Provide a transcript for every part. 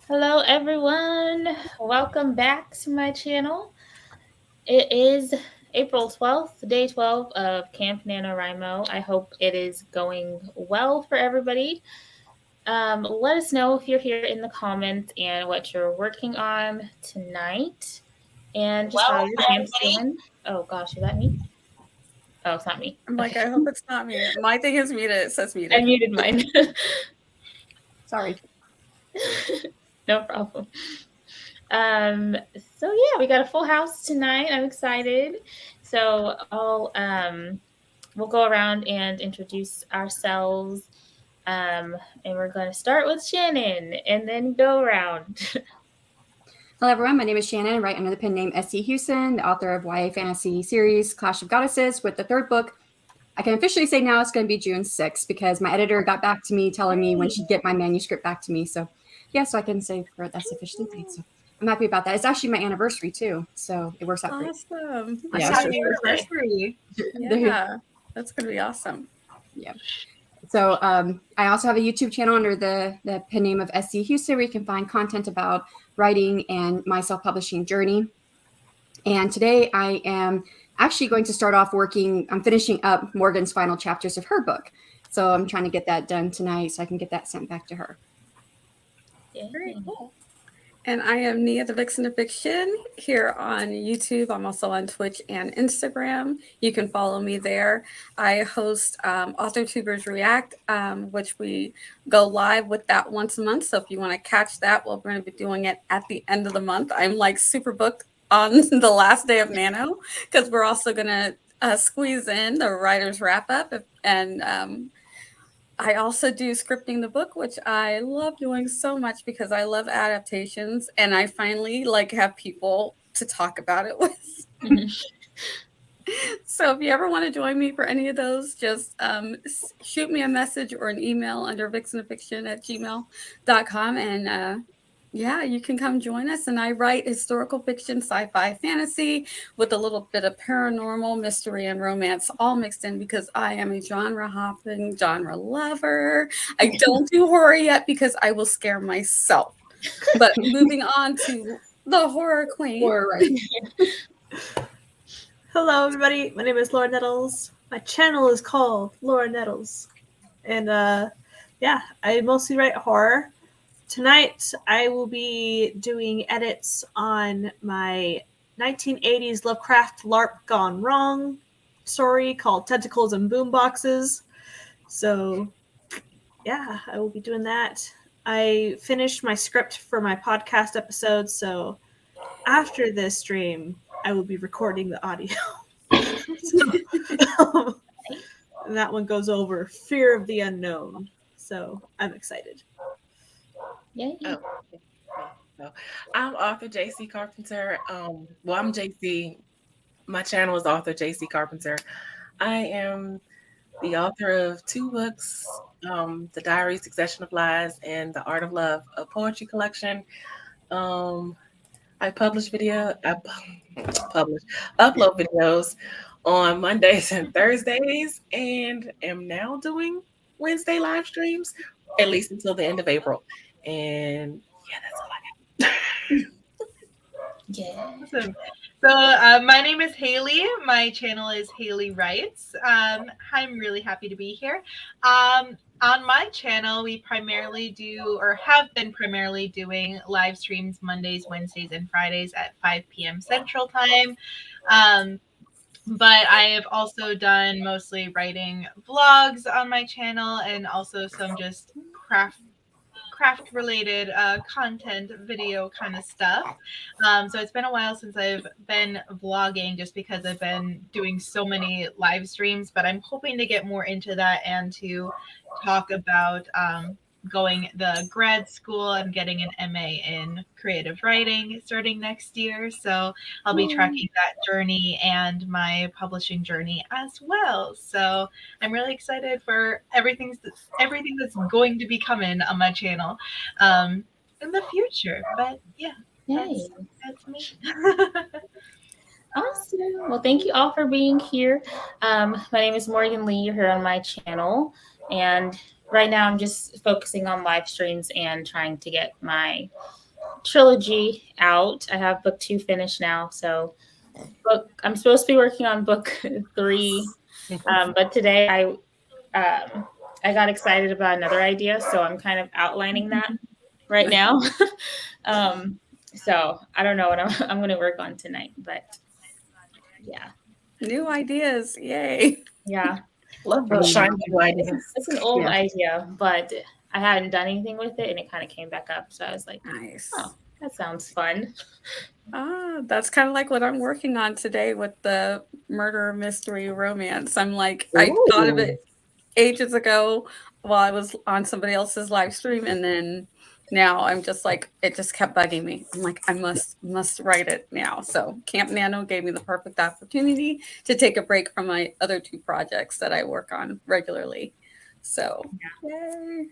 Hello, everyone. Welcome back to my channel. It is April 12th, day 12 of Camp Nanowrimo. I hope it is going well for everybody. Let us know if you're here in the comments and what you're working on tonight and just how your camp's doing. Oh, gosh, is that me? Oh, it's not me. I'm like, I hope it's not me. My thing is muted. It says muted. I muted mine. Sorry. No problem. So yeah, we got a full house tonight. I'm excited. So we'll go around and introduce ourselves. And we're going to start with Shannon and then go around. Hello, everyone. My name is Shannon, right under the pen name S.C. Huston, the author of YA fantasy series Clash of Goddesses, with the third book. I can officially say now it's going to be June 6th because my editor got back to me telling me when she'd get my manuscript back to me. So, yeah, so I can say that's officially date. So I'm happy about that. It's actually my anniversary, too. So it works out great. Awesome. Yeah, Happy anniversary. Yeah, that's going to be awesome. Yeah. So I also have a YouTube channel under the pen name of SC Houston where you can find content about writing and my self-publishing journey. And today I am actually going to start off I'm finishing up Morgan's final chapters of her book. So I'm trying to get that done tonight so I can get that sent back to her. Yeah. Very cool. And I am Nia, the Vixen of Fiction, here on YouTube. I'm also on Twitch and Instagram. You can follow me there. I host AuthorTubers React, which we go live with that once a month. So if you want to catch that, we're going to be doing it at the end of the month. I'm like super booked on the last day of Nano because we're also going to squeeze in the writer's wrap up and I also do scripting the book, which I love doing so much because I love adaptations and I finally have people to talk about it with. So if you ever want to join me for any of those, just shoot me a message or an email under vixenoffiction@gmail.com and yeah, you can come join us. And I write historical fiction, sci-fi, fantasy with a little bit of paranormal, mystery, and romance all mixed in because I am a genre hopping genre lover. I don't do horror yet because I will scare myself. But moving on to the horror queen. Or, right. Hello, everybody. My name is Laura Nettles. My channel is called Laura Nettles. And yeah, I mostly write horror. Tonight, I will be doing edits on my 1980s Lovecraft LARP gone wrong story called Tentacles and Boomboxes. So, yeah, I will be doing that. I finished my script for my podcast episode, so after this stream, I will be recording the audio. And that one goes over Fear of the Unknown. So I'm excited. Yay. So I'm author JC Carpenter. I'm JC. My channel is author JC Carpenter. I am the author of 2 books, The Diary, Succession of Lies, and The Art of Love, a poetry collection. I upload videos on Mondays and Thursdays, and am now doing Wednesday live streams, at least until the end of April. And yeah, that's all I got. Yeah. Awesome. So my name is Haley. My channel is Haley Writes. I'm really happy to be here. On my channel, we primarily do, or have been primarily doing, live streams Mondays, Wednesdays, and Fridays at 5 p.m. Central Time. But I have also done mostly writing vlogs on my channel and also some just craft related content video kind of stuff. So it's been a while since I've been vlogging just because I've been doing so many live streams, but I'm hoping to get more into that and to talk about going the grad school. I'm getting an MA in creative writing starting next year. So I'll be tracking that journey and my publishing journey as well. So I'm really excited for everything that's going to be coming on my channel in the future. But yeah, that's me. Awesome. Well, thank you all for being here. My name is Morgan Lee. You're here on my channel. And right now I'm just focusing on live streams and trying to get my trilogy out. I have book 2 finished now, so I'm supposed to be working on book 3, but today I got excited about another idea, so I'm kind of outlining that right now. So I don't know what I'm going to work on tonight, but yeah. New ideas, yay! Yeah. Love those shiny new ideas. It's an old Yeah. idea, but I hadn't done anything with it, and it kind of came back up. So I was like, Nice. oh, that sounds fun. That's kind of like what I'm working on today with the murder mystery romance. I'm like, I thought of it ages ago while I was on somebody else's live stream, and then now I'm just like, it just kept bugging me. I'm like, I must write it now. So Camp Nano gave me the perfect opportunity to take a break from my other 2 projects that I work on regularly. So yay.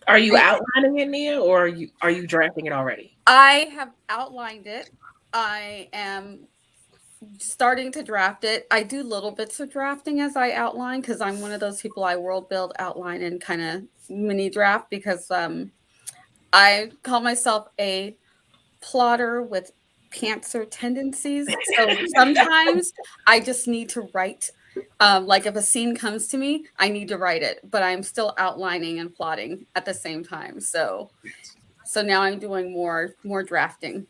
Are you outlining it, Nia, or are you drafting it already? I have outlined it. I am starting to draft it. I do little bits of drafting as I outline because I'm one of those people I world build, outline, and kind of mini draft because I call myself a plotter with pantser tendencies. So sometimes I just need to write. Like if a scene comes to me, I need to write it, but I'm still outlining and plotting at the same time. So now I'm doing more drafting.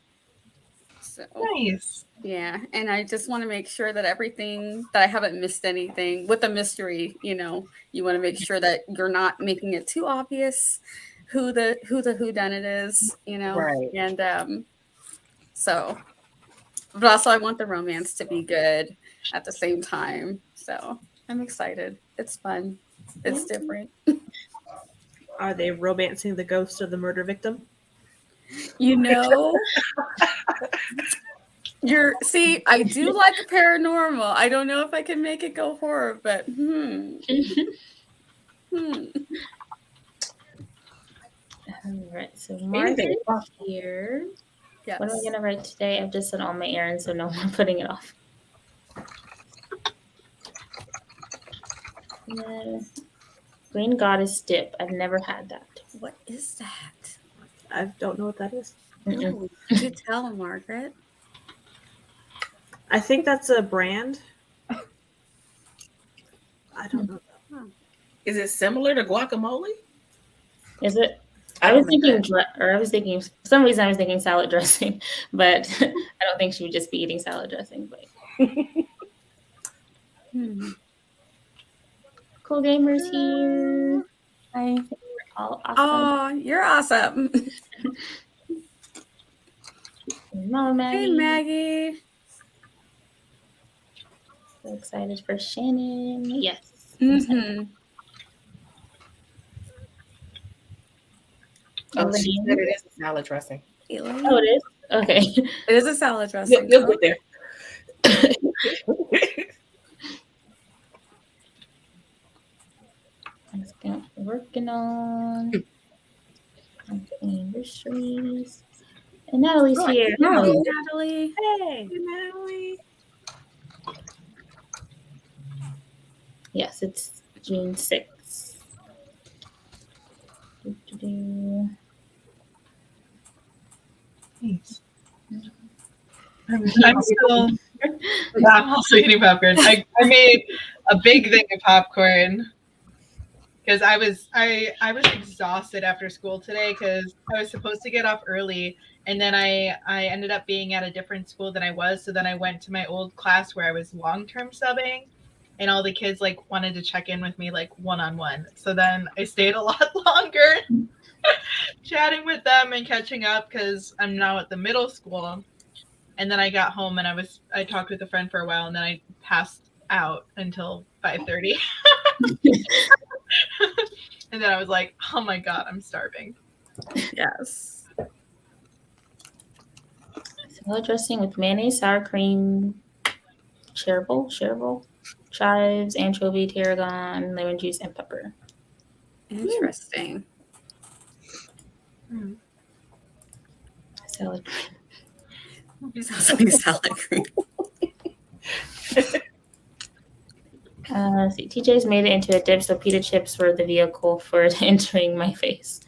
So Nice. yeah, and I just want to make sure that everything that I haven't missed anything with a mystery. You want to make sure that you're not making it too obvious who the whodunit is. Right. And so, but also I want the romance to be good at the same time. So I'm excited. It's fun. It's different. Are they romancing the ghost of the murder victim? I do like paranormal. I don't know if I can make it go horror, but All right, so Margaret here. Yes. What am I going to write today? I've just done all my errands, so no more putting it off. Green Goddess dip. I've never had that. What is that? I don't know what that is. No, could you tell, Margaret? I think that's a brand. I don't know. Is it similar to guacamole? Is it? I was thinking, for some reason I was thinking salad dressing, but I don't think she would just be eating salad dressing. But Cool Gamers here. Hi. All awesome. Oh, you're awesome. Hello, Maggie. Hey, Maggie. So excited for Shannon. Yes. Mm-hmm. Oh, she said it is a salad dressing. Oh, it is? Okay. It is a salad dressing. You'll get there. I'm working on anniversaries. And Natalie's here. Hello, Hello. Natalie. Hey, Natalie. Yes, it's June 6th. Nice. I'm also eating popcorn. I made a big thing of popcorn because I was exhausted after school today because I was supposed to get off early, and then I ended up being at a different school than I was. So then I went to my old class where I was long-term subbing, and all the kids wanted to check in with me one-on-one. So then I stayed a lot longer chatting with them and catching up because I'm now at the middle school. And then I got home and I talked with a friend for a while, and then I passed out until 5:30. And then I was like, oh my God, I'm starving. Yes. Salad dressing with mayonnaise, sour cream, chervil, chives, anchovy, tarragon, lemon juice, and pepper. Interesting. Salad. Sounds like salad cream. Let's see. TJ's made it into a dip, so pita chips were the vehicle for it entering my face.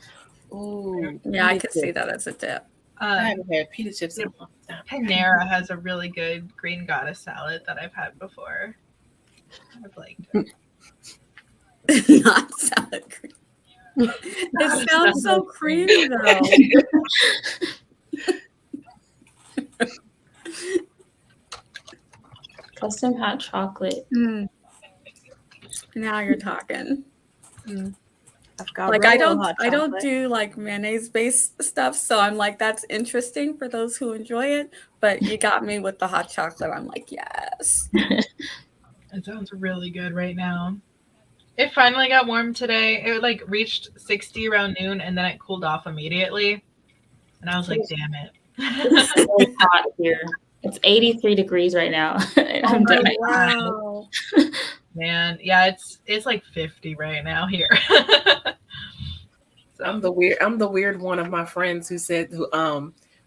Ooh, Yeah, I pita could see chips. that as a dip. I haven't had pita chips in a long time. Panera has a really good green goddess salad that I've had before. I've liked it. Not salad cream. It sounds so creamy though. Custom hot chocolate. Now you're talking. I've got Like I real don't hot I don't chocolate. do like mayonnaise based stuff, so I'm like that's interesting for those who enjoy it, but you got me with the hot chocolate. I'm like, yes. It sounds really good right now. It finally got warm today. It like reached 60 around noon and then it cooled off immediately. And I was like, damn it. It's really hot here. It's 83 degrees right now. And I'm dying. Wow. Man, yeah, it's like 50 right now here. So I'm the weird one of my friends who said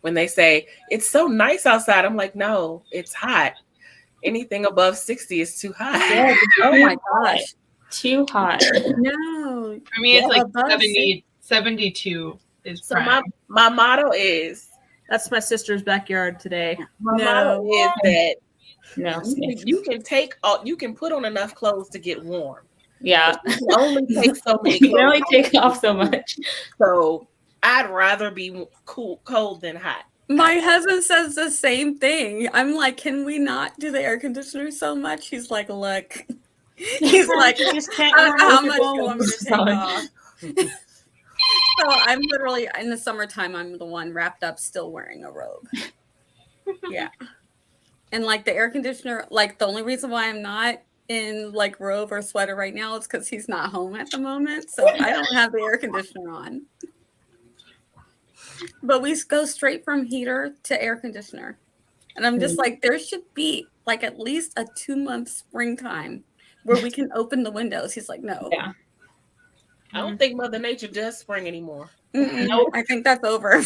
when they say it's so nice outside, I'm like, no, it's hot. Anything above 60 is too hot. Yeah, Oh my gosh. too hot. No. for me, it's Yeah, like above 72 is So prime. my motto is That's my sister's backyard today. motto is that No. you can put on enough clothes to get warm. Yeah. You can only take so many You can only clothes. take off so much. So I'd rather be cold than hot. My husband says the same thing. I'm like, can we not do the air conditioner so much? He's like, look. He's like, You just can't I don't know how much go you want me to take Solid. off. So I'm literally in the summertime, I'm the one wrapped up still wearing a robe. Yeah. And like the air conditioner, like the only reason why I'm not in like robe or sweater right now is because he's not home at the moment. So I don't have the air conditioner on. But we go straight from heater to air conditioner. And I'm just like, there should be like at least a 2-month springtime where we can open the windows. He's like, no. Yeah. I don't think Mother Nature does spring anymore. Nope. I think that's over.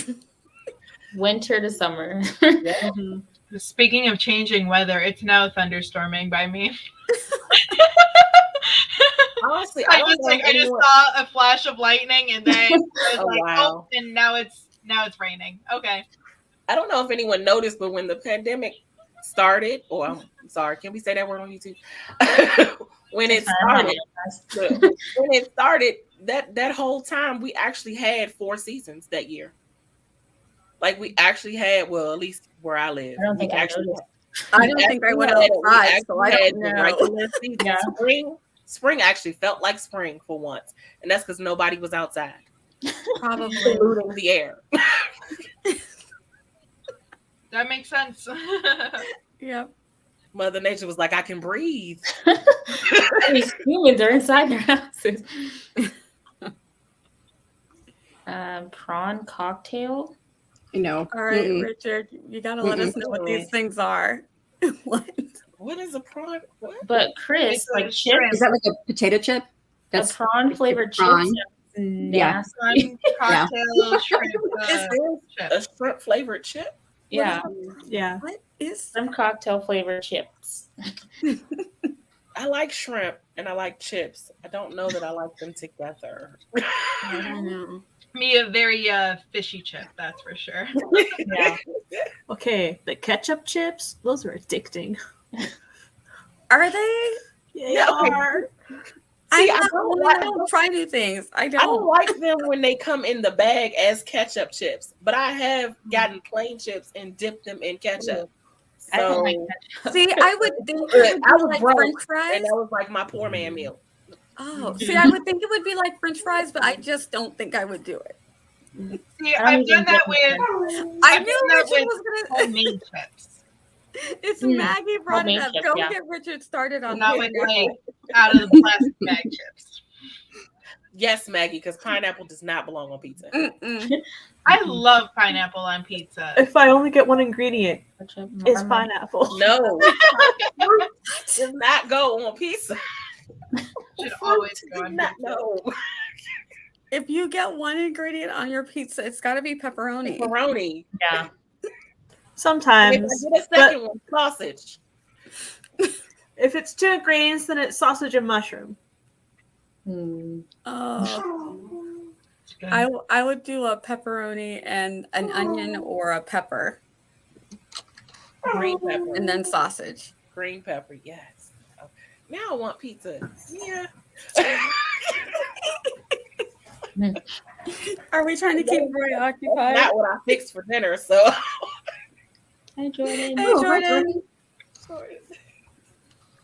Winter to summer. Speaking of changing weather, it's now thunderstorming by me. Honestly, I just saw a flash of lightning and then I was like, wow. oh, and now it's raining. Okay. I don't know if anyone noticed, but when the pandemic started, or I'm sorry, can we say that word on YouTube? when it started, that whole time we actually had 4 seasons that year. Like we actually had, well, at least where I live. I don't think I actually noticed. I don't think I went outside, so I don't know. regular season. Spring actually felt like spring for once, and that's because nobody was outside. Probably. Polluting the air. That makes sense. Yep. Mother Nature was like, I can breathe. These humans are inside their houses. Prawn cocktail. No. All right, Richard, you gotta let us know what these things are. What is a prawn? What? But Chris, like Is chips, that like a potato chip? a prawn flavored prawn. chips. Yeah. Nasty. Cocktail shrimp. Is this a shrimp flavored chip? Yeah. Yeah. What is Some cocktail flavored chips. I like shrimp and I like chips. I don't know that I like them together. I don't know. Me a very fishy chip, that's for sure. Yeah. Okay, the ketchup chips, those are addicting. Are they? Yeah, okay. they are. I I don't try new things. I don't don't. like them when they come in the bag as ketchup chips, but I have gotten plain chips and dipped them in ketchup. I don't like So See, I would think it would I be was like broke, French fries. and that was like my poor man meal. Oh, see, I would think it would be like French fries, but I just don't think I would do it. See, I don't I've done even that get with I I've knew done that Richard with was gonna. homemade chips. It's Maggie brought it Homemade up. chips, Don't yeah. get Richard started on Not that. with like out of the plastic bag chips. Yes, Maggie, because pineapple does not belong on pizza. Mm-mm. I love pineapple on pizza. If I only get one ingredient, ketchup. it's pineapple. No, does not go on pizza. Should always go on Not, pizza. no. If you get one ingredient on your pizza, it's got to be pepperoni. Pepperoni. Yeah. If I Sometimes. get a second one, sausage. If it's two ingredients, then it's sausage and mushroom. Oh, It's good. I would do a pepperoni and an onion or a pepper, Green pepper. and then sausage. Green pepper, yes. Oh, now I want pizza. Yeah. Are we trying to keep Roy occupied? Not what I fixed for dinner, so. Hi, Jordan. Hey, Oh, hi, Jordan.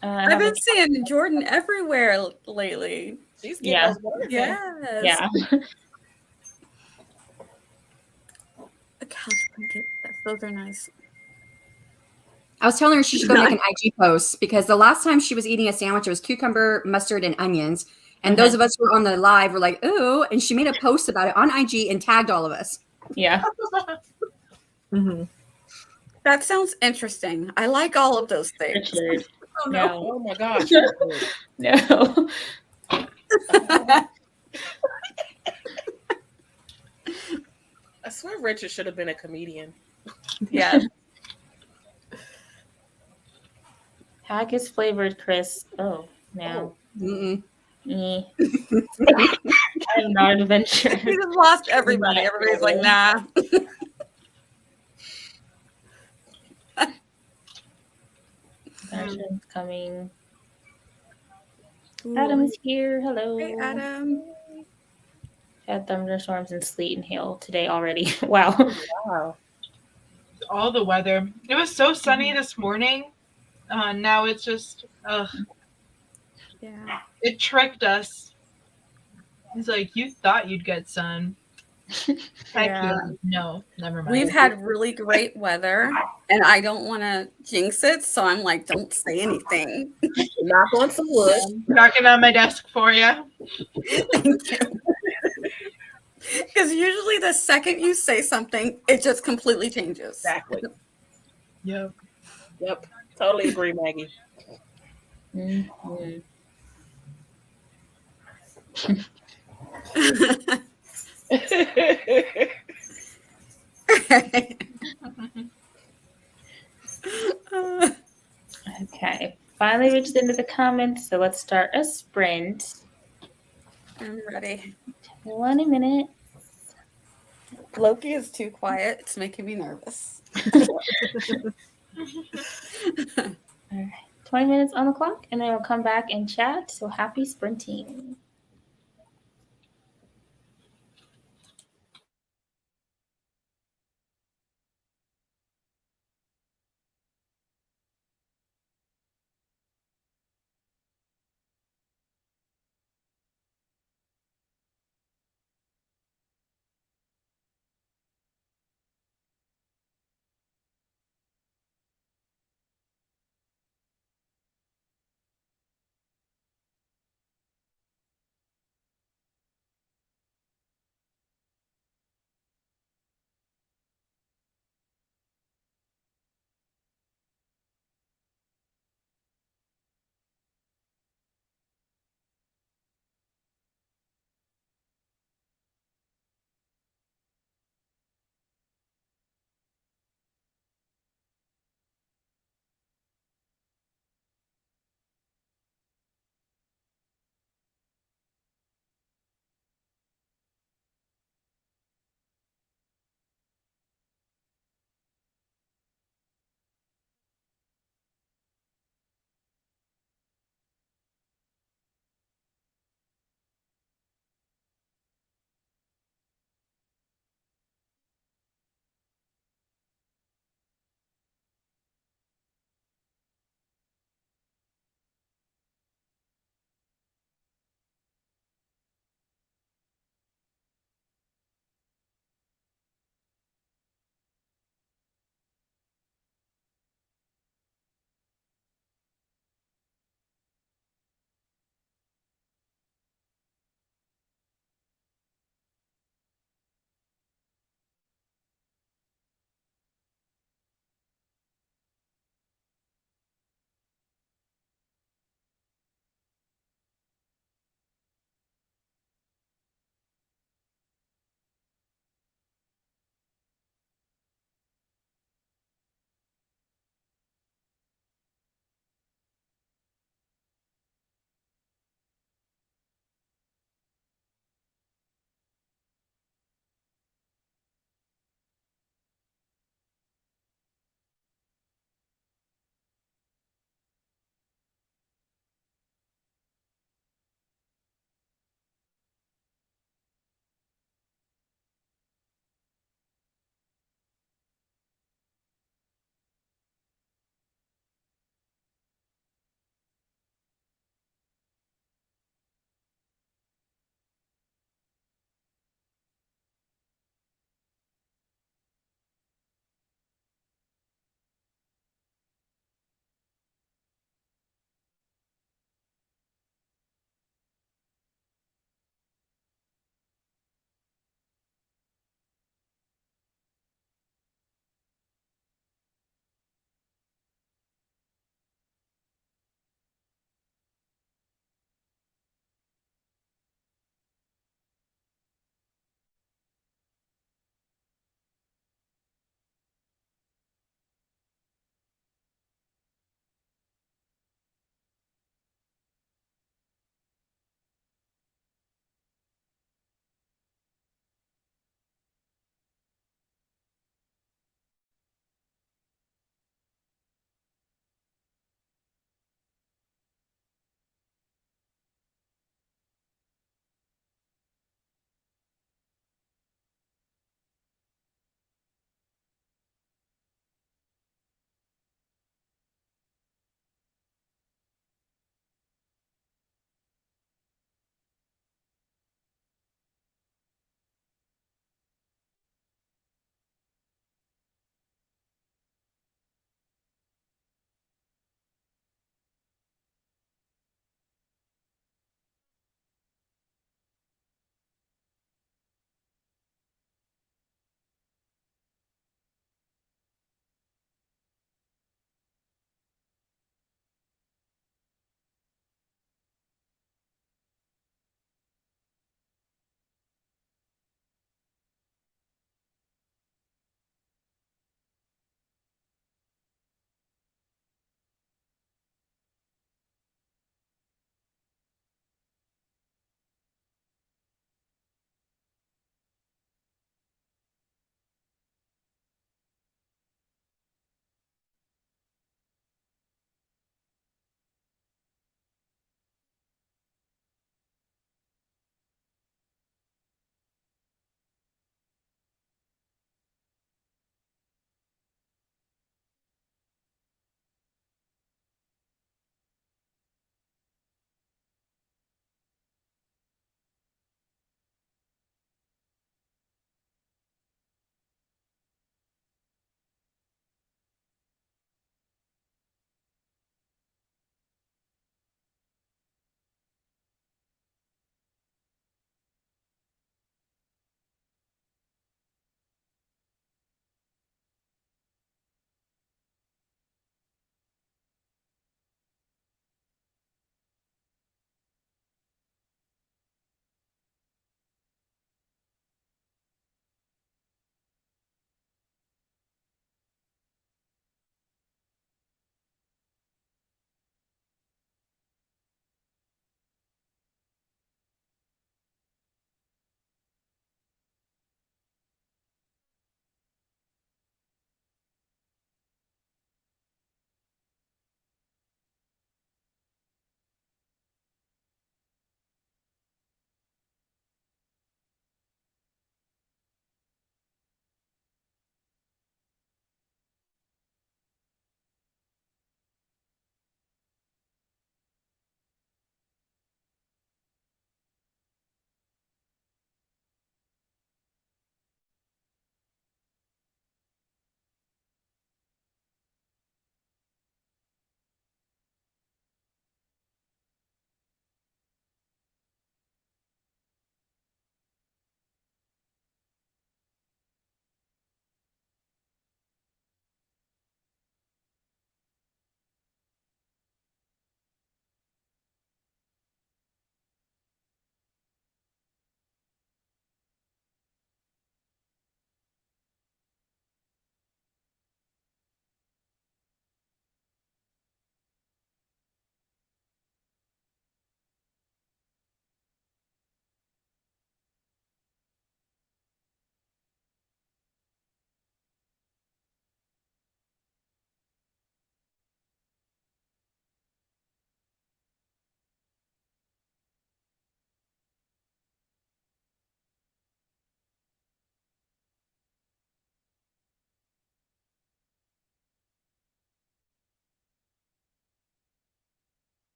I I've been seeing Jordan everywhere lately. She's getting Yeah. those butterflies. Yes. Yeah. A couch blanket. Those are nice. I was telling her she should go make an IG post because the last time she was eating a sandwich, it was cucumber, mustard, and onions. And those of us who were on the live were like, ooh. And she made a post about it on IG and tagged all of us. Yeah. Mm-hmm. That sounds interesting. I like all of those things. Richard. Oh, No. no. Oh my gosh. No. I swear Richard should have been a comedian. Yeah. Haggis flavored crisp. Oh, no. Mm-mm. I am not an adventurer. He just lost everybody. Everybody's like, nah. Darshan's coming. Ooh. Adam's here. Hello. Hey, Adam. Had thunderstorms and sleet and hail today already. Wow. Wow. All the weather. It was so sunny this morning. Now it's just, Yeah. it tricked us. It's like, you thought you'd get sun. Heck Yeah. no, never mind. We've had really great weather, and I don't want to jinx it, so I'm like, don't say anything. Knock on some wood. Knocking on my desk for you. Thank you. Because usually the second you say something, it just completely changes. Exactly. Yep. Yep. Totally agree, Maggie. Mhm. Okay. Finally reached the end of the comments, so let's start a sprint. I'm ready. 20 minutes. Loki is too quiet. It's making me nervous. All right. 20 minutes on the clock, and then we'll come back and chat. So happy sprinting.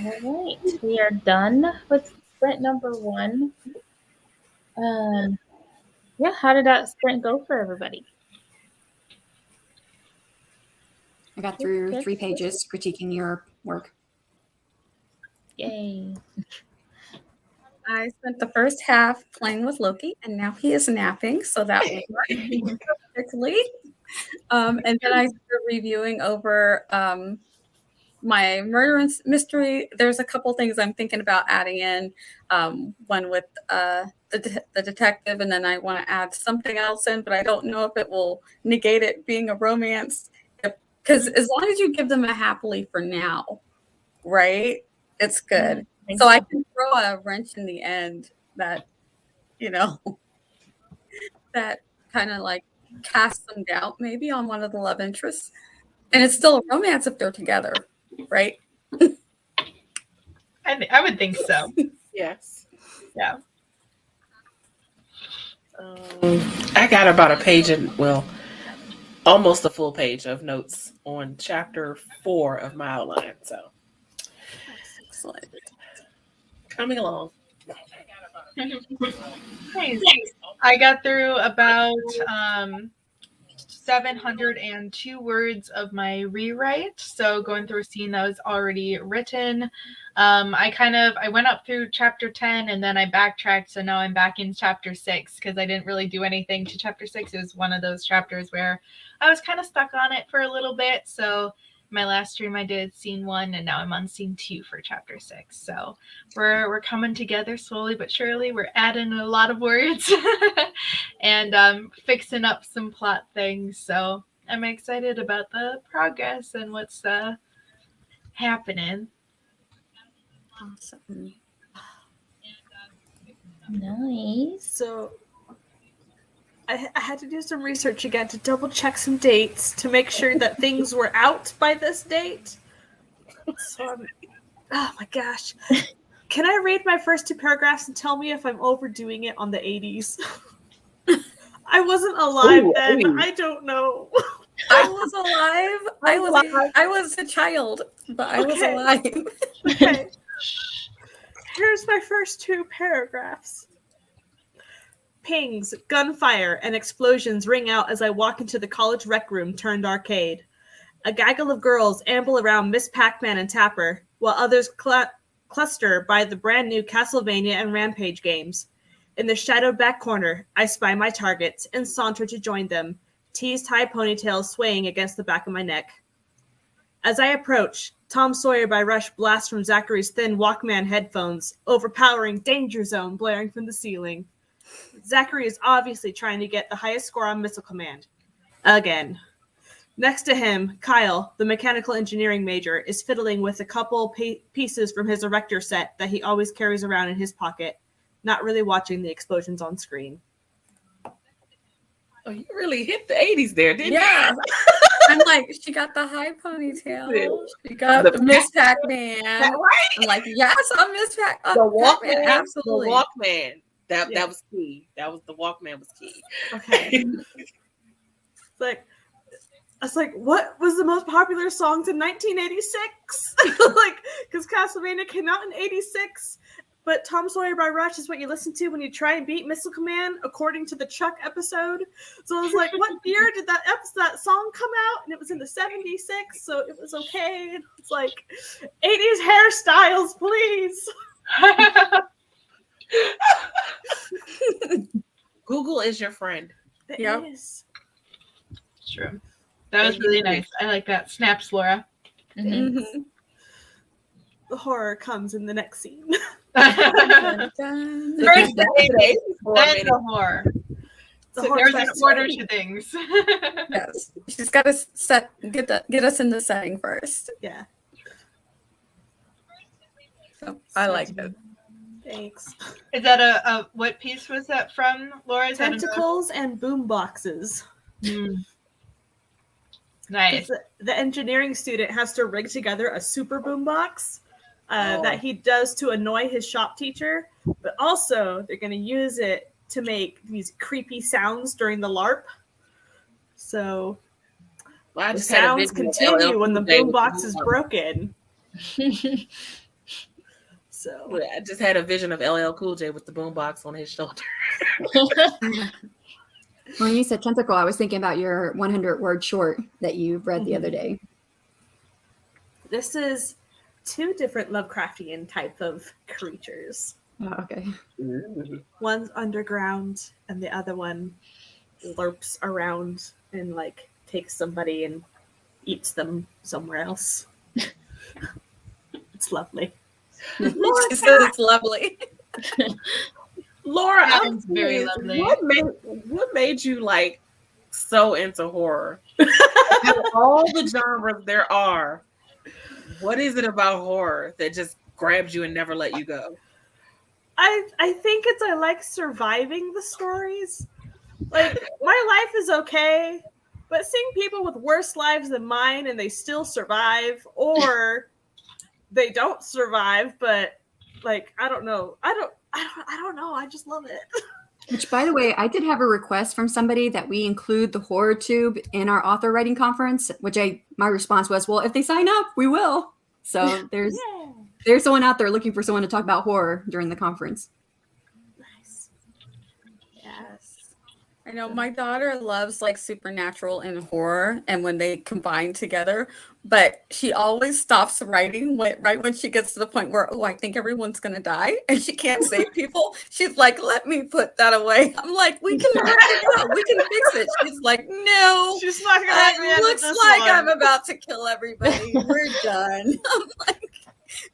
All right, we are done with sprint number 1. Yeah, how did that sprint go for everybody? I got through Good. 3 pages critiquing your work. Yay. I spent the first half playing with Loki, and now he is napping, so that will work perfectly. And then I started reviewing over my murder mystery. There's a couple things I'm thinking about adding in. One with the detective, and then I want to add something else in, but I don't know if it will negate it being a romance. Because as long as you give them a happily for now, right? It's good. So I can throw a wrench in the end that, that kind of like casts some doubt maybe on one of the love interests. And it's still a romance if they're together, right? I would think so. Yes. Yeah. I got about a page almost a full page of notes on chapter 4 of my outline. So Excellent. Coming along. Nice. I got through about 702 words of my rewrite. So going through a scene that was already written. I went up through chapter 10 and then I backtracked. So now I'm back in chapter 6 because I didn't really do anything to chapter 6. It was one of those chapters where I was kind of stuck on it for a little bit. So my last stream I did scene 1 and now I'm on scene 2 for chapter 6. So we're coming together slowly but surely. We're adding a lot of words and fixing up some plot things. So I'm excited about the progress and what's happening. Awesome. Nice. So I had to do some research again to double check some dates to make sure that things were out by this date. So oh my gosh. Can I read my first 2 paragraphs and tell me if I'm overdoing it on the 80s? I wasn't alive then. I don't know. I was alive. I was a child, but I was alive. Okay. Here's my first 2 paragraphs. Pings, gunfire, and explosions ring out as I walk into the college rec room turned arcade. A gaggle of girls amble around Miss Pac-Man and Tapper, while others cluster by the brand new Castlevania and Rampage games. In the shadowed back corner, I spy my targets and saunter to join them, teased high ponytails swaying against the back of my neck. As I approach, Tom Sawyer by Rush blasts from Zachary's thin Walkman headphones, overpowering Danger Zone blaring from the ceiling. Zachary is obviously trying to get the highest score on Missile Command. Again. Next to him, Kyle, the mechanical engineering major, is fiddling with a couple pieces from his Erector set that he always carries around in his pocket, not really watching the explosions on screen. Oh, you really hit the 80s there, didn't you? Yeah. I'm like, she got the high ponytail. She got the Miss Pac-Man. Right? I'm like, yes, I'm Miss Pac-Man. The Walkman, absolutely. The Walkman. That was key. The Walkman was key. Okay. It's like, what was the most popular songs in 1986? Because Castlevania came out in 86, but Tom Sawyer by Rush is what you listen to when you try and beat Missile Command, according to the Chuck episode. So I was like, what year did that song come out? And it was in the 76, so it was okay. And it's like, 80s hairstyles, please. Google is your friend. It Yep. is. True. That was really nice. I like that. Snaps, Laura. Mm-hmm. Mm-hmm. The horror comes in the next scene. First Dun. the 80s, then the horror. The So horror there's an starts order to to things. Yes. She's got to get us in the setting first. Yeah. So I like it. Thanks. Is that a what piece was that from, Laura? Is that Tentacles and boom boxes. Nice. The engineering student has to rig together a super boombox that he does to annoy his shop teacher, but also they're going to use it to make these creepy sounds during the LARP. So Well, I the just had a sounds vision of continue LL when the Cool J with boombox is broken. So I just had a vision of LL Cool J with the boombox on his shoulder. When you said tentacle, I was thinking about your 100-word short that you read the other day. this is 2 different Lovecraftian type of creatures. Oh, okay. One's underground, and the other one lurps around and like takes somebody and eats them somewhere else. It's lovely. She says it's lovely. Laura, I'm Sounds very curious, lovely. what made you like so into horror? Out of all the genres there are, what is it about horror that just grabs you and never let you go? I think it's I like surviving the stories. Like my life is okay, but seeing people with worse lives than mine and they still survive, or they don't survive, but like I don't know. I don't know. I just love it. Which, by the way, I did have a request from somebody that we include the horror tube in our author writing conference, which my response was, well, if they sign up, we will. So there's someone out there looking for someone to talk about horror during the conference. Nice. Yes. I know my daughter loves like supernatural and horror, and when they combine together, but she always stops writing right when she gets to the point where, oh, I think everyone's gonna die and she can't save people. She's like, let me put that away. I'm like, we can work it out. We can fix it. She's like, no. She's not gonna let me It edit looks this like one. I'm about to kill everybody. We're done. I'm like,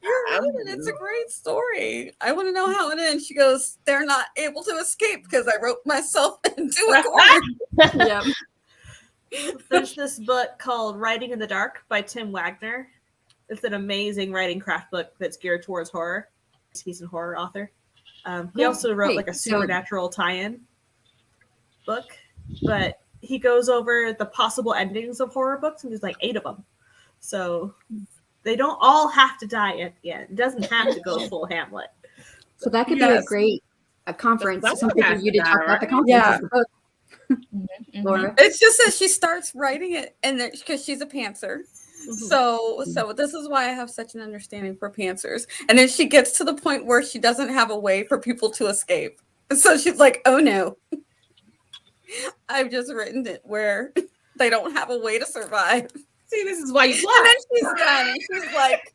you're right. It's a great story. I want to know how it ends. She goes, they're not able to escape because I wrote myself into a corner. Yep. There's this book called Writing in the Dark by Tim Wagner. It's an amazing writing craft book that's geared towards horror. He's a horror author. He also wrote like a supernatural tie-in book, but he goes over the possible endings of horror books, and there's like 8 of them. So they don't all have to die at the end. It doesn't have to go full Hamlet. So that could be a great conference. Something for you to talk about the conference. Yeah. The book. Laura. It's just that she starts writing it, and because she's a pantser. So this is why I have such an understanding for pantsers. And then she gets to the point where she doesn't have a way for people to escape. So she's like, oh no. I've just written it where they don't have a way to survive. See, this is why you And plot. then she's done. And she's like,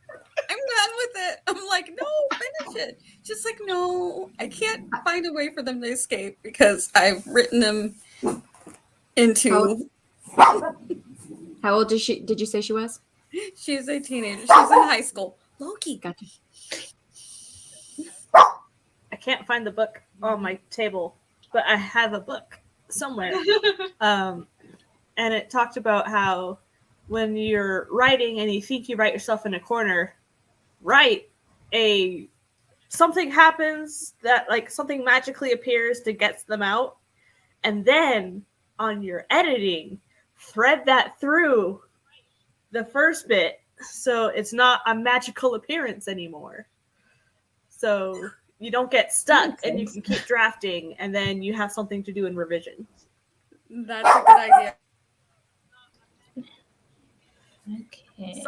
I'm done with it. I'm like, no, finish it. She's like, no, I can't find a way for them to escape because I've written them into. How old did you say she was? She's a teenager. She's in high school. Loki. Gotcha. I can't find the book on my table, but I have a book somewhere. And it talked about how when you're writing and you think you write yourself in a corner, something happens that like something magically appears to get them out, and then on your editing, thread that through the first bit so it's not a magical appearance anymore. So you don't get stuck and you can keep drafting, and then you have something to do in revision. That's a good idea. Okay.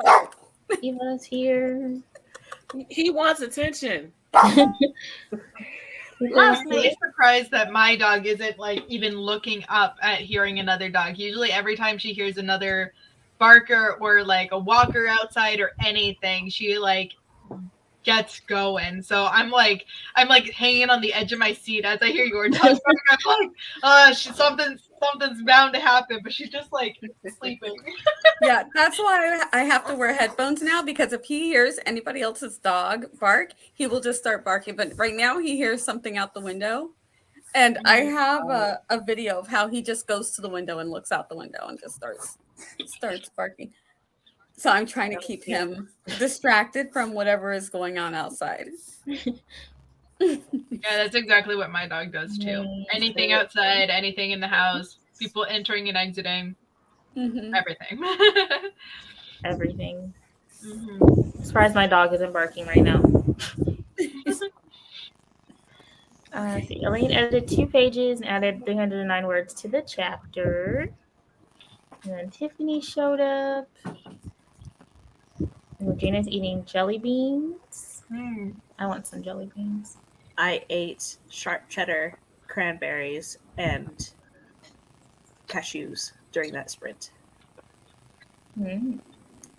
Eva's here. He wants attention. I'm really surprised that my dog isn't like even looking up at hearing another dog. Usually every time she hears another barker or like a walker outside or anything, she like gets going. So I'm like hanging on the edge of my seat as I hear your dog. I'm like, something's bound to happen, but she's just like sleeping. Yeah, that's why I have to wear headphones now, because if he hears anybody else's dog bark, he will just start barking. But right now he hears something out the window. And I have a video of how he just goes to the window and looks out the window and just starts barking. So I'm trying to keep him distracted from whatever is going on outside. Yeah, that's exactly what my dog does too. Anything outside, anything in the house, people entering and exiting, everything. Everything. I'm surprised my dog isn't barking right now. See, Elaine edited 2 pages and added 309 words to the chapter. And then Tiffany showed up. And Regina's eating jelly beans. I want some jelly beans. I ate sharp cheddar, cranberries, and cashews during that sprint. Mm.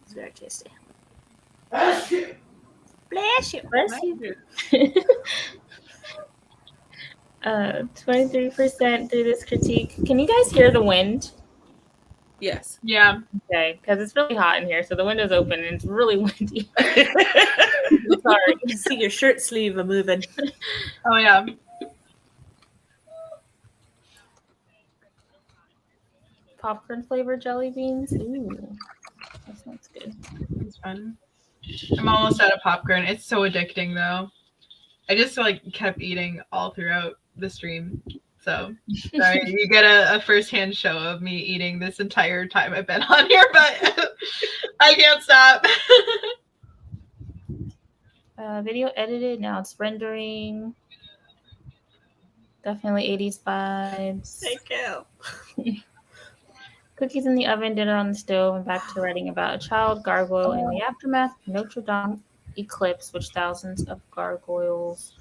It's very tasty. Bless you. Bless you. 23% through this critique. Can you guys hear the wind? Yes. Yeah. Okay, because it's really hot in here, so the window's open and it's really windy. Sorry. You can see your shirt sleeve moving. Oh yeah. Popcorn flavored jelly beans. Ooh, that sounds good. It's fun. I'm almost out of popcorn. It's so addicting though. I just like kept eating all throughout the stream. So sorry, you get a first-hand show of me eating this entire time I've been on here, but I can't stop. Video edited. Now it's rendering. Definitely 80s vibes. Thank you. Cookies in the oven, dinner on the stove, and back to writing about a child gargoyle in the aftermath of Notre Dame eclipse, which killed thousands of gargoyles.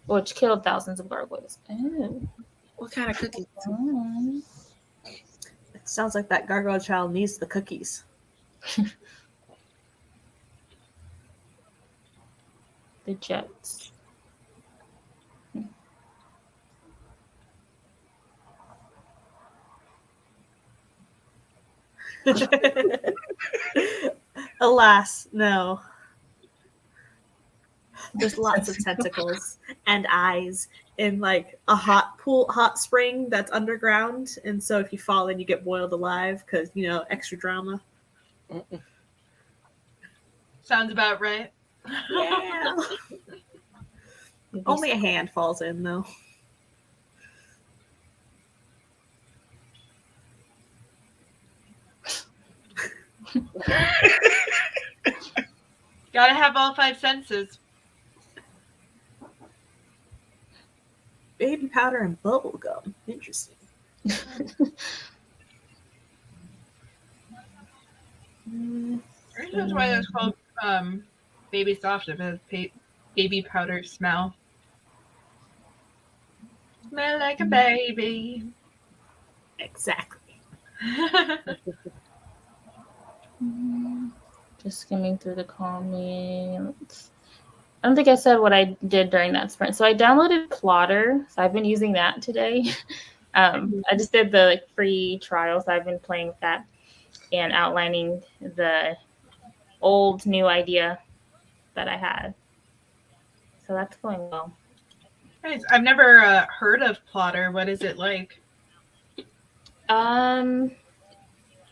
Oh. What kind of cookies? It sounds like that gargoyle child needs the cookies. The Jets. Alas, no. There's lots of tentacles and eyes in like a hot spring that's underground, and so if you fall in, you get boiled alive because extra drama. Sounds about right. Yeah. Only a hand falls in though. Gotta have all 5 senses. Baby powder and bubble gum. Interesting. That's why it's called baby soft. It has baby powder smell. Smell like a baby. Exactly. Just skimming through the comments. I don't think I said what I did during that sprint. So I downloaded Plotter. So I've been using that today. I just did the free trial. So I've been playing with that and outlining the old new idea that I had. So that's going well. Nice. I've never heard of Plotter. What is it like?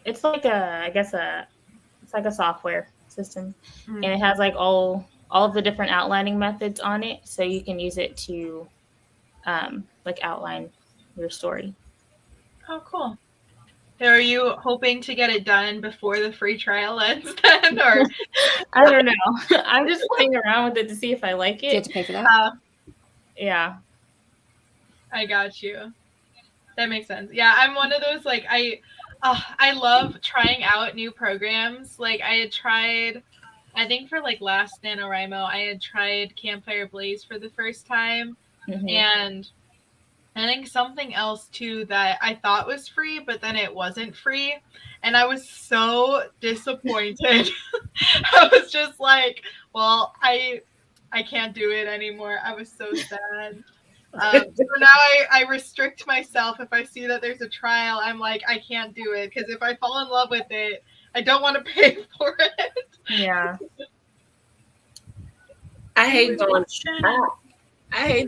It's like it's like a software system, and it has like all of the different outlining methods on it, so you can use it to like outline your story. Oh, cool. So are you hoping to get it done before the free trial ends then, or? I don't know. I'm just playing around with it to see if I like it. Do you have to pay for that? Yeah. I got you. That makes sense. Yeah, I'm one of those, like, I love trying out new programs. Like, I had tried, I think for, like, last NaNoWriMo, I had tried Campfire Blaze for the first time. Mm-hmm. And I think something else, too, that I thought was free, but then it wasn't free. And I was so disappointed. I was just like, well, I can't do it anymore. I was so sad. So now I restrict myself. If I see that there's a trial, I'm like, I can't do it, because if I fall in love with it, I don't want to pay for it. Yeah. I hate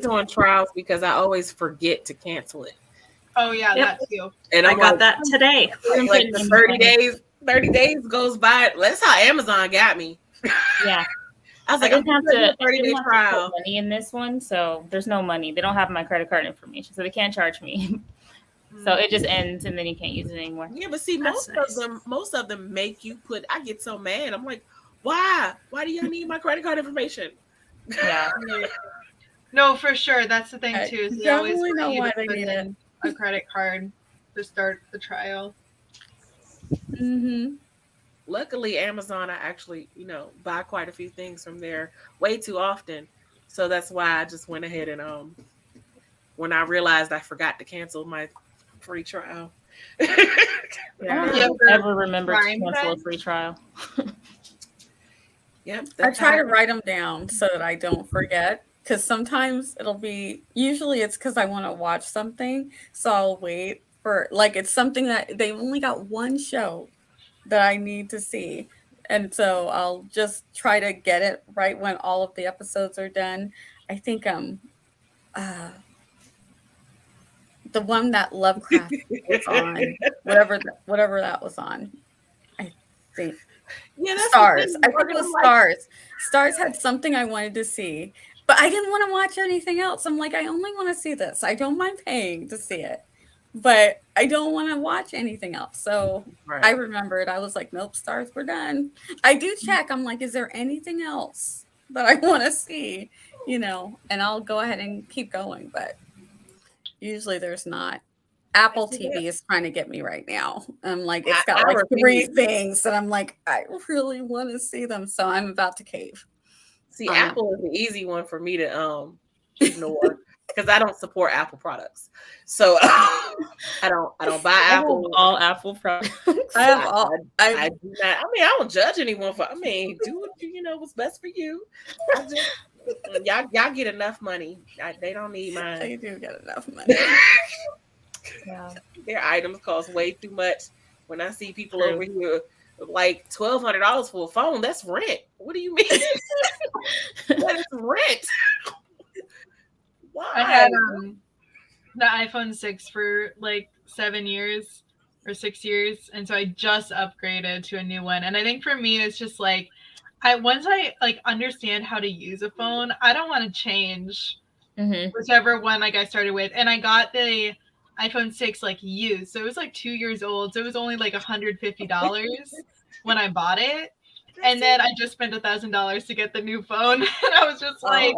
doing trials because I always forget to cancel it. Oh yeah, that too. And I got that today. Like the 30 days goes by. That's how Amazon got me. Yeah. I was like, I'm have to 30-day trial. put money in this one, so there's no money. They don't have my credit card information, so they can't charge me. So it just ends, and then you can't use it anymore. Yeah, but see, most of them make you put. I get so mad. I'm like, why? Why do y'all need my credit card information? Yeah. No, for sure. That's the thing too. Is they always definitely know want you why to they put need in a credit card to start the trial. Mm-hmm. luckily Amazon, I actually, buy quite a few things from there way too often. So that's why I just went ahead and when I realized I forgot to cancel my free trial. Yeah, I Yeah, don't for ever remember to Prime cancel a then? free trial. Yep, I that's try how. to write them down so that I don't forget. Because sometimes usually it's because I want to watch something. So I'll wait for, like, it's something that they only got one show that I need to see. And so I'll just try to get it right when all of the episodes are done. I think uh the one that Lovecraft was on, whatever that was on. I think Yeah, that's the Stars. thing. I think it was I'm like, Stars. Stars had something I wanted to see, but I didn't want to watch anything else. I'm like, I only want to see this. I don't mind paying to see it, but I don't want to watch anything else. So I right. remembered. I was like, nope, Stars, we're done. I do check. I'm like, is there anything else that I want to see? And I'll go ahead and keep going, but usually there's not. Apple See that? TV is trying to get me right now. I'm like, I, it's got I like three refuse. things, and I'm like, I really want to see them, so I'm about to cave See, on that. Apple is the easy one for me to ignore because I don't support Apple products. So I don't buy I have Apple. all Apple products. I have all. I do not. I mean, I don't judge anyone for. I mean, do what what's best for you. I just y'all get enough money. They don't need mine. They do get enough money. Yeah. Their items cost way too much. When I see people True. over here like $1,200 for a phone, that's rent. What do you mean? That is rent. Why? I had the iPhone 6 for like 7 years or 6 years, and so I just upgraded to a new one. And I think for me, it's just like once I like understand how to use a phone, I don't want to change whichever one like I started with. And I got the iPhone 6 like used, so it was like 2 years old, so it was only like $150 when I bought it. And then I just spent $1,000 to get the new phone, and I was just like,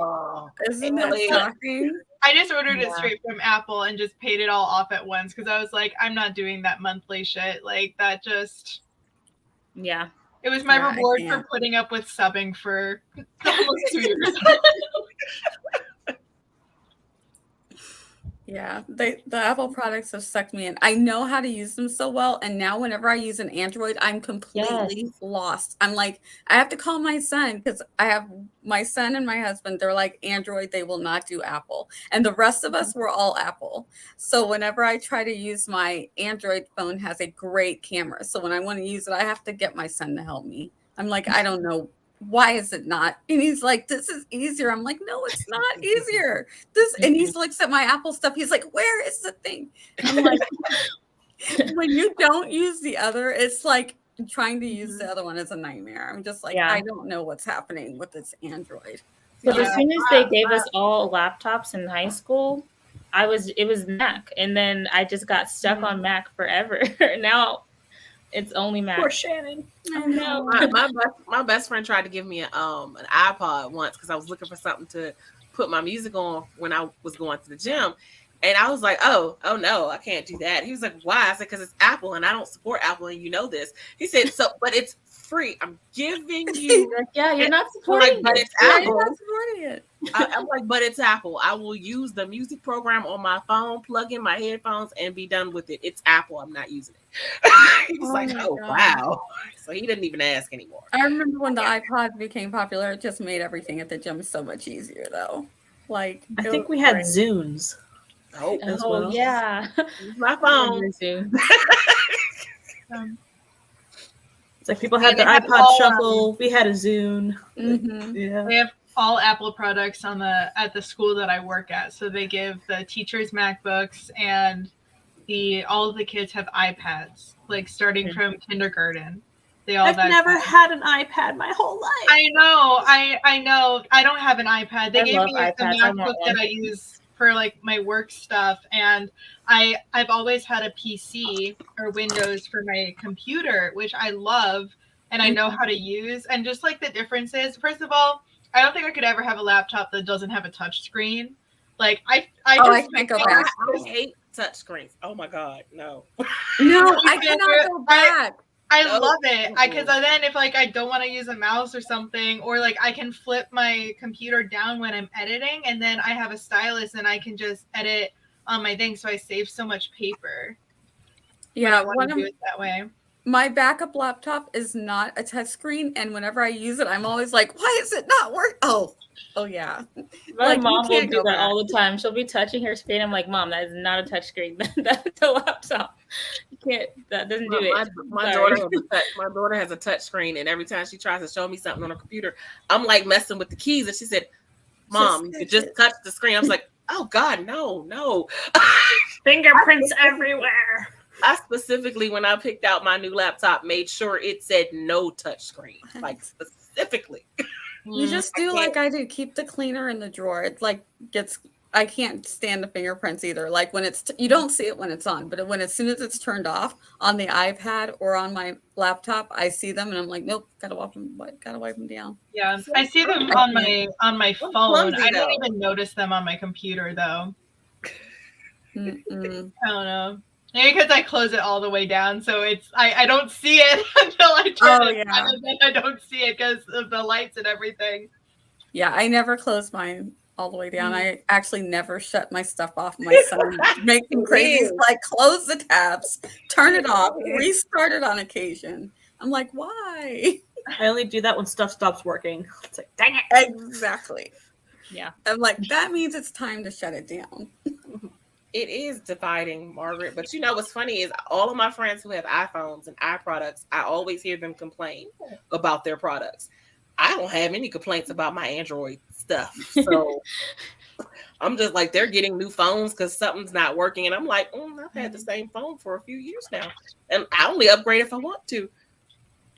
isn't that shocking? I just ordered it straight from Apple and just paid it all off at once because I was like, I'm not doing that monthly shit. Like that just, Yeah. it was my Yeah, I reward for can't. putting up with subbing for almost 2 years. Yeah, the Apple products have sucked me in. I know how to use them so well, and now whenever I use an Android, I'm completely lost. I'm like, I have to call my son because I have my son and my husband. They're like Android, they will not do Apple, and the rest of us were all Apple. So whenever I try to use my Android phone, has a great camera. So when I want to use it, I have to get my son to help me. I'm like, I don't know. Why is it not? And he's like, this is easier. I'm like, no, it's not easier. And he looks at my Apple stuff. He's like, where is the thing? I'm like, when you don't use the other, it's like trying to use the other one is a nightmare. I'm just like, I don't know what's happening with this Android. Because as soon as they gave us all laptops in high school, it was Mac. And then I just got stuck on Mac forever. Now it's only Mac. Poor Shannon. I know. My best friend tried to give me an iPod once because I was looking for something to put my music on when I was going to the gym. And I was like, oh no, I can't do that. He was like, why? I said, because it's Apple and I don't support Apple and you know this. He said, so, but it's free. I'm giving you. Yeah, you're not supporting but it's I'm Apple. not supporting it. I'm like, but it's Apple. I will use the music program on my phone, plug in my headphones, and be done with it. It's Apple. I'm not using it. He was like, oh, wow. So he didn't even ask anymore. I remember when the iPod became popular, it just made everything at the gym so much easier, though. Like, I think we had Zunes. Oh, as well. Yeah. My phone. It's like people had the have iPod all, Shuffle. We had a Zune. mhm. Yeah. They have all Apple products at the school that I work at. So they give the teachers MacBooks, and all of the kids have iPads, like starting from kindergarten. I've never had an iPad my whole life. I know. I don't have an iPad. They gave me the iPads. MacBook that I use for like my work stuff, and I've always had a PC or Windows for my computer, which I love and I know how to use. And just like the differences, first of all, I don't think I could ever have a laptop that doesn't have a touch screen. Like I can't go back. I hate touch screens. Oh my god, no. No, I cannot go back. I No. love it because then if like I don't want to use a mouse or something, or like I can flip my computer down when I'm editing, and then I have a stylus and I can just edit on my thing, so I save so much paper. When I want to do it that way. My backup laptop is not a touchscreen, and whenever I use it, I'm always like, "Why is it not working?" Oh yeah. My Like, you mom will can't do go that back. all the time. She'll be touching her screen. I'm like, Mom, that is not a touch screen. That's a laptop. You can't. That doesn't do it. My Sorry. daughter has a touch screen, and every time she tries to show me something on her computer, I'm like messing with the keys, and she said, "Mom, you could just touch the screen." I was like, "Oh God, no!" Fingerprints everywhere. I specifically, when I picked out my new laptop, made sure it said no touch screen, like specifically. You just do like I do. Keep the cleaner in the drawer. It like gets. I can't stand the fingerprints either. Like when it's you don't see it when it's on, but when as soon as it's turned off on the iPad or on my laptop, I see them and I'm like, nope, gotta wipe them down. Yeah, I see them on my phone. clumsy, I don't though. even notice them on my computer though. Mm-mm. I don't know. Maybe because I close it all the way down, so it's I don't see it until I turn it on, and then I don't see it because of the lights and everything. Yeah, I never close mine all the way down. I actually never shut my stuff off. My son makes him crazy. He's like, close the tabs, turn it off, restart it on occasion. I'm like, why? I only do that when stuff stops working. It's like, dang it. Exactly. Yeah. I'm like, that means it's time to shut it down. It is dividing, Margaret. But you know what's funny is all of my friends who have iPhones and iProducts, I always hear them complain about their products. I don't have any complaints about my Android stuff. So I'm just like, they're getting new phones because something's not working. And I'm like, I've had the same phone for a few years now. And I only upgrade if I want to.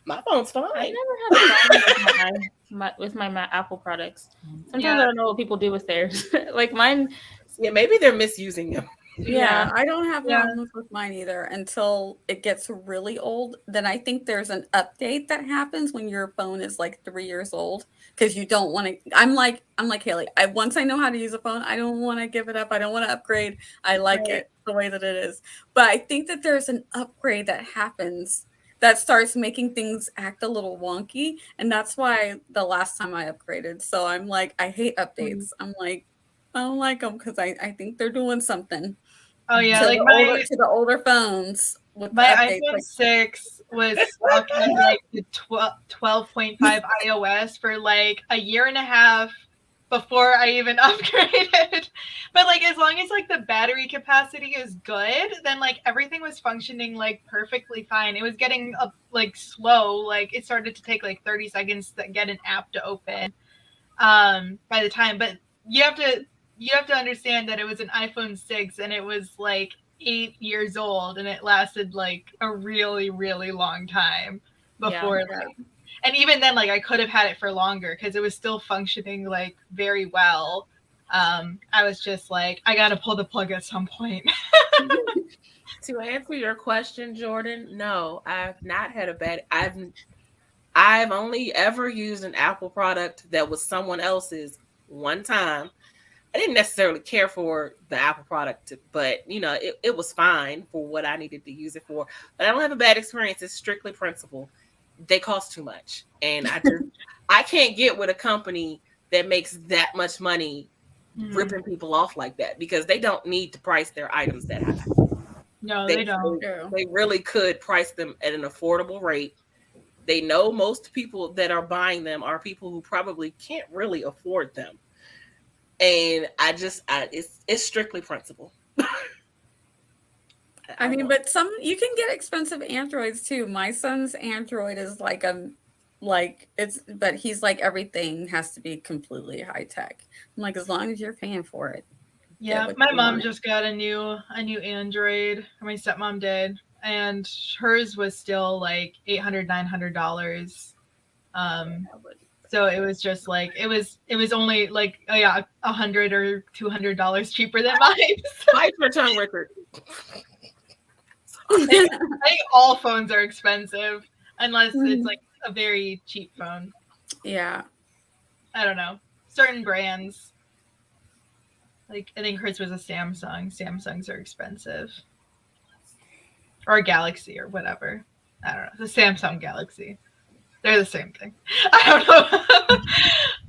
My phone's fine. I never had a problem with my Apple products. Sometimes I don't know what people do with theirs. Like mine. Yeah, maybe they're misusing them. Yeah, I don't have problems with mine either until it gets really old. Then I think there's an update that happens when your phone is like 3 years old because you don't want to. I'm like Haley. Once I know how to use a phone, I don't want to give it up. I don't want to upgrade. I like it the way that it is. But I think that there's an upgrade that happens that starts making things act a little wonky, and that's why the last time I upgraded. So I'm like, I hate updates. I'm like, I don't like them because I think they're doing something. Oh yeah, to like to the older phones with my updates, iPhone like, 6 was stuck in like the 12.5 iOS for like a year and a half before I even upgraded. But like as long as like the battery capacity is good, then like everything was functioning like perfectly fine. It was getting up like slow, like it started to take like 30 seconds to get an app to open by the time. But you have to understand that it was an iPhone 6 and it was like 8 years old and it lasted like a really, really long time before like, and even then like I could have had it for longer because it was still functioning like very well. I was just like, I gotta pull the plug at some point. To answer your question, Jordan, no, I've not had a bad. I've only ever used an Apple product that was someone else's one time. I didn't necessarily care for the Apple product, but you know, it was fine for what I needed to use it for. But I don't have a bad experience. It's strictly principle. They cost too much, and I can't get with a company that makes that much money ripping people off like that because they don't need to price their items that high. No, they don't. They really could price them at an affordable rate. They know most people that are buying them are people who probably can't really afford them. And it's strictly principle. I mean, but you can get expensive Androids too. My son's Android is but he's like everything has to be completely high tech. I'm like, as long as you're paying for it. Yeah, my mom just got a new Android. My stepmom did, and hers was still like $800, $900. So it was just like it was only like $100 or $200 cheaper than mine. Bite your tongue, Richard. I think all phones are expensive unless it's like a very cheap phone. Yeah, I don't know, certain brands. Like I think hers was a Samsung. Samsungs are expensive, or a Galaxy or whatever. I don't know, the Samsung Galaxy. They're the same thing. I don't know.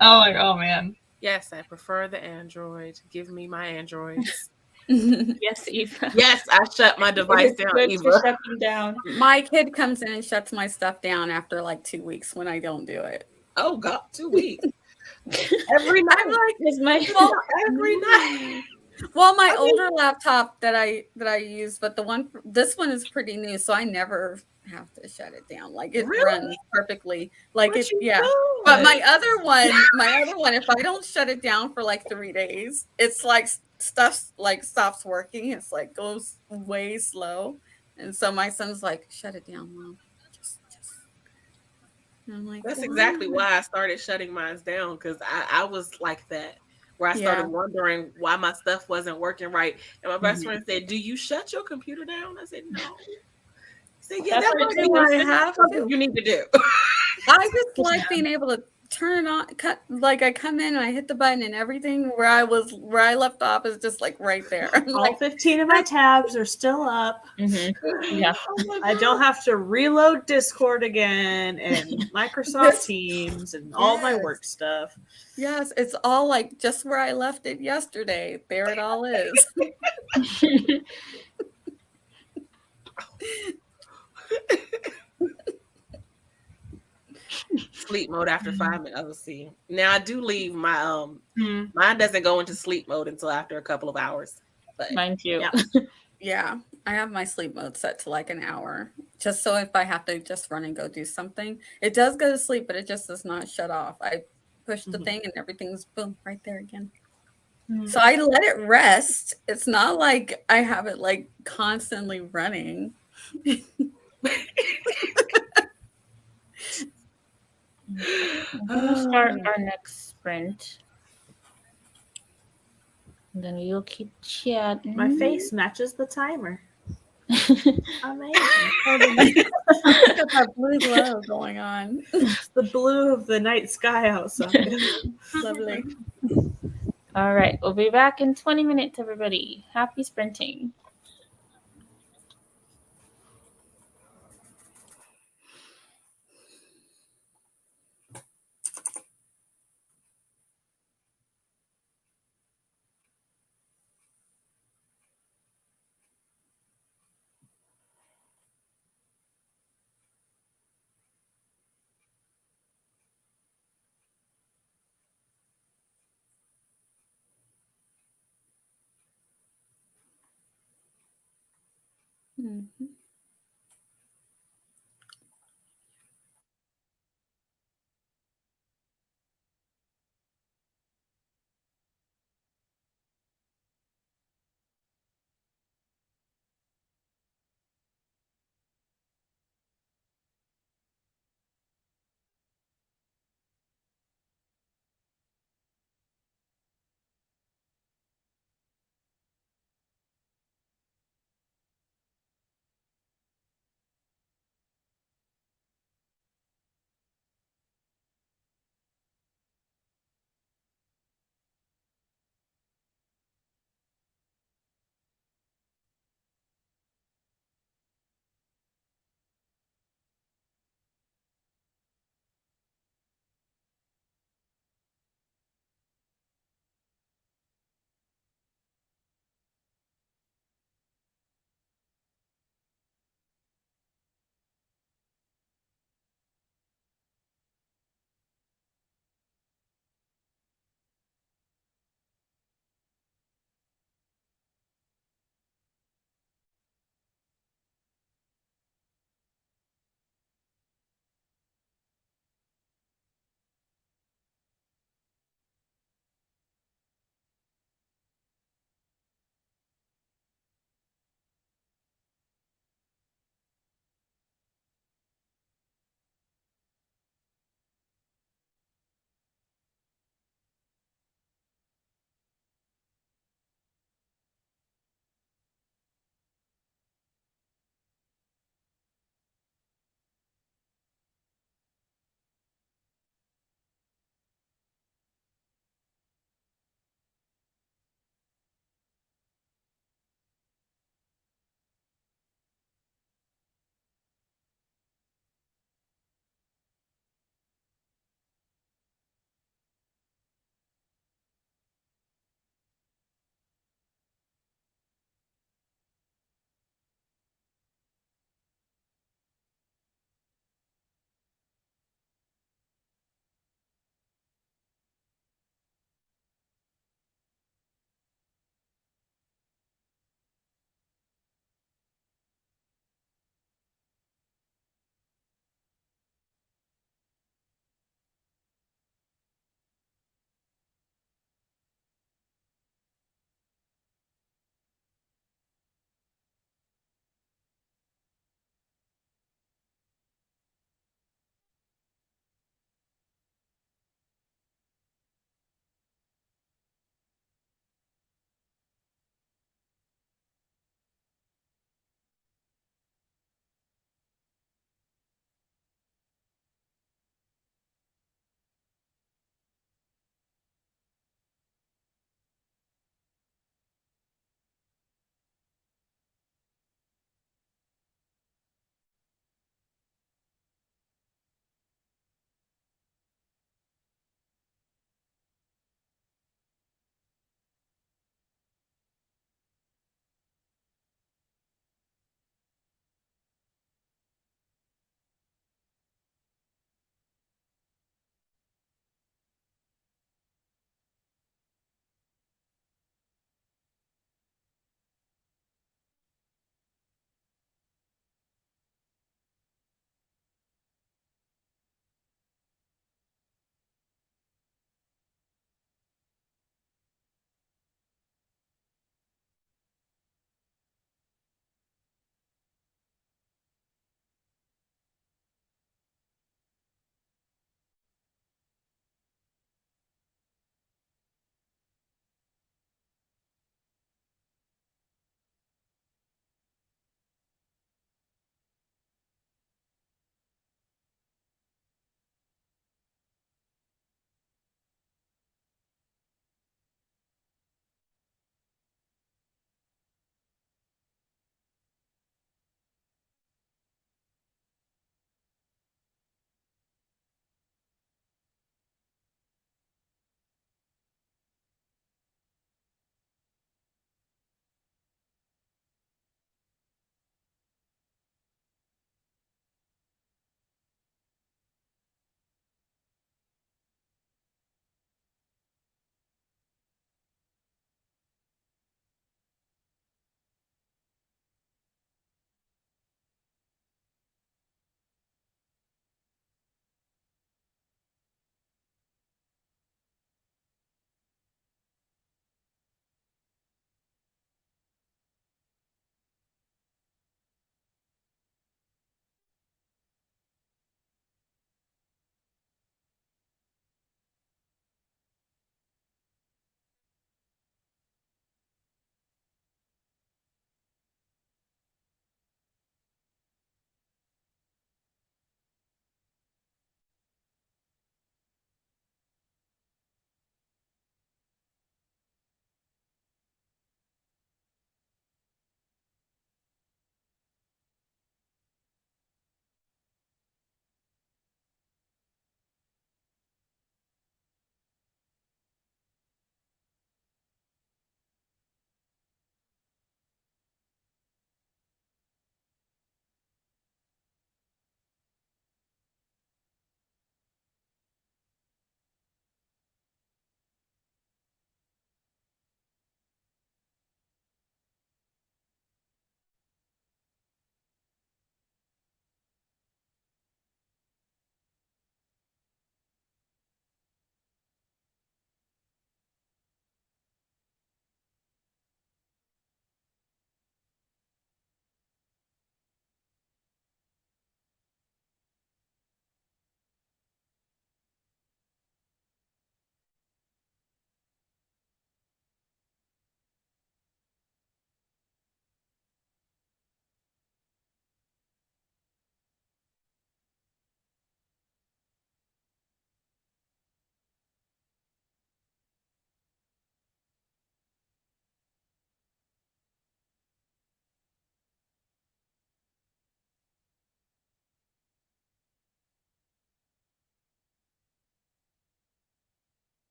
I'm like, oh man. Yes, I prefer the Android. Give me my Androids. Yes, Eva. Yes, I shut my device It's down, good to Eva. shut them down. My kid comes in and shuts my stuff down after like 2 weeks when I don't do it. Oh God, 2 weeks. Every night. I'm like, Is my well, Every night. well, my older laptop that I use, but this one is pretty new, so I never have to shut it down. Like it Really? runs perfectly. Like What it, you yeah. doing? But my other one, if I don't shut it down for like 3 days, it's like stuff like stops working. It's like goes way slow. And so my son's like, shut it down, Mom. Just and I'm like, That's "Why?" exactly why I started shutting mine down, because I was like that, where I started Yeah. wondering why my stuff wasn't working right. And my best Mhm. friend said, "Do you shut your computer down?" I said, "No." He said, "Yeah, That's that what might it be Do I have something to? you need to do." I just like being able to turn it on, like I come in and I hit the button and everything where I left off is just like right there. I'm All like, 15 of my tabs are still up. Yeah. Oh my I don't God. have to reload Discord again and Microsoft Teams and all my Yes. work stuff. yes, it's all like just where I left it yesterday. There it all is. Sleep mode after 5 minutes. Oh, see. Now I do leave my Hmm. mine doesn't go into sleep mode until after a couple of hours. But Mine too. Yeah. Yeah, I have my sleep mode set to like an hour, just so if I have to just run and go do something, it does go to sleep, but it just does not shut off. I push the Mhm. thing and everything's boom right there again. Hmm. So I let it rest. It's not like I have it like constantly running. I'm gonna start our next sprint. And then we'll keep chatting. My face matches the timer. Amazing. Got that blue glow going on. It's the blue of the night sky outside. Lovely. All right, we'll be back in 20 minutes, everybody. Happy sprinting. Mhm.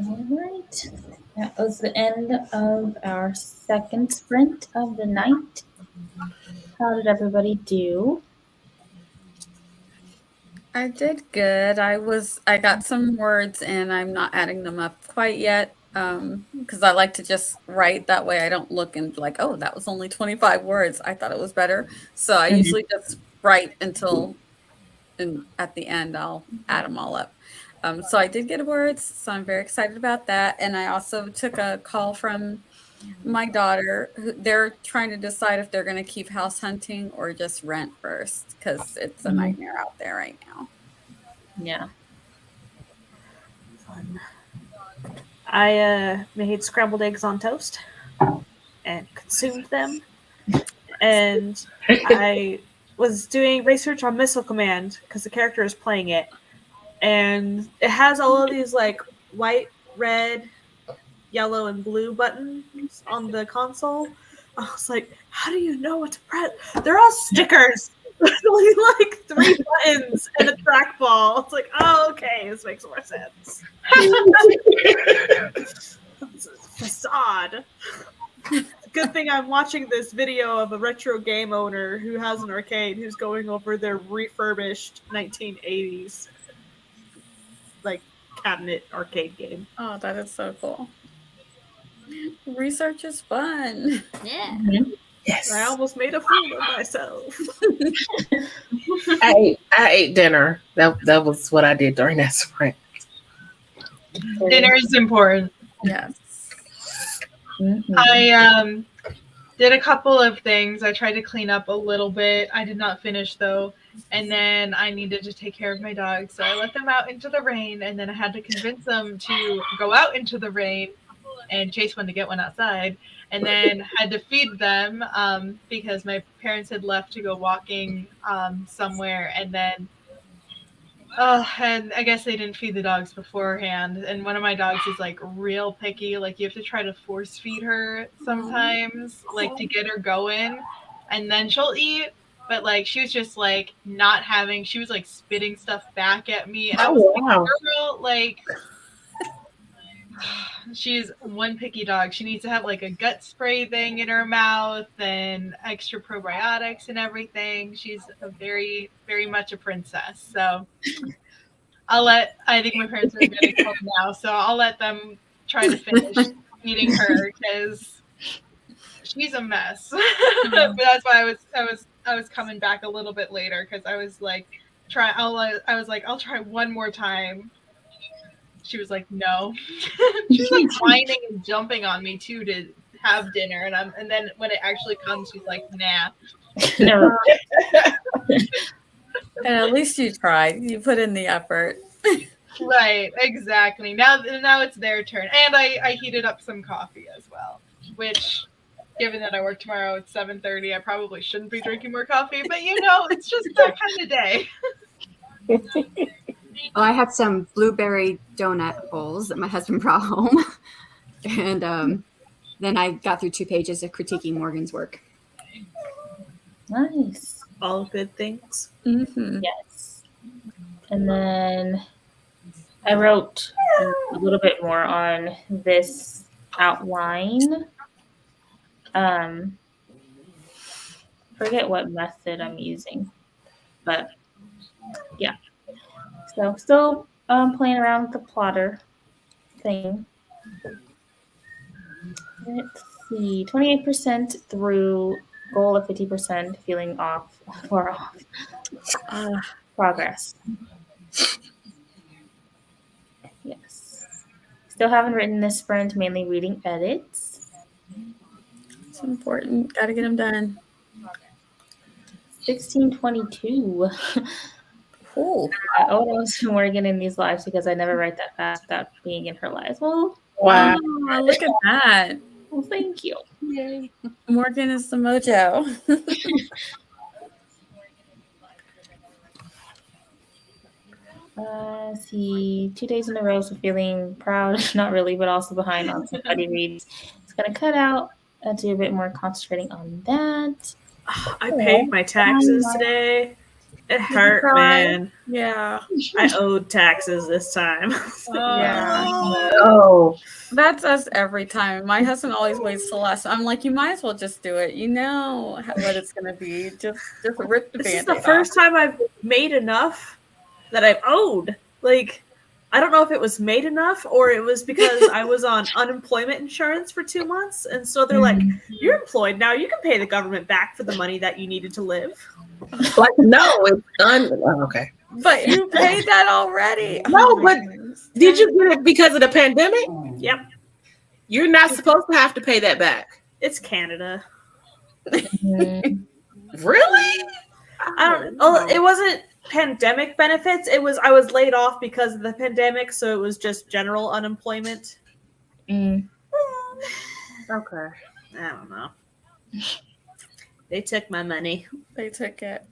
All right. That was the end of our second sprint of the night. How did everybody do? I did good. I got some words and I'm not adding them up quite yet. Because I like to just write that way. I don't look and be like, oh, that was only 25 words. I thought it was better. So I usually just write until and at the end I'll add them all up. So I did get words, so I'm very excited about that. And I also took a call from my daughter. They're trying to decide if they're going to keep house hunting or just rent first because it's a nightmare out there right now. Yeah. Fun. I made scrambled eggs on toast and consumed them. And I was doing research on Missile Command because the character is playing it. And it has all of these like white, red, yellow, and blue buttons on the console. I was like, how do you know what to press? They're all stickers. There's only like 3 buttons and a trackball. It's like, oh, okay, this makes more sense. Facade. Good thing I'm watching this video of a retro game owner who has an arcade who's going over their refurbished 1980s like cabinet arcade game. Oh, that is so cool. Research is fun. Yeah. Yes. I almost made a fool of myself. I ate dinner. That was what I did during that sprint. Dinner is important. Yes. I did a couple of things. I tried to clean up a little bit. I did not finish though. And then I needed to take care of my dogs. So I let them out into the rain, and then I had to convince them to go out into the rain and chase one to get one outside. And then had to feed them because my parents had left to go walking somewhere. And then and I guess they didn't feed the dogs beforehand. And one of my dogs is like real picky. Like you have to try to force feed her sometimes, like to get her going, and then she'll eat. But like she was just like not having. She was like spitting stuff back at me, and I was like, girl, like she's one picky dog. She needs to have like a gut spray thing in her mouth and extra probiotics and everything. She's a very, very much a princess. So I think my parents are getting home now, so I'll let them try to finish feeding her because she's a mess. But that's why I was coming back a little bit later because I was like, I'll try one more time. She was like, no. She was like whining and jumping on me too to have dinner, and then when it actually comes, she's like, nah. No. And at least you tried. You put in the effort. Right, exactly. Now it's their turn, and I heated up some coffee as well. Which, given that I work tomorrow at 7:30, I probably shouldn't be drinking more coffee. But it's just that kind of day. Well, I had some blueberry donut bowls that my husband brought home. And then I got through 2 pages of critiquing Morgan's work. Nice. All good things. Mm-hmm. Yes. And then I wrote a little bit more on this outline. Forget what method I'm using, but yeah. So still playing around with the plotter thing. Let's see, 28% through, goal of 50%, feeling far off. Progress. Yes. Still haven't written this sprint, mainly reading edits. It's important. Got to get them done. 1622. Cool. Almost Morgan in these lives because I never write that fast without being in her lives. Well, Wow. Oh, look at that. well, thank you. Yay. Morgan is the mojo. See, 2 days in a row, so feeling proud, not really, but also behind on some buddy reads. It's gonna cut out and do a bit more concentrating on that. I paid my taxes today. It hurt, cry? man. Yeah. I owed taxes this time. Yeah. Oh, That's us every time. My husband always waits till last. I'm like, you might as well just do it. You know what it's gonna be. Just rip the This is the Band-Aid first off. time I've made enough that I've owed. Like, I don't know if it was made enough or it was because I was on unemployment insurance for 2 months. And so they're like, you're employed now. You can pay the government back for the money that you needed to live. like no, it's done. Oh, okay. But you paid that already. No, Oh my but goodness. did you get it because of the pandemic? Yep. You're not supposed to have to pay that back. It's Canada. Mhm. Really? I don't know. Oh, it wasn't pandemic benefits. It was I was laid off because of the pandemic, so it was just general unemployment. Mm. Okay. I don't know. They took my money. They took it.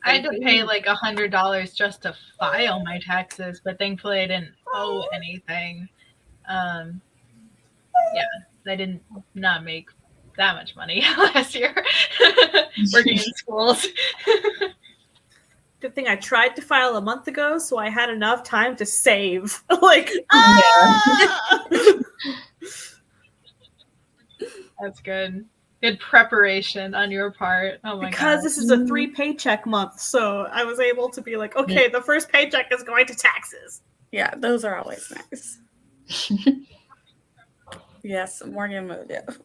I had to pay like $100 just to file my taxes, but thankfully I didn't owe anything. Yeah, I did not make that much money last year working in schools. Good thing I tried to file a month ago, so I had enough time to save. Like, That's good. Good preparation on your part. Oh my because god. this is a 3 paycheck month, so I was able to be like, okay, the first paycheck is going to taxes. Yeah, those are always nice. Yes, Morgan Mojo.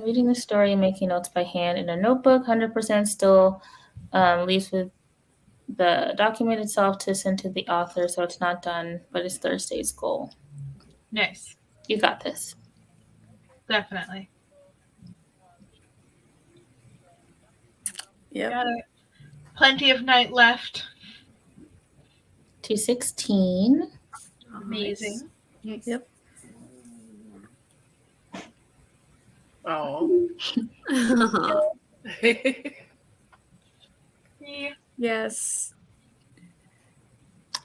Reading the story and making notes by hand in a notebook. 100% still leaves with the document itself to send to the author, so it's not done, but it's Thursday's goal. Nice. You got this. Definitely. Yep. Got it. Plenty of night left. 216. Amazing. Yep. Oh. Yeah. Yes.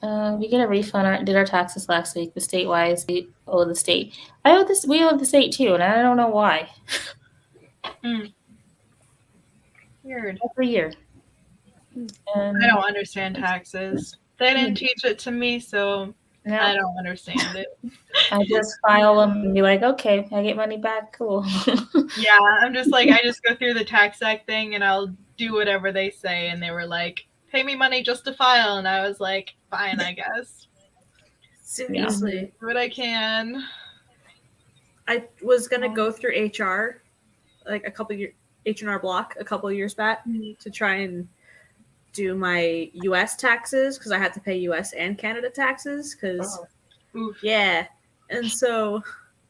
We get a refund. Did our taxes last week. The state-wise, we owe the state. I owe this. We owe the state too, and I don't know why. Weird. Every year. I don't understand taxes. They didn't teach it to me, so No, I don't understand it. I just file them and be like, okay, I get money back. Cool. Yeah, I'm just like, I just go through the tax act thing and I'll do whatever they say. And they were like, pay me money just to file. And I was like, fine, I guess. Seriously. Do what I can. I was going to go through HR, like a couple years, H&R Block a couple of years back to try and do my U.S. taxes because I had to pay U.S. and Canada taxes because, yeah. And so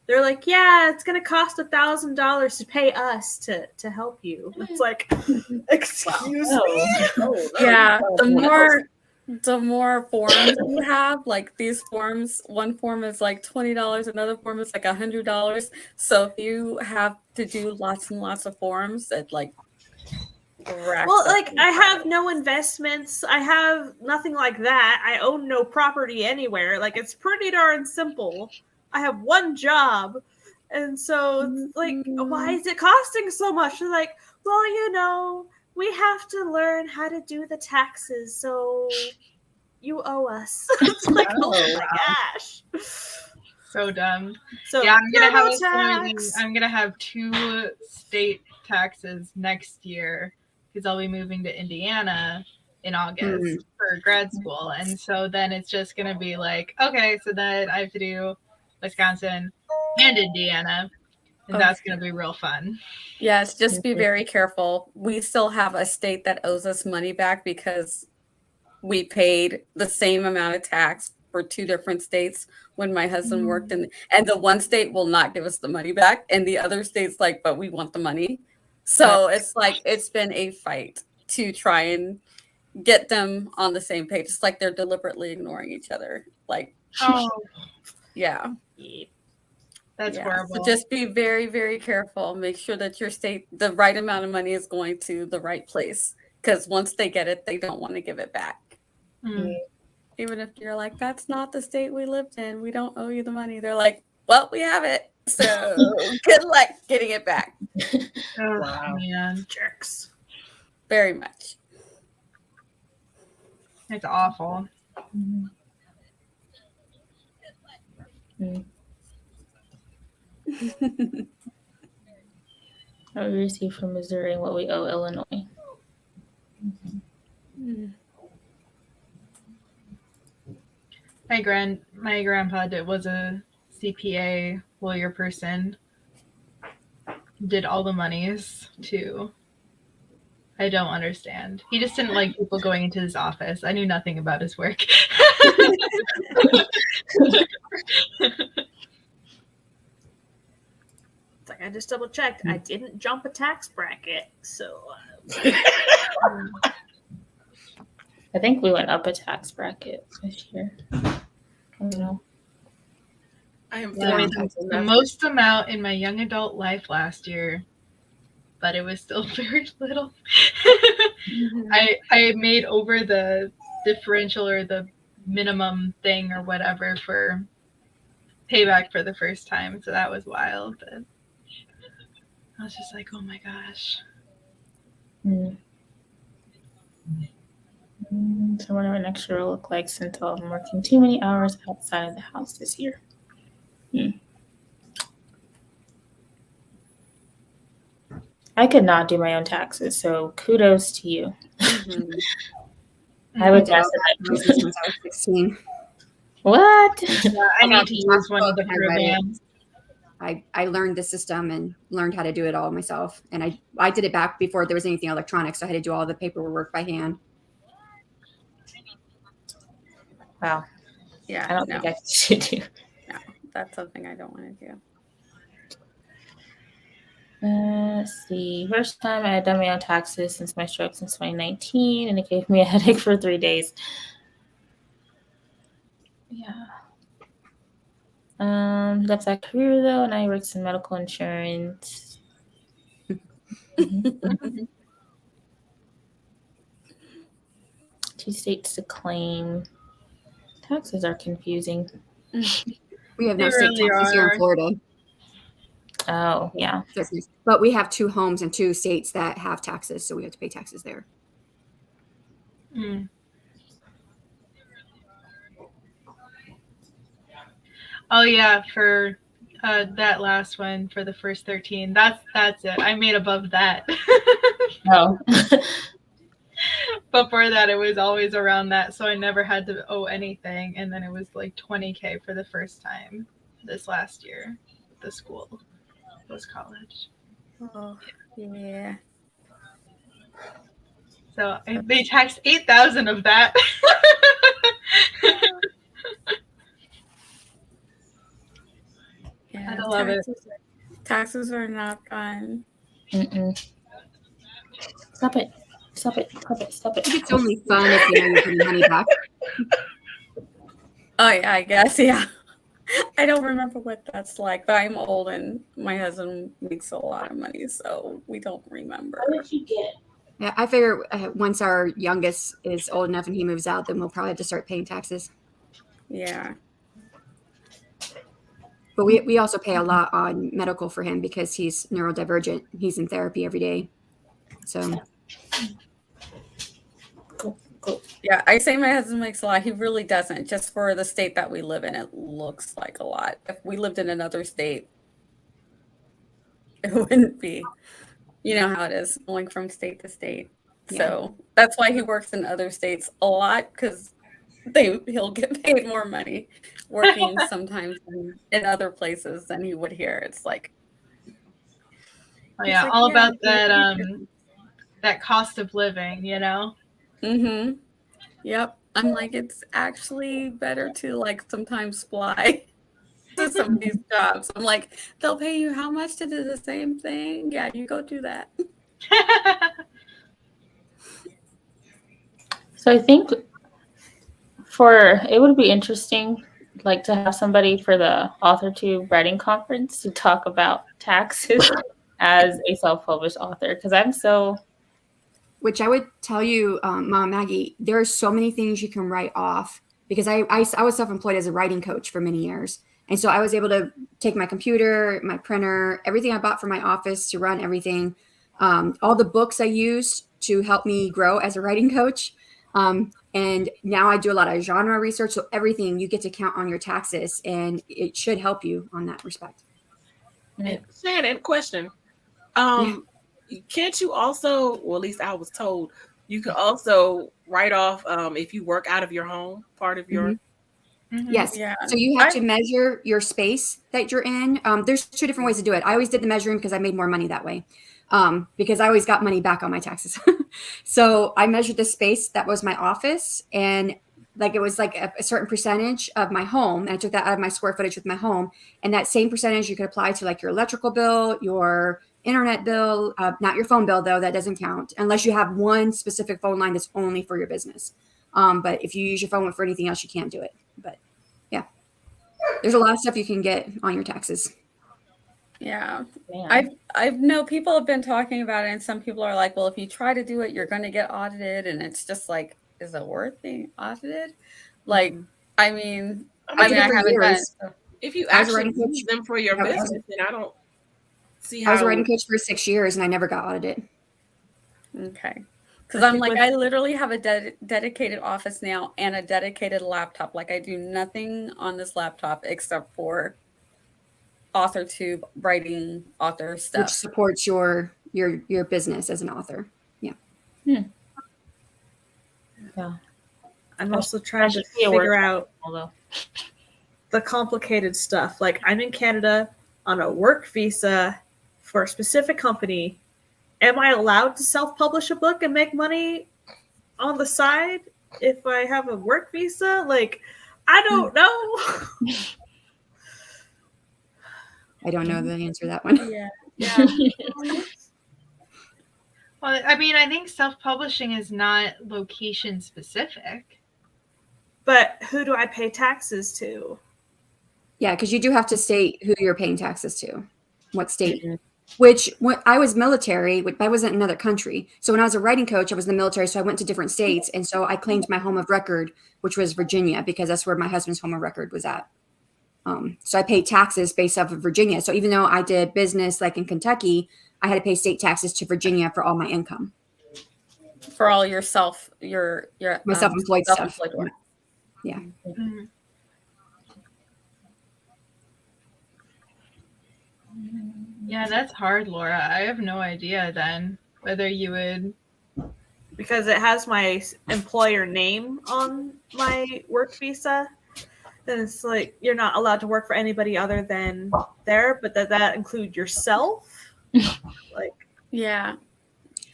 they're like, yeah, it's going to cost $1,000 to pay us to help you. It's like, excuse me? Yeah, the more forms you have, like these forms, one form is like $20, another form is like $100. So if you have to do lots and lots of forms, it like well, like I have no investments. I have nothing like that. I own no property anywhere. Like it's pretty darn simple. I have one job. And so it's like, why is it costing so much? They're like, well, you know, we have to learn how to do the taxes. So you owe us. It's like, oh my gosh. So dumb. So yeah, I'm gonna have 2 state taxes next year because I'll be moving to Indiana in August for grad school. And so then it's just gonna be like, okay, so then I have to do Wisconsin and Indiana. And that's gonna be real fun. Yes, just be very careful. We still have a state that owes us money back because we paid the same amount of tax for 2 different states when my husband worked in, and the one state will not give us the money back, and the other state's like, but we want the money. So it's like it's been a fight to try and get them on the same page. It's like they're deliberately ignoring each other. Like, yeah. That's horrible. So just be very, very careful. Make sure that your state, the right amount of money is going to the right place. Because once they get it, they don't want to give it back. Even if you're like, that's not the state we lived in. We don't owe you the money. They're like, well, we have it. So good luck getting it back. Oh, Wow. man. Jerks. Very much. It's awful. Mm. What we receive from Missouri and what we owe Illinois. My grandpa was a CPA lawyer person. Did all the monies too. I don't understand. He just didn't like people going into his office. I knew nothing about his work. It's like I just double checked. I didn't jump a tax bracket, so I think we went up a tax bracket this year. I don't know. I am I made feeling the most amount in my young adult life last year, but it was still very little. I made over the differential or the minimum thing or whatever for payback for the first time, so that was wild. But I was just like, oh my gosh. So what our next year will look like since I'm working too many hours outside of the house this year. I could not do my own taxes, so kudos to you. I would guess Since I was 16. What? Yeah, I need to use one of the I read it. programs. I learned the system and learned how to do it all myself. And I did it back before there was anything electronic, so I had to do all the paperwork by hand. Wow. Yeah, I don't think I should do. No, that's something I don't want to do. Let's see. First time I had done my own taxes since my stroke since 2019, and it gave me a headache for 3 days. Yeah. Left that career though, and I worked in medical insurance. 2 states to claim. Taxes are confusing. We have no They state really taxes here are. in Florida. Oh, yeah. But we have 2 homes in 2 states that have taxes, so we have to pay taxes there. Mm. Oh yeah, for that last one for the first 13. That's it. I made above that. Oh. Before that, it was always around that, so I never had to owe anything. And then it was like $20K for the first time this last year. The school was college. Oh, yeah. So they taxed 8,000 of that. Yeah, I love it. Taxes are not fun. Stop it. Stop it. Stop it. Stop it. It's only fun if you know you're getting money back. Oh, yeah, I guess, yeah. I don't remember what that's like, but I'm old and my husband makes a lot of money, so we don't remember. What did you get? Yeah, I figure once our youngest is old enough and he moves out, then we'll probably have to start paying taxes. Yeah. But we also pay a lot on medical for him because he's neurodivergent. He's in therapy every day. So Cool. Yeah, I say my husband makes a lot. He really doesn't. Just for the state that we live in, it looks like a lot. If we lived in another state, it wouldn't be. You know how it is, going from state to state. Yeah. So that's why he works in other states a lot, because he'll get paid more money working sometimes in other places than he would here. It's like, Oh yeah, like, all yeah, about it's that cost of living, you know? Mm-hmm. Yep. I'm like, it's actually better to like sometimes fly to some of these jobs. I'm like, they'll pay you how much to do the same thing? Yeah, you go do that. So I think it would be interesting, like, to have somebody for the AuthorTube writing conference to talk about taxes as a self-published author, because I'm so. which I would tell you, Mom Maggie, there are so many things you can write off because I was self-employed as a writing coach for many years. And so I was able to take my computer, my printer, everything I bought for my office to run everything, all the books I used to help me grow as a writing coach. And now I do a lot of genre research. So everything you get to count on your taxes, and it should help you on that respect. And Shannon, question. Can't you also, well, at least I was told, you can also write off if you work out of your home, part of your. Yes. Yeah. So you have to measure your space that you're in. There's 2 different ways to do it. I always did the measuring because I made more money that way. Because I always got money back on my taxes. So I measured the space that was my office, and like it was like a certain percentage of my home. And I took that out of my square footage with my home. And that same percentage you could apply to like your electrical bill, your internet bill, not your phone bill though, that doesn't count unless you have one specific phone line that's only for your business. But if you use your phone for anything else, you can't do it. But yeah, there's a lot of stuff you can get on your taxes. Yeah. Man. I've know people have been talking about it, and some people are like, well, if you try to do it, you're going to get audited. And it's just like, is it worth being audited? Like, I mean, I haven't done it. So. If you I was a actually writing coach. use them for your Yeah, business, then I don't see how. I was a writing coach for 6 years, and I never got audited. Okay. Because I'm like, I literally have a dedicated office now and a dedicated laptop. Like, I do nothing on this laptop except for AuthorTube, writing author stuff. Which supports your business as an author. Yeah. Yeah. I'm also trying to figure out the complicated stuff. Like, I'm in Canada on a work visa for a specific company. Am I allowed to self-publish a book and make money on the side if I have a work visa? Like, I don't know. I don't know the answer to that one. Yeah. Well, I mean, I think self-publishing is not location specific. But who do I pay taxes to? Yeah, because you do have to state who you're paying taxes to, what state. Which when I was military, I wasn't in another country. So when I was a writing coach, I was in the military. So I went to different states. And so I claimed my home of record, which was Virginia, because that's where my husband's home of record was at. So I paid taxes based off of Virginia. So even though I did business like in Kentucky, I had to pay state taxes to Virginia for all my income. For all your My self-employed stuff. work. Yeah. Mm-hmm. Yeah, that's hard, Laura. I have no idea then whether you would. Because it has my employer name on my work visa. Then it's like you're not allowed to work for anybody other than there, but that include yourself. Like, yeah.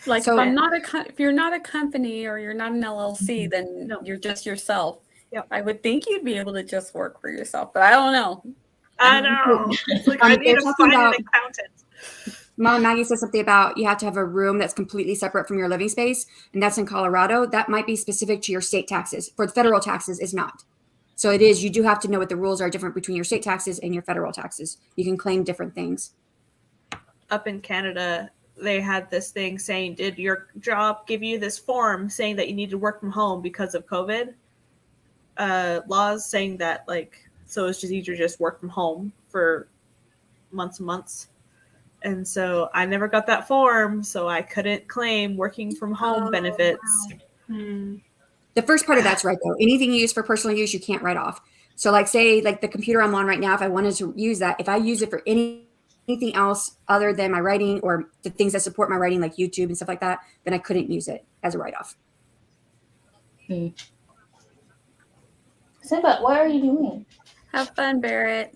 Like, So- if you're not a company or you're not an LLC, then you're just yourself. Yep. I would think you'd be able to just work for yourself, but I don't know. I know. It's like I need to find an accountant. Mom Maggie said something about you have to have a room that's completely separate from your living space, and that's in Colorado. That might be specific to your state taxes. For the federal taxes, is not. So it is. You do have to know what the rules are different between your state taxes and your federal taxes. You can claim different things. Up in Canada, they had this thing saying, "Did your job give you this form saying that you need to work from home because of COVID?" Laws saying that, like, so it's just easier to just work from home for months and months. And so I never got that form, so I couldn't claim working from home benefits. Wow. The first part of that's right, though. Anything you use for personal use, you can't write off. So, like, say, like the computer I'm on right now, if I wanted to use that, if I use it for anything else other than my writing or the things that support my writing, like YouTube and stuff like that, then I couldn't use it as a write-off. Simba, what are you doing? Have fun, Barrett.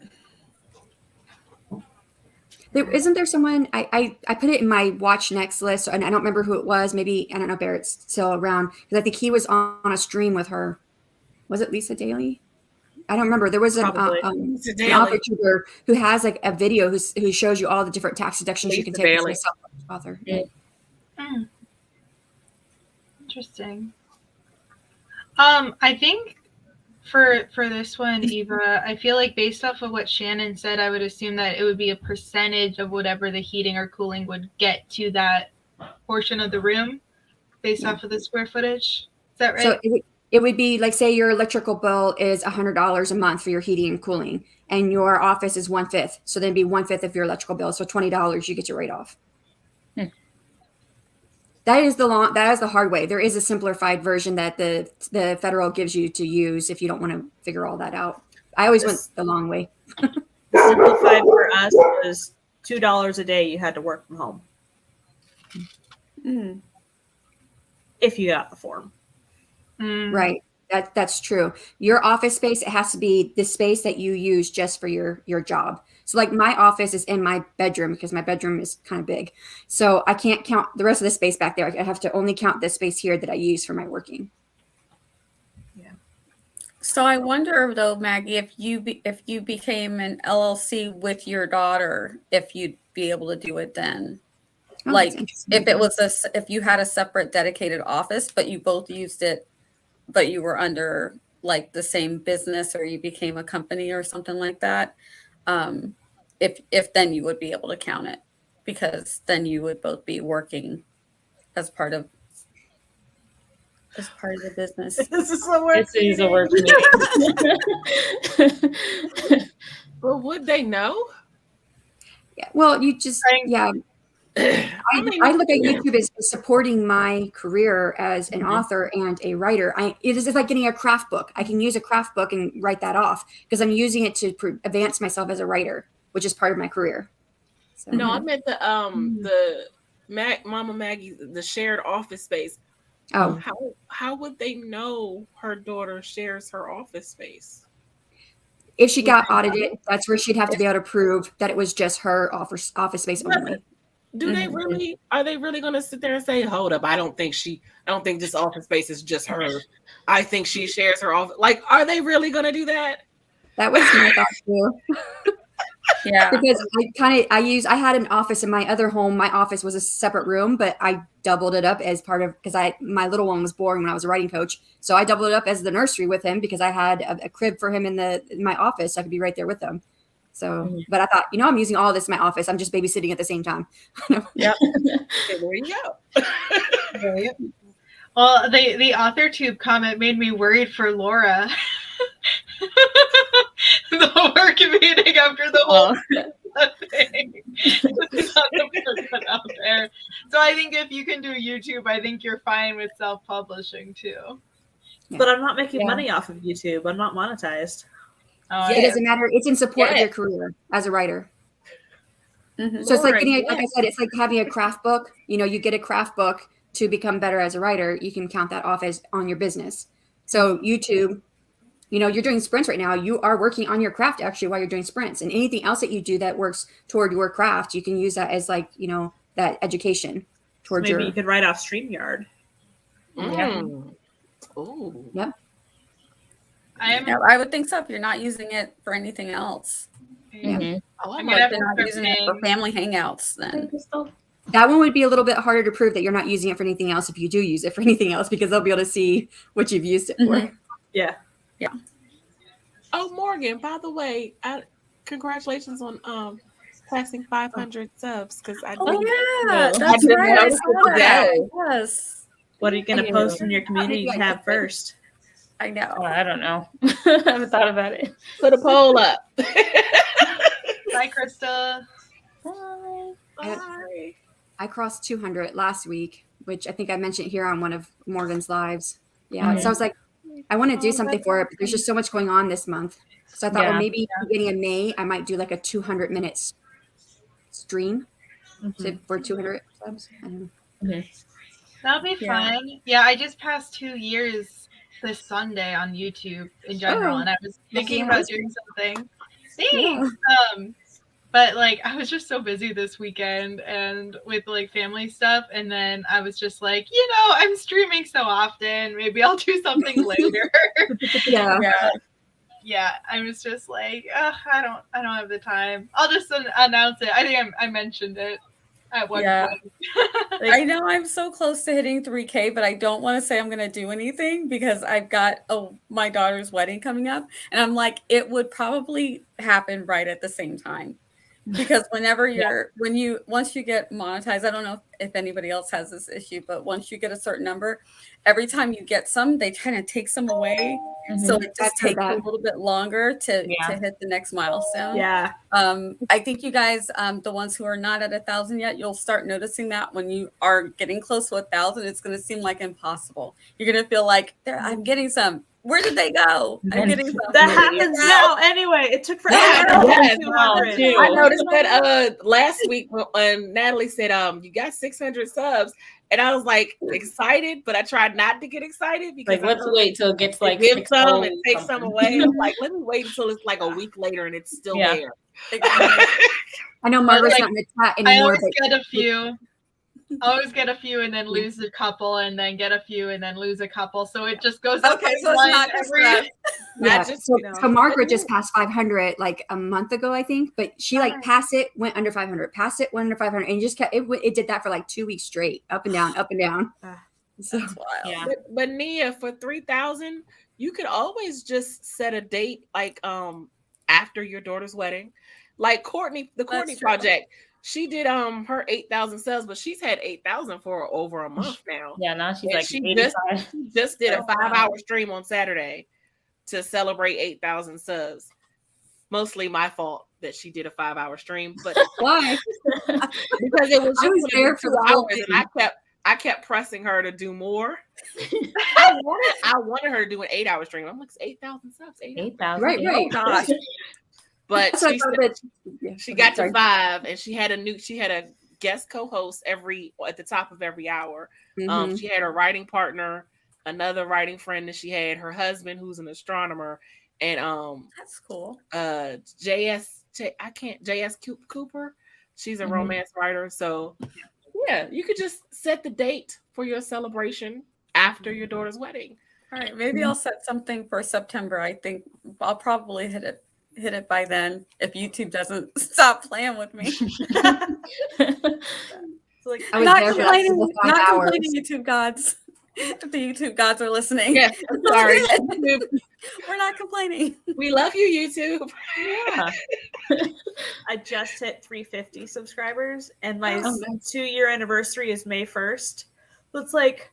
Isn't there someone I put it in my watch next list, and I don't remember who it was. Maybe I don't know. Barrett's still around because I think he was on a stream with her. Was it Lisa Daly? I don't remember. There was an author tuber who has like a video who shows you all the different tax deductions you can take as a self-published author. Yeah. Interesting. I think for this one, Eva, I feel like based off of what Shannon said, I would assume that it would be a percentage of whatever the heating or cooling would get to that portion of the room based off of the square footage. Is that right? So It would be like, say your electrical bill is $100 a month for your heating and cooling, and your office is 1/5. So then it'd be 1/5 of your electrical bill. So $20 you get your rate off. That is the hard way. There is a simplified version that the federal gives you to use if you don't want to figure all that out. I always went the long way. Simplified for us was $2 a day you had to work from home. If you got the form. Right. That's true. Your office space, it has to be the space that you use just for your job. So like my office is in my bedroom because my bedroom is kind of big. So I can't count the rest of the space back there. I have to only count this space here that I use for my working. Yeah. So I wonder though, Maggie, if you became an LLC with your daughter, if you'd be able to do it then. Oh, Like if you had a separate dedicated office, but you both used it, but you were under like the same business, or you became a company or something like that. If then you would be able to count it, because then you would both be working as part of the business. This is a work. This is a work meeting. Well, would they know? Yeah. Well, you just I look at YouTube as supporting my career as an author and a writer. It is like getting a craft book. I can use a craft book and write that off because I'm using it to advance myself as a writer, which is part of my career. So, No, I meant the Mama Maggie, the shared office space. Oh, how would they know her daughter shares her office space? If she got audited, that's where she'd have to be able to prove that it was just her office space only. Do they really? Are they really going to sit there and say, "Hold up, I don't think this office space is just hers. I think she shares her office." Like, are they really going to do that? That was my thought too. Yeah, because I had an office in my other home. My office was a separate room, but I doubled it up as part of, because my little one was born when I was a writing coach, so I doubled it up as the nursery with him because I had a crib for him in my office. So I could be right there with him. So, but I thought, I'm using all this in my office. I'm just babysitting at the same time. Yep. Okay, there you go. Well, the author tube comment made me worried for Laura. The work meeting after the whole thing. Out there. So I think if you can do YouTube, I think you're fine with self-publishing too. But I'm not making money off of YouTube. I'm not monetized. It doesn't matter. It's in support of your career as a writer. So it's like getting, like I said, it's like having a craft book. You get a craft book to become better as a writer. You can count that off as on your business. So YouTube, you're doing sprints right now. You are working on your craft actually while you're doing sprints, and anything else that you do that works toward your craft, you can use that as like, that education towards Maybe you could write off StreamYard. Oh. Yep. I would think so if you're not using it for anything else. Yeah. I'm not using it for family hangouts then. That one would be a little bit harder to prove that you're not using it for anything else if you do use it for anything else, because they'll be able to see what you've used it for. Yeah. Oh, Morgan, by the way, congratulations on passing 500 subs, because I that's right. I saw that. Yes. What are you going to post in your community tab first? I know. Oh, I don't know. I haven't thought about it. Put a poll up. Bye, Krista. Bye. I crossed 200 last week, which I think I mentioned here on one of Morgan's lives. Yeah. So I was like, I want to do something for it, but there's just so much going on this month. So I thought, well, maybe beginning in May, I might do like a 200-minute stream for 200 subs. I don't know. That'll be fun. Yeah, I just passed 2 years this Sunday on YouTube in general, and I was thinking about doing something. Thanks. But like, I was just so busy this weekend and with like family stuff, and then I was just like, I'm streaming so often. Maybe I'll do something later. Yeah. I was just like, I don't have the time. I'll just announce it. I think I mentioned it at one point. I know I'm so close to hitting 3K, but I don't want to say I'm going to do anything because I've got my daughter's wedding coming up, and I'm like, it would probably happen right at the same time. because whenever once you get monetized, I don't know if anybody else has this issue, but once you get a certain number, every time you get some, they kind of take some away. So it just takes a little bit longer to hit the next milestone. Yeah. I think you guys, the ones who are not at 1,000 yet, you'll start noticing that when you are getting close to 1,000, it's going to seem like impossible. You're going to feel like I'm getting some. Where did they go? I'm getting some. That happens now anyway. It took forever. Yes, 200. I noticed that last week when Natalie said, you got 600 subs. And I was like excited, but I tried not to get excited because like, let's wait till it gets like give some and take some away. I'm like, let me wait until it's like a week later and it's still there. I know Margaret's not in the chat anymore. I always get a few. I always get a few and then lose a couple and then get a few and then lose a couple. So it just goes up. Okay, so it's not so Margaret just passed 500 like a month ago, I think, but she like passed it, went under 500, passed it, went under 500, and just kept it did that for like 2 weeks straight, up and down, up and down. So that's wild. Yeah. But Nia, for 3,000, you could always just set a date like after your daughter's wedding. Like Courtney, the Courtney Project. She did her 8,000 subs, but she's had 8,000 for over a month now. Yeah, now she's and like she just did a 5-hour stream on Saturday to celebrate 8,000 subs. Mostly my fault that she did a 5-hour stream, but why? Because it was just there for 2 hours, and I kept pressing her to do more. I wanted her to do an 8-hour stream. I'm like, 8,000 subs, 8,000. Right. Oh gosh. But she got to 5, and she had a guest co-host at the top of every hour. Mm-hmm. She had a writing partner, another writing friend that she had, her husband who's an astronomer, and that's cool. JS Cooper. She's a romance writer. So yeah, you could just set the date for your celebration after your daughter's wedding. All right, maybe I'll set something for September. I think I'll probably hit it by then if YouTube doesn't stop playing with me. Like, I was not there for complaining, like 5 not hours. complaining, YouTube gods. If the YouTube gods are listening, Yes, I'm sorry. We're not complaining. We love you, YouTube. Yeah. I just hit 350 subscribers, and my 2-year anniversary is May 1st. So it's like,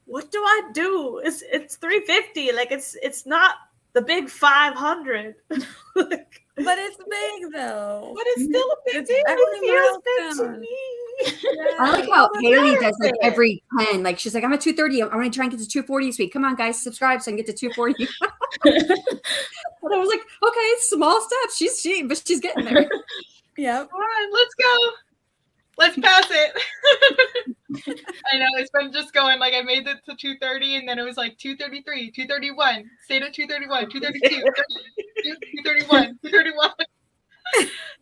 what do I do? It's 350. Like it's not the big 500. But it's big though. But it's still a big deal. It feels big to me. I like how Haley does like every 10. Like she's like, I'm at 230. I want to try and get to 240 this week. Come on, guys, subscribe so I can get to 240. But I was like, okay, small steps. But she's getting there. Yep. Come on, let's go. Let's pass it. I know it's been just going like I made it to 230 and then it was like 233, 231, stayed at 231, 232, 231, 231.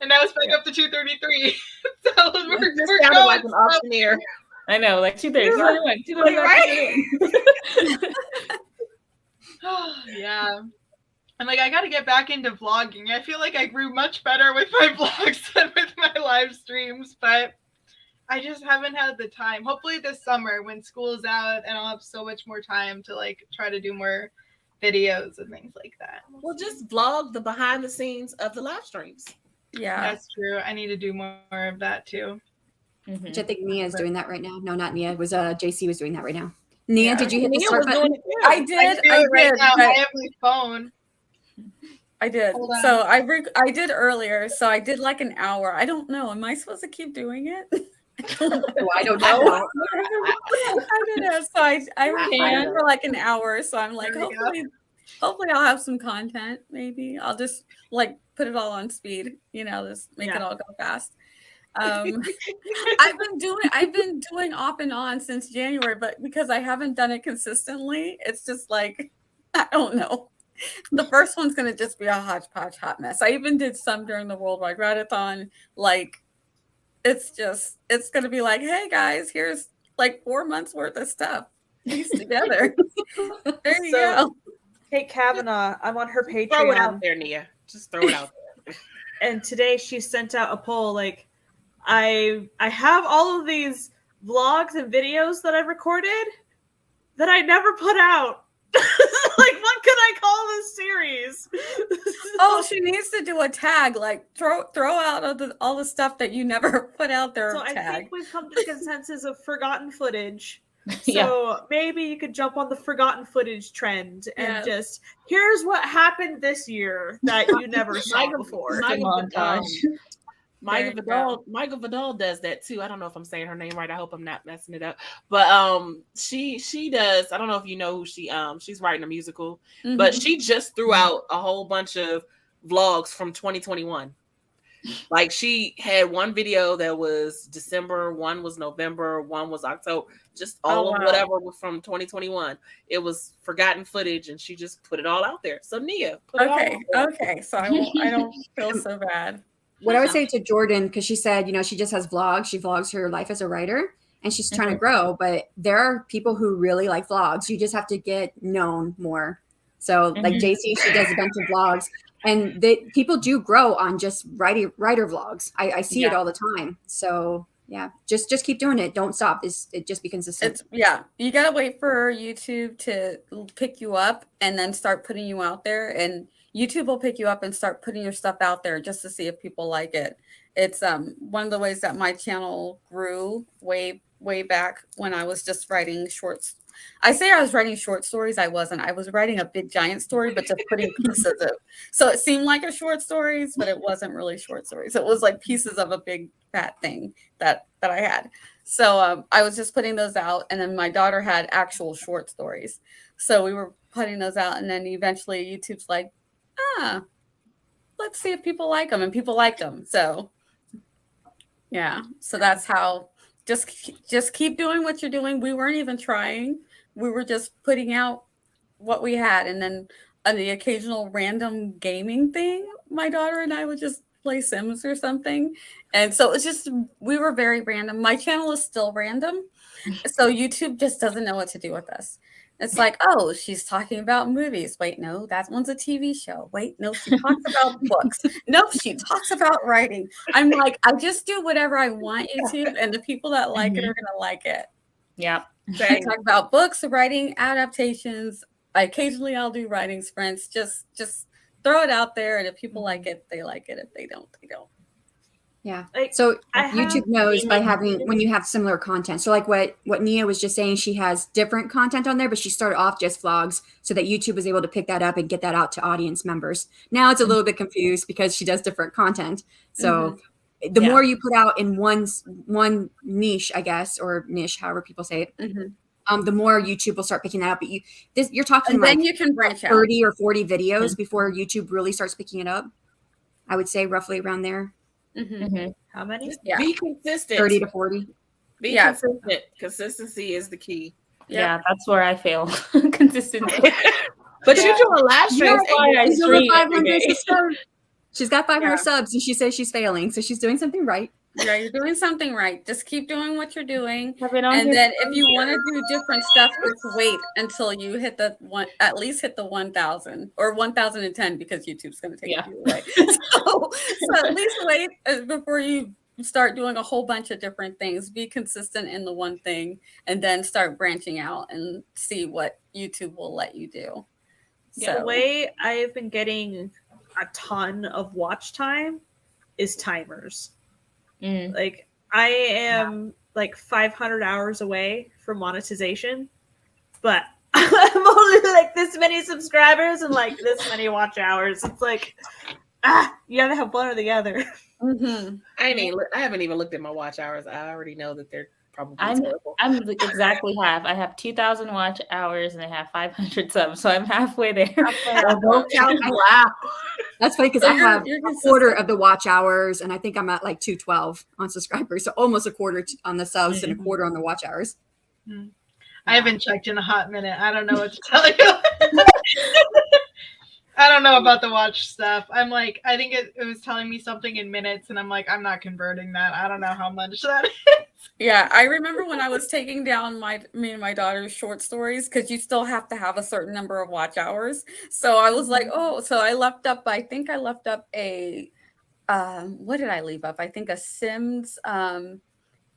And now it's back up to 233. So we're going like an auctioneer. I know, like 230, 231, Right? Yeah. And like I got to get back into vlogging. I feel like I grew much better with my vlogs than with my live streams, but I just haven't had the time. Hopefully this summer when school's out and I'll have so much more time to like try to do more videos and things like that. Well, just vlog the behind the scenes of the live streams. Yeah. That's true. I need to do more of that too. Which I think Nia is doing that right now. No, not Nia. It was JC was doing that right now. Nia, did you hit the start button? I did. Right now. I have my phone. I did. So I did earlier. So I did like an hour. I don't know. Am I supposed to keep doing it? I don't know. I don't know. So I ran for like an hour. So I'm like, hopefully I'll have some content. Maybe I'll just like put it all on speed. Just make it all go fast. I've been doing off and on since January, but because I haven't done it consistently, it's just like I don't know. The first one's gonna just be a hodgepodge hot mess. I even did some during the Worldwide Write-a-thon. Like it's gonna be like, hey guys, here's like 4 months worth of stuff pieced together. There you go. Kate Kavanaugh, I'm on her Patreon. Throw it out there, Nia. Just throw it out there. And today she sent out a poll like, I have all of these vlogs and videos that I've recorded that I never put out Like, what could I call this series? Oh, she needs to do a tag, like throw out all the stuff that you never put out there. So I tag. think we've come to the consensus of forgotten footage. So Yeah. maybe you could jump on the forgotten footage trend and Yes. just, here's what happened this year that you never saw before. Michael Vidal does that too. I don't know if I'm saying her name right. I hope I'm not messing it up. But she does. I don't know if you know who she's writing a musical, but she just threw out a whole bunch of vlogs from 2021. Like she had one video that was December, one was November, one was October, just all of whatever was from 2021. It was forgotten footage, and she just put it all out there. So Nia, put it all out there. Okay. So I don't feel so bad. What I would say to Jordan, because she said, she just has vlogs. She vlogs her life as a writer, and she's trying to grow. But there are people who really like vlogs. You just have to get known more. So like JC, she does a bunch of vlogs. And people do grow on just writer vlogs. I see it all the time. So yeah, just keep doing it. Don't stop. It just be consistent. You gotta wait for YouTube to pick you up and then start putting you out there. And YouTube will pick you up and start putting your stuff out there just to see if people like it. It's one of the ways that my channel grew way back when I was just writing shorts. I say I was writing short stories. I wasn't. I was writing a big giant story, but just putting pieces of. So it seemed like a short stories, but it wasn't really short stories. It was like pieces of a big fat thing that I had. So I was just putting those out, and then my daughter had actual short stories. So we were putting those out, and then eventually YouTube's like, let's see if people like them, and people liked them. So yeah, so that's how. Just keep doing what you're doing. We weren't even trying. We were just putting out what we had. And then on the occasional random gaming thing, my daughter and I would just play Sims or something. And so it's just, we were very random. My channel is still random. So YouTube just doesn't know what to do with us. It's like, oh, she's talking about movies. Wait, no, that one's a TV show. Wait, no, she talks about books. Nope, she talks about writing. I'm like, I just do whatever I want, YouTube, and the people that like it are going to like it. Yeah. So I talk about books, writing, adaptations. Occasionally I'll do writing sprints. Just throw it out there, and if people like it, they like it. If they don't, they don't. Yeah. Like, so YouTube knows by having when you have similar content. So like what Nia was just saying, she has different content on there, but she started off just vlogs so that YouTube was able to pick that up and get that out to audience members. Now it's a little bit confused because she does different content. So the more you put out in one niche, I guess, or niche, however people say it, the more YouTube will start picking that up. But you're talking and like then you can branch 30 or 40 videos before YouTube really starts picking it up. I would say roughly around there. How many? Yeah. Be consistent. 30 to 40. Be consistent. Consistency is the key. Yeah, that's where I fail. Consistency. But you do a live stream. She's got 500 subs, and she says she's failing. So she's doing something right. Yeah, you're doing something right. Just keep doing what you're doing. And then if you want to do different stuff, just wait until you hit at least hit the 1,000 or 1,010, because YouTube's going to take you away. So at least wait before you start doing a whole bunch of different things. Be consistent in the one thing, and then start branching out and see what YouTube will let you do. So the way I've been getting a ton of watch time is timers. Like I am like 500 hours away from monetization, but I'm only like this many subscribers and like this many watch hours. It's like, you gotta have one or the other. I haven't even looked at my watch hours. I already know that they're probably terrible. I'm exactly half. I have 2,000 watch hours and I have 500 subs, so I'm halfway there. Wow. That's funny because I have a quarter of the watch hours, and I think I'm at like 212 on subscribers, so almost a quarter on the subs and a quarter on the watch hours. I haven't checked in a hot minute. I don't know what to tell you. I don't know about the watch stuff. I'm like, I think it was telling me something in minutes, and I'm like, I'm not converting that. I don't know how much that is. Yeah, I remember when I was taking down me and my daughter's short stories, because you still have to have a certain number of watch hours. So I was like, so I left up a, what did I leave up? I think a Sims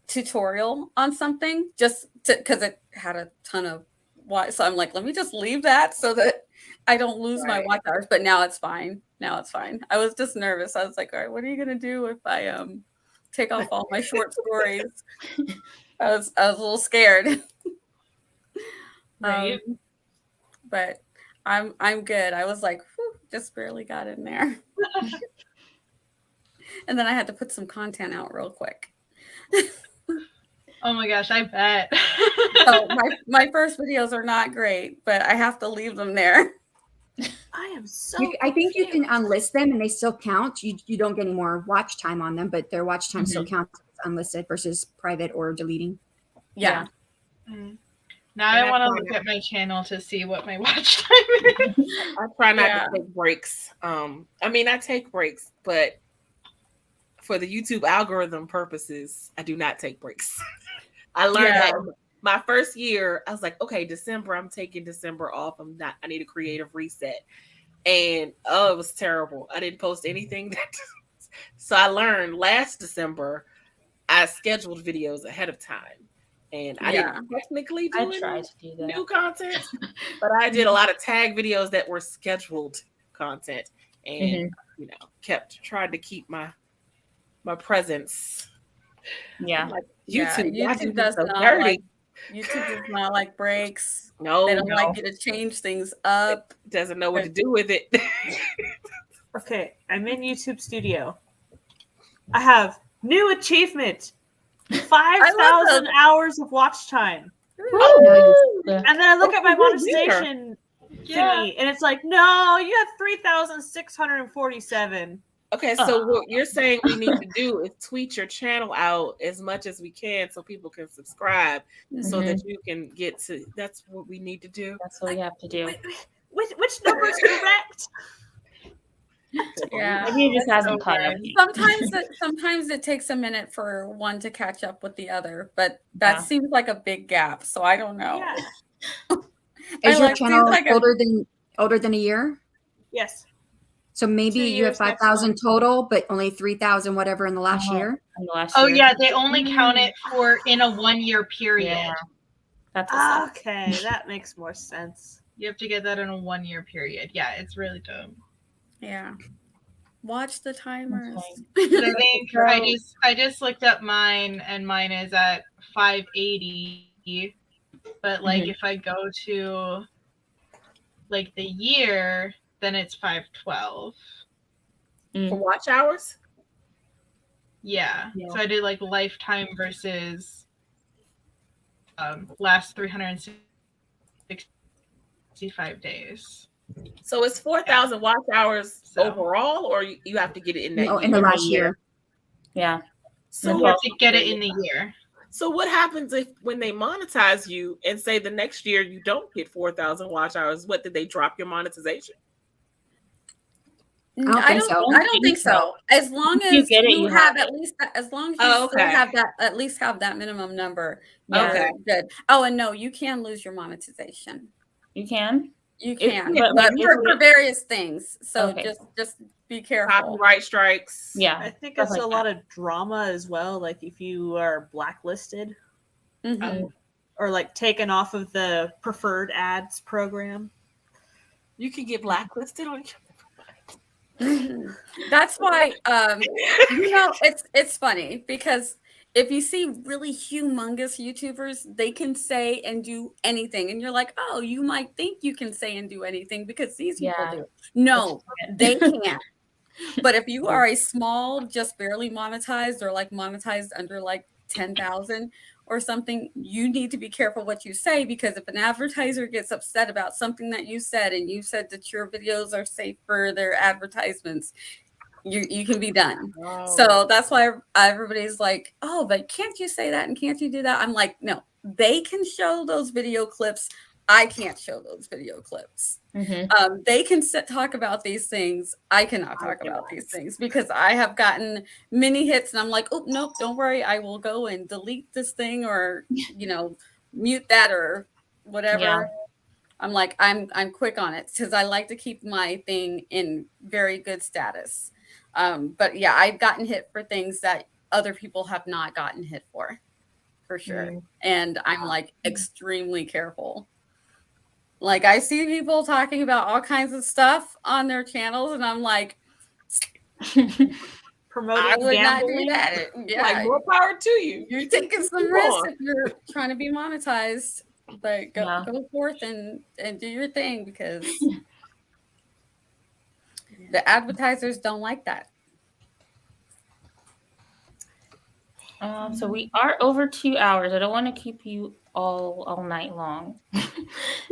tutorial on something, just because it had a ton of why. So I'm like, let me just leave that so that I don't lose my watch hours. But now it's fine. Now it's fine. I was just nervous. I was like, all right, what are you gonna do if I take off all my short stories? I was a little scared. Right. But I'm good. I was like, whew, just barely got in there. And then I had to put some content out real quick. Oh my gosh, I bet. So my first videos are not great, but I have to leave them there. I am so. I think you can confused. unlist them and they still count. You don't get any more watch time on them, but their watch time still counts as unlisted versus private or deleting. Yeah. Now I want to look at my channel to see what my watch time is. I try not to take breaks. I mean, I take breaks, but for the YouTube algorithm purposes, I do not take breaks. I learned that my first year. I was like, okay, December, I'm taking December off. I need a creative reset. And it was terrible. I didn't post anything. So I learned last December, I scheduled videos ahead of time. And I didn't technically do new content, but I did a lot of tag videos that were scheduled content, and tried to keep my presence. Yeah, like, YouTube does not like breaks. No, they don't like you to change things up. It doesn't know what to do with it. Okay, I'm in YouTube Studio. I have new achievement. 5,000 hours of watch time. And then I look at my monetization thingy, and it's like, no, you have 3,647. Okay, so what you're saying we need to do is tweet your channel out as much as we can so people can subscribe, so that you can get to. That's what we need to do. That's what we have to do. Which number is correct? Yeah, maybe it just hasn't caught up. Sometimes it takes a minute for one to catch up with the other, but that seems like a big gap. So I don't know. Yeah. Is your channel older than a year? Yes. So maybe you have 5,000 total, but only 3,000 whatever in the last year. Yeah, they only count it for in a 1 year period. Yeah. That's okay. That makes more sense. You have to get that in a 1 year period. Yeah, it's really dumb. Yeah. Watch the timers. I think I just looked up mine, and mine is at 580. But like if I go to like the year, then it's 512. For watch hours? Yeah. So I did like lifetime versus last 365 days. So it's 4,000 watch hours overall, or you have to get it in that year? In the last year. Yeah. So you have to get it in the year. So what happens when they monetize you and say the next year you don't get 4,000 watch hours? What, did they drop your monetization? I don't think so. As long as you have at least as long as you still have that, at least have that minimum number. Okay, good. Oh, and no, you can lose your monetization. You can. You can, but for various things. So just be careful. Copyright strikes. Yeah, I think it's a lot of drama as well. Like if you are blacklisted, or like taken off of the preferred ads program, you can get blacklisted on. That's why it's funny because if you see really humongous YouTubers, they can say and do anything. And you're like, oh, you might think you can say and do anything because these people do. No, they can't. But if you are a small, just barely monetized or like monetized under like 10,000 or something, you need to be careful what you say, because if an advertiser gets upset about something that you said and you said that your videos are safe for their advertisements, you can be done. So that's why everybody's like, oh, but can't you say that and can't you do that? I'm like, no, they can show those video clips. I can't show those video clips. They can talk about these things. I cannot talk about these things because I have gotten many hits and I'm like, oh, nope, don't worry. I will go and delete this thing or, mute that or whatever. Yeah. I'm like, I'm quick on it because I like to keep my thing in very good status. But yeah, I've gotten hit for things that other people have not gotten hit for sure. And I'm like extremely careful. Like I see people talking about all kinds of stuff on their channels, and I'm like, Promoting I would not do gambling. that. Yeah, Like more power to you. you're taking some Keep risks on. if you're trying to be monetized. But Yeah. go forth and do your thing, because the advertisers don't like that. So we are over 2 hours. I don't want to keep you all night long.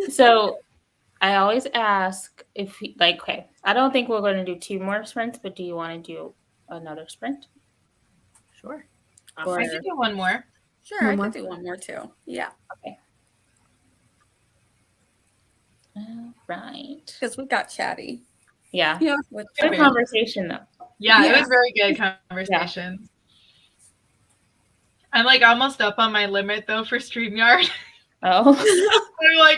So I always ask if okay, I don't think we're going to do 2 more sprints, but do you want to do another sprint? Sure. Or I can do one more. Sure, One I more. could do one more too. Yeah, okay. All right. because we got chatty. Yeah. Yeah. With Good conversation though. Yeah, it Yeah. was very good conversation. I'm like almost up on my limit though for StreamYard. Oh.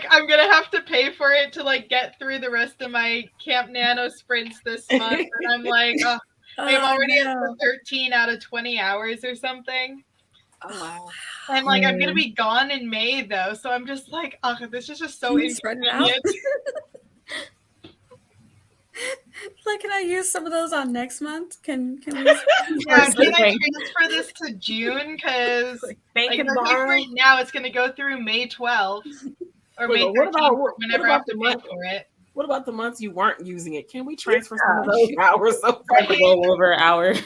I'm gonna have to pay for it to like get through the rest of my Camp Nano sprints this month. And I'm like, oh, I'm already at 13 out of 20 hours or something. Oh wow. I'm like, I'm gonna be gone in May though, so I'm just like, oh, this is just so Spread it out. inconvenient. Like, can I use some of those on next month? Can we? Yeah, can I transfer this to June? Because Bank and borrow. right now it's gonna go through May 12th or Wait, May 13th, whenever I have to pay month? for it. What about the months you weren't using it? Can we transfer some of those hours over? Like rollover hours.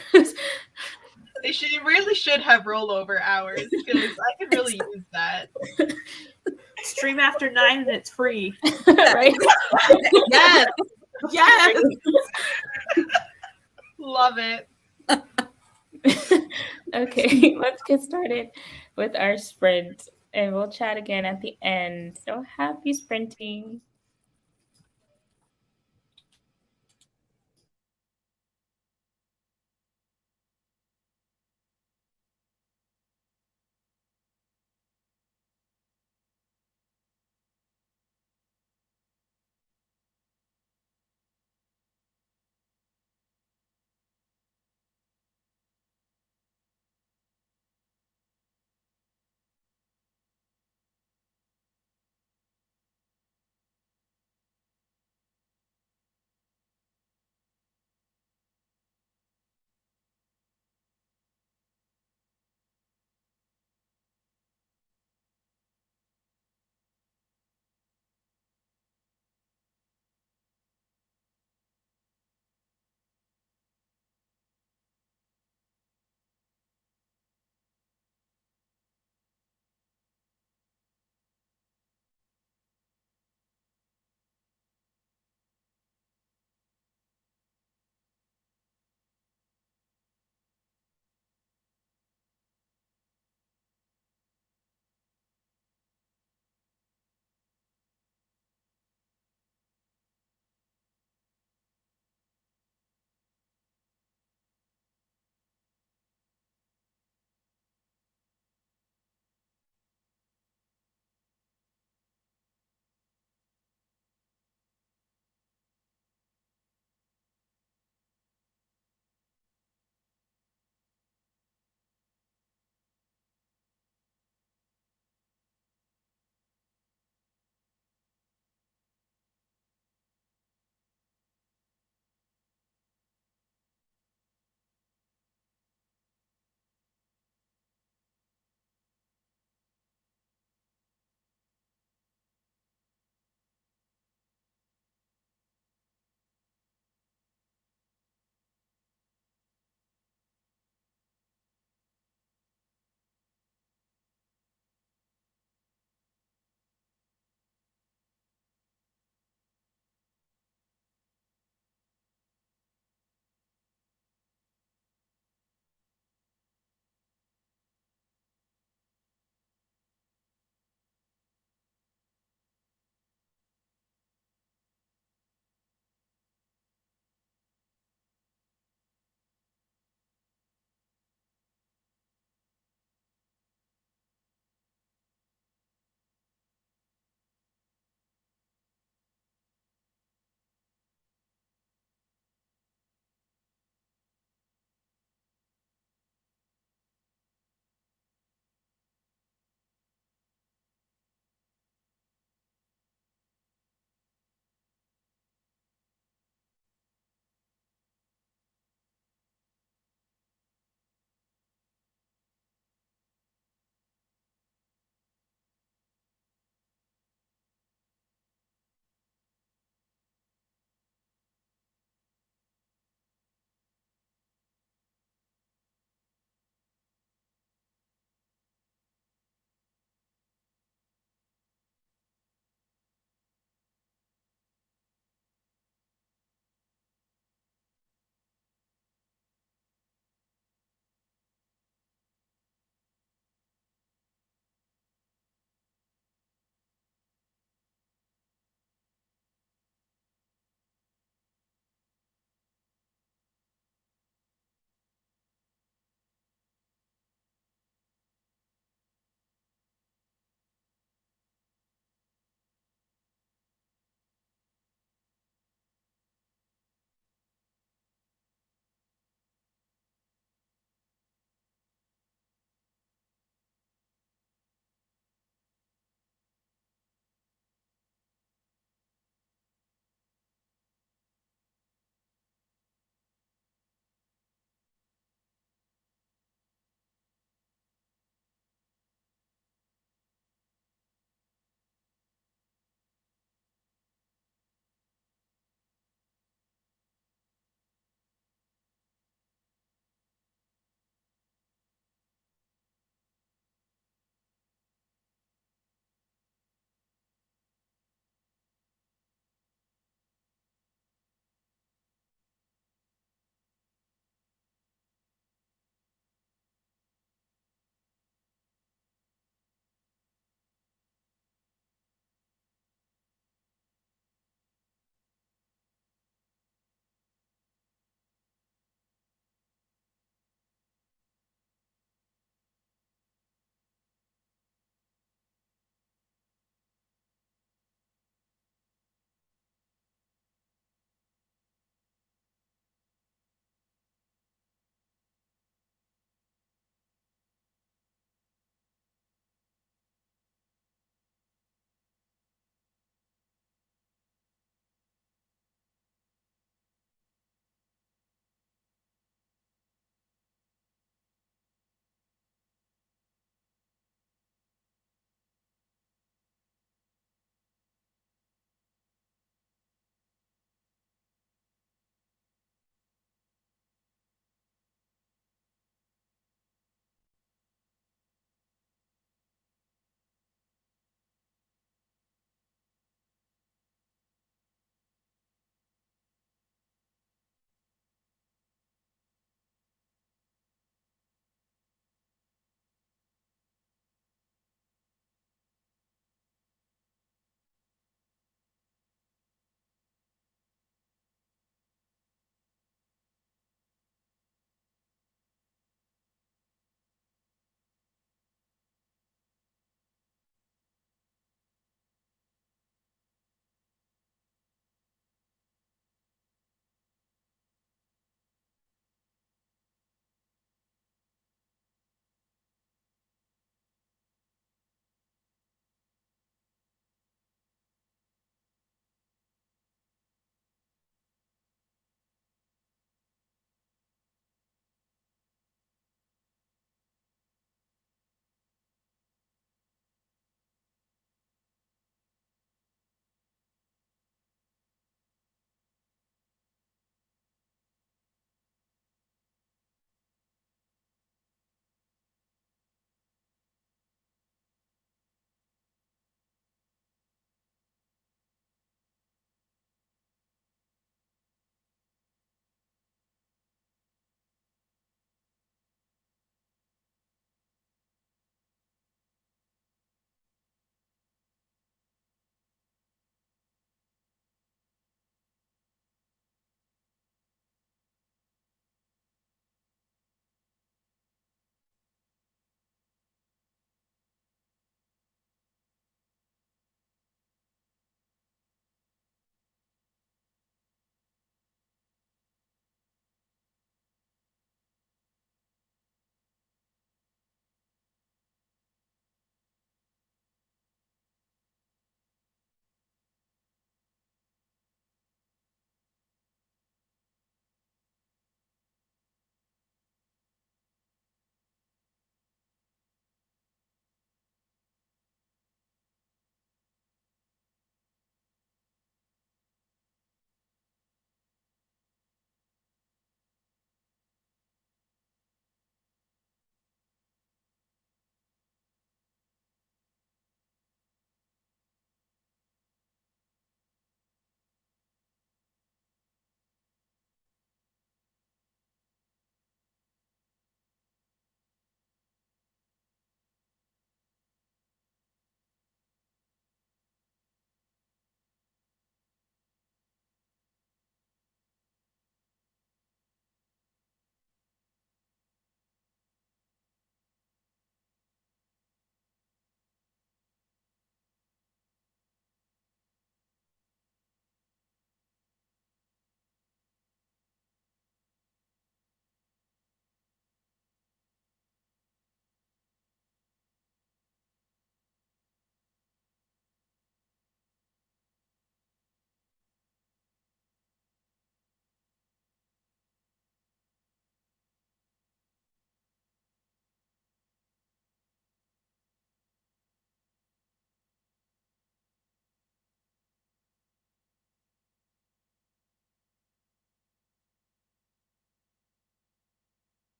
They really should have rollover hours because I could really use that. Stream after 9 and it's free. Right? Yes. Yes. Love it. Okay, let's get started with our sprint and we'll chat again at the end. So happy sprinting.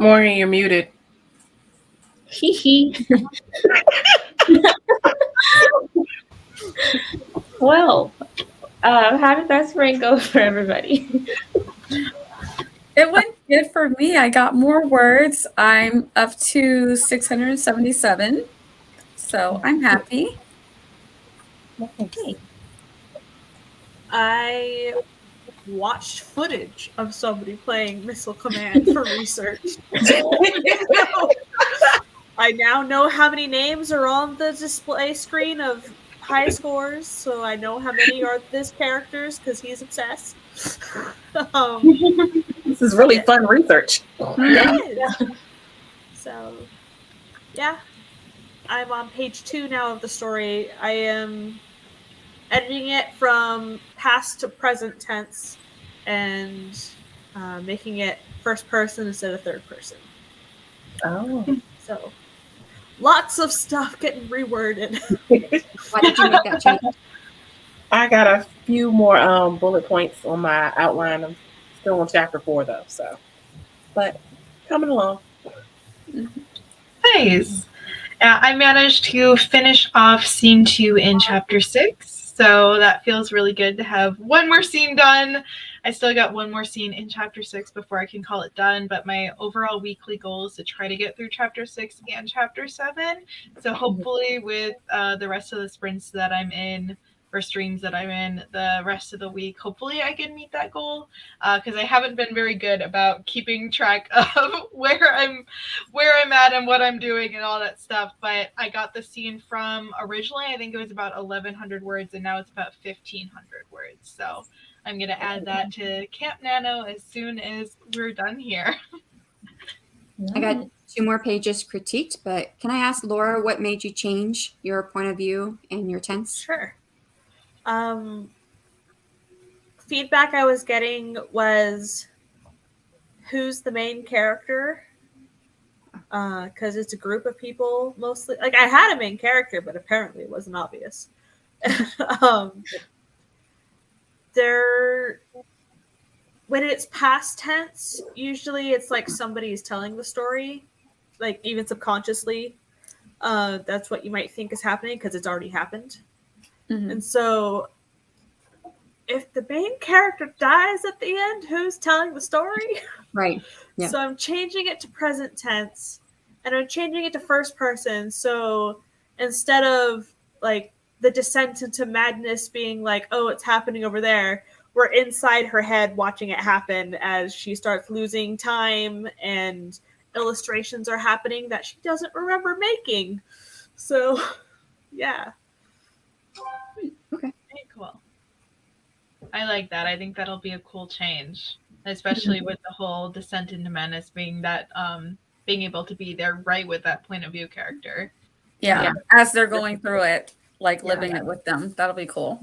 Morgan, you're muted. Hee hee. Well, how did that spring go for everybody? It went good for me. I got more words. I'm up to 677. So I'm happy. Okay. I watched footage of somebody playing Missile Command for research. I now know how many names are on the display screen of high scores, so I know how many are this characters because he's obsessed. This is really fun research. It is. So, yeah. I'm on page 2 now of the story. I am editing it from past to present tense and making it first person instead of third person. Oh. So, lots of stuff getting reworded. Why did you make that change? I got a few more bullet points on my outline. I'm still on chapter 4 though, so but coming along. Nice. I managed to finish off scene 2 in chapter 6, so that feels really good to have one more scene done. I still got one more scene in chapter 6 before I can call it done, but my overall weekly goal is to try to get through chapter 6 and chapter 7. So hopefully with the rest of the sprints that I'm in, or streams that I'm in the rest of the week, hopefully I can meet that goal, because I haven't been very good about keeping track of where I'm at and what I'm doing and all that stuff. But I got the scene from originally, I think it was about 1,100 words, and now it's about 1,500 words. So I'm going to add that to Camp Nano as soon as we're done here. I got 2 more pages critiqued, but can I ask Laura what made you change your point of view and your tense? Sure. Feedback I was getting was who's the main character, because it's a group of people mostly. Like, I had a main character, but apparently it wasn't obvious. When it's past tense, usually it's like somebody's telling the story, like even subconsciously. That's what you might think is happening because it's already happened. Mhm. And so if the main character dies at the end, who's telling the story? Right. Yeah. So I'm changing it to present tense, and I'm changing it to first person. So instead of like the descent into madness being like, oh, it's happening over there, we're inside her head watching it happen as she starts losing time and illustrations are happening that she doesn't remember making. So, yeah. Okay. Very cool. I like that. I think that'll be a cool change, especially with the whole descent into madness being that being able to be there right with that point of view character. Yeah. As they're going through it, like living it with them. That'll be cool.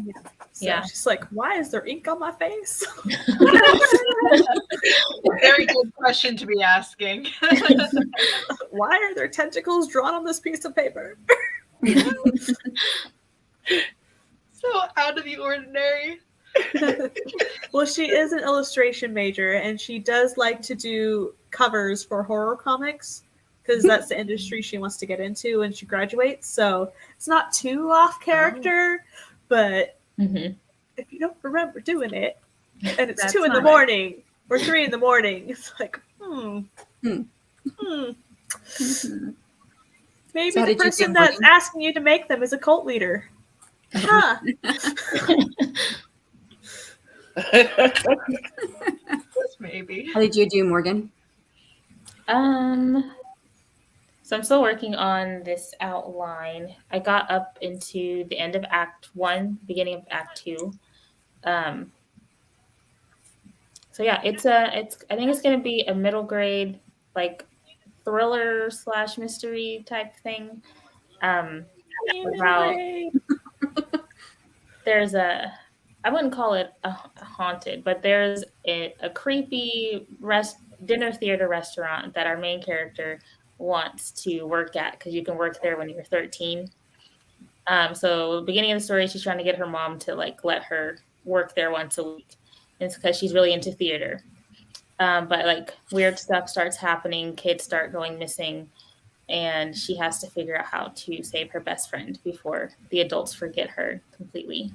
So she's like, why is there ink on my face? Very good question to be asking. Why are there tentacles drawn on this piece of paper? So out of the ordinary. Well, she is an illustration major, and she does like to do covers for horror comics because that's the industry she wants to get into when she graduates. So it's not too off character, but if you don't remember doing it, and it's 2 in the morning or 3 in the morning, it's like, maybe So how the did you person feel, that's Morgan? asking you to make them is a cult leader. Huh. Maybe. How did you do, Morgan? So I'm still working on this outline. I got up into the end of Act 1, beginning of Act 2. So yeah, I think it's gonna be a middle grade, like thriller / mystery type thing. About there's I wouldn't call it a haunted, but there's a creepy dinner theater restaurant that our main character wants to work at because you can work there when you're 13. So beginning of the story, she's trying to get her mom to like let her work there once a week. And it's because she's really into theater. But like weird stuff starts happening, kids start going missing, and she has to figure out how to save her best friend before the adults forget her completely.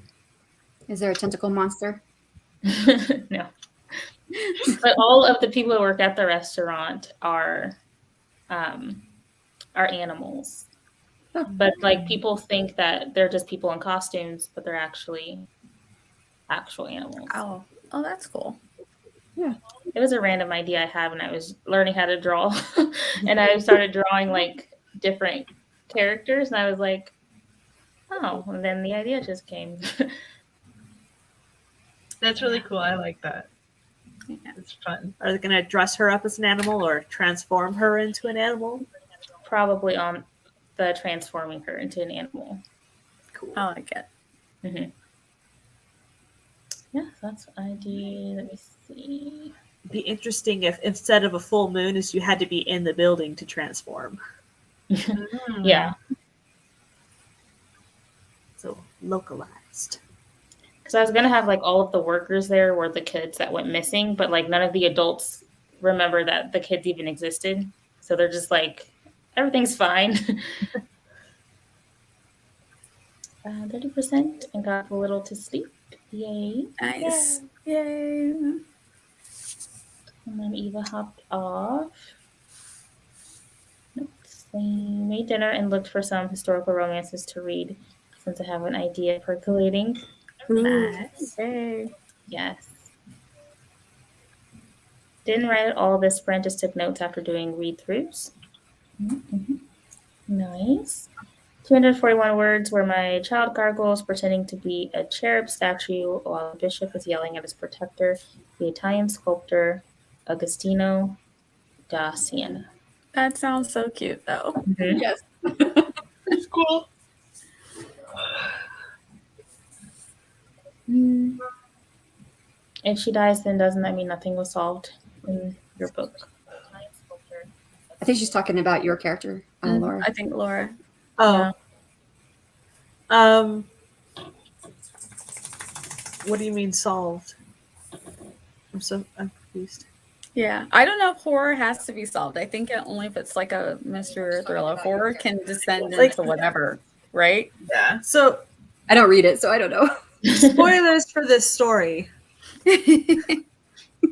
Is there a tentacle monster? No. But all of the people who work at the restaurant are animals. Oh. But like people think that they're just people in costumes, but they're actually actual animals. Oh, that's cool. Yeah. It was a random idea I had when I was learning how to draw. And I started drawing like different characters, and I was like, oh, and then the idea just came. That's really cool. I like that. It's fun. Are they going to dress her up as an animal or transform her into an animal? Probably on the transforming her into an animal. Cool. I like it. Mm-hmm. Yeah, that's an idea. Let me see. It'd be interesting if instead of a full moon, is you had to be in the building to transform. Yeah. So localized. Because I was going to have like all of the workers there were the kids that went missing, but like none of the adults remember that the kids even existed. So they're just like, everything's fine. 30% and got a little to sleep. Yay. Nice. Yay. And then Eva hopped off. Oops. They made dinner and looked for some historical romances to read since I have an idea percolating. Nice. Hey. Yes. Didn't write it all this sprint, just took notes after doing read-throughs. Mm-hmm. Nice. 241 words where my child gargles pretending to be a cherub statue while the bishop is yelling at his protector, the Italian sculptor Agostino da Siena. That sounds so cute, though. Mm-hmm. Yes. It's cool. If she dies, then doesn't that mean nothing was solved in your book? I think she's talking about your character, Laura. I think Laura. Oh. What do you mean solved? I'm confused. Yeah, I don't know if horror has to be solved. I think only if it's like a mystery or thriller. Horror can descend into whatever, right? Yeah. So I don't read it, so I don't know. spoilers for this story.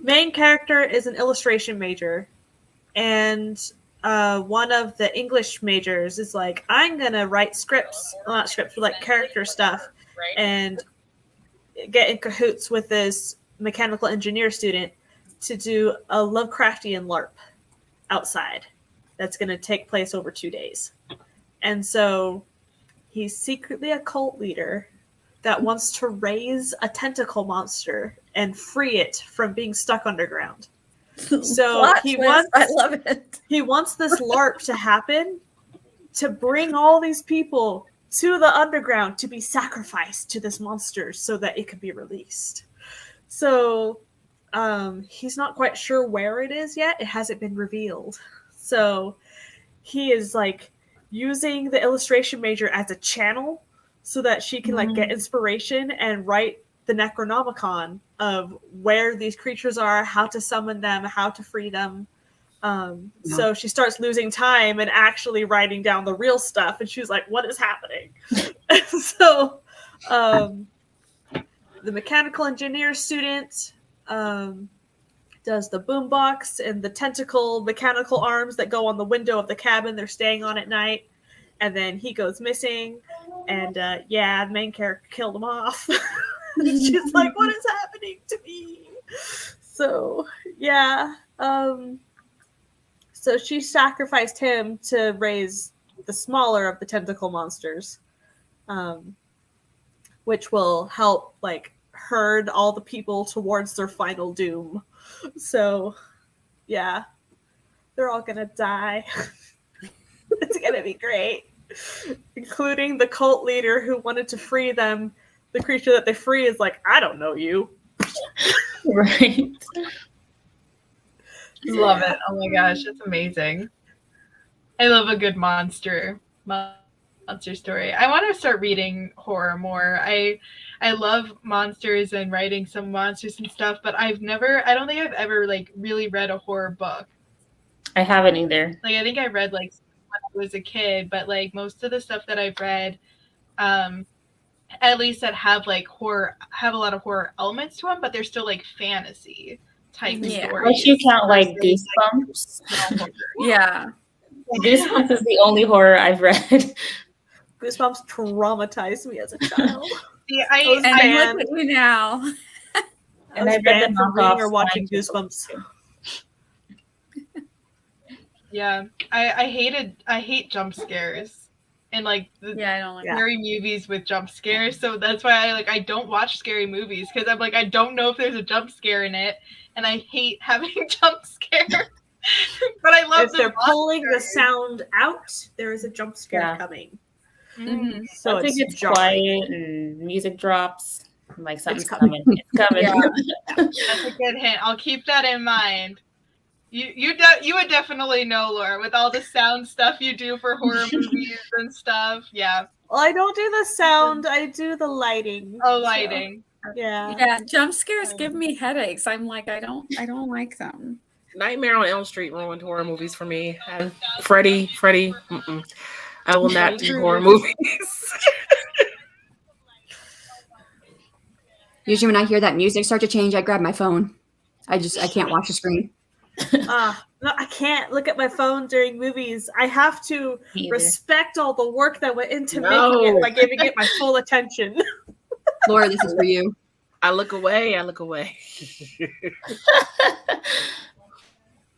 Main character is an illustration major, and one of the English majors is like, I'm gonna write scripts, well, not scripts, but like character stuff, Right. and get in cahoots with this mechanical engineer student to do a Lovecraftian LARP outside that's going to take place over 2 days. And so he's secretly a cult leader that wants to raise a tentacle monster and free it from being stuck underground. So I love it. He wants this LARP to happen to bring all these people to the underground to be sacrificed to this monster so that it can be released. So he's not quite sure where it is yet. It hasn't been revealed. So he is like using the illustration major as a channel so that she can like get inspiration and write the Necronomicon of where these creatures are, how to summon them, how to free them. So she starts losing time and actually writing down the real stuff, and she's like, what is happening? So the mechanical engineer student does the boombox and the tentacle mechanical arms that go on the window of the cabin they're staying on at night, and then he goes missing, and the main character killed him off. She's like, what is happening to me? So so she sacrificed him to raise the smaller of the tentacle monsters, which will help like herd all the people towards their final doom. So yeah, they're all gonna die. It's gonna be great, including the cult leader who wanted to free them. The creature that they free is like, I don't know you. Right. Love it. Oh my gosh, it's amazing. I love a good monster monster story. I want to start reading horror more. I love monsters and writing some monsters and stuff, but I don't think I've ever like really read a horror book. I haven't either. Like I think I read like when I was a kid, but like most of the stuff that I've read, at least that have like horror, have a lot of horror elements to them, but they're still like fantasy type stories. Unless you count like Goosebumps. Yeah. Goosebumps is the only horror I've read. Goosebumps traumatized me as a child. See, And I look at me now. And I read banned the from reading or knockoffs watching mine. Goosebumps. yeah, I hate jump scares and like the Yeah, I don't like scary movies with jump scares. So that's why I don't watch scary movies because I'm like I don't know if there's a jump scare in it, and I hate having jump scare. But I love If they're pulling the sound out, there is a jump scare coming. Mm-hmm. So Once it gets jarring. quiet and music drops, I'm like something's coming. coming. It's coming. That's a good hint. I'll keep that in mind. You would definitely know, Laura, with all the sound stuff you do for horror movies and stuff. Yeah. Well, I don't do the sound. I do the lighting. Oh, lighting. So, yeah. Yeah, jump scares give me headaches. I'm like, I don't like them. Nightmare on Elm Street ruined horror movies for me. And Freddy, I will not do horror movies. Usually when I hear that music start to change, I grab my phone. I can't watch the screen. No, I can't look at my phone during movies. I have to respect all the work that went into making it by giving it my full attention. Laura, this is for you. I look away.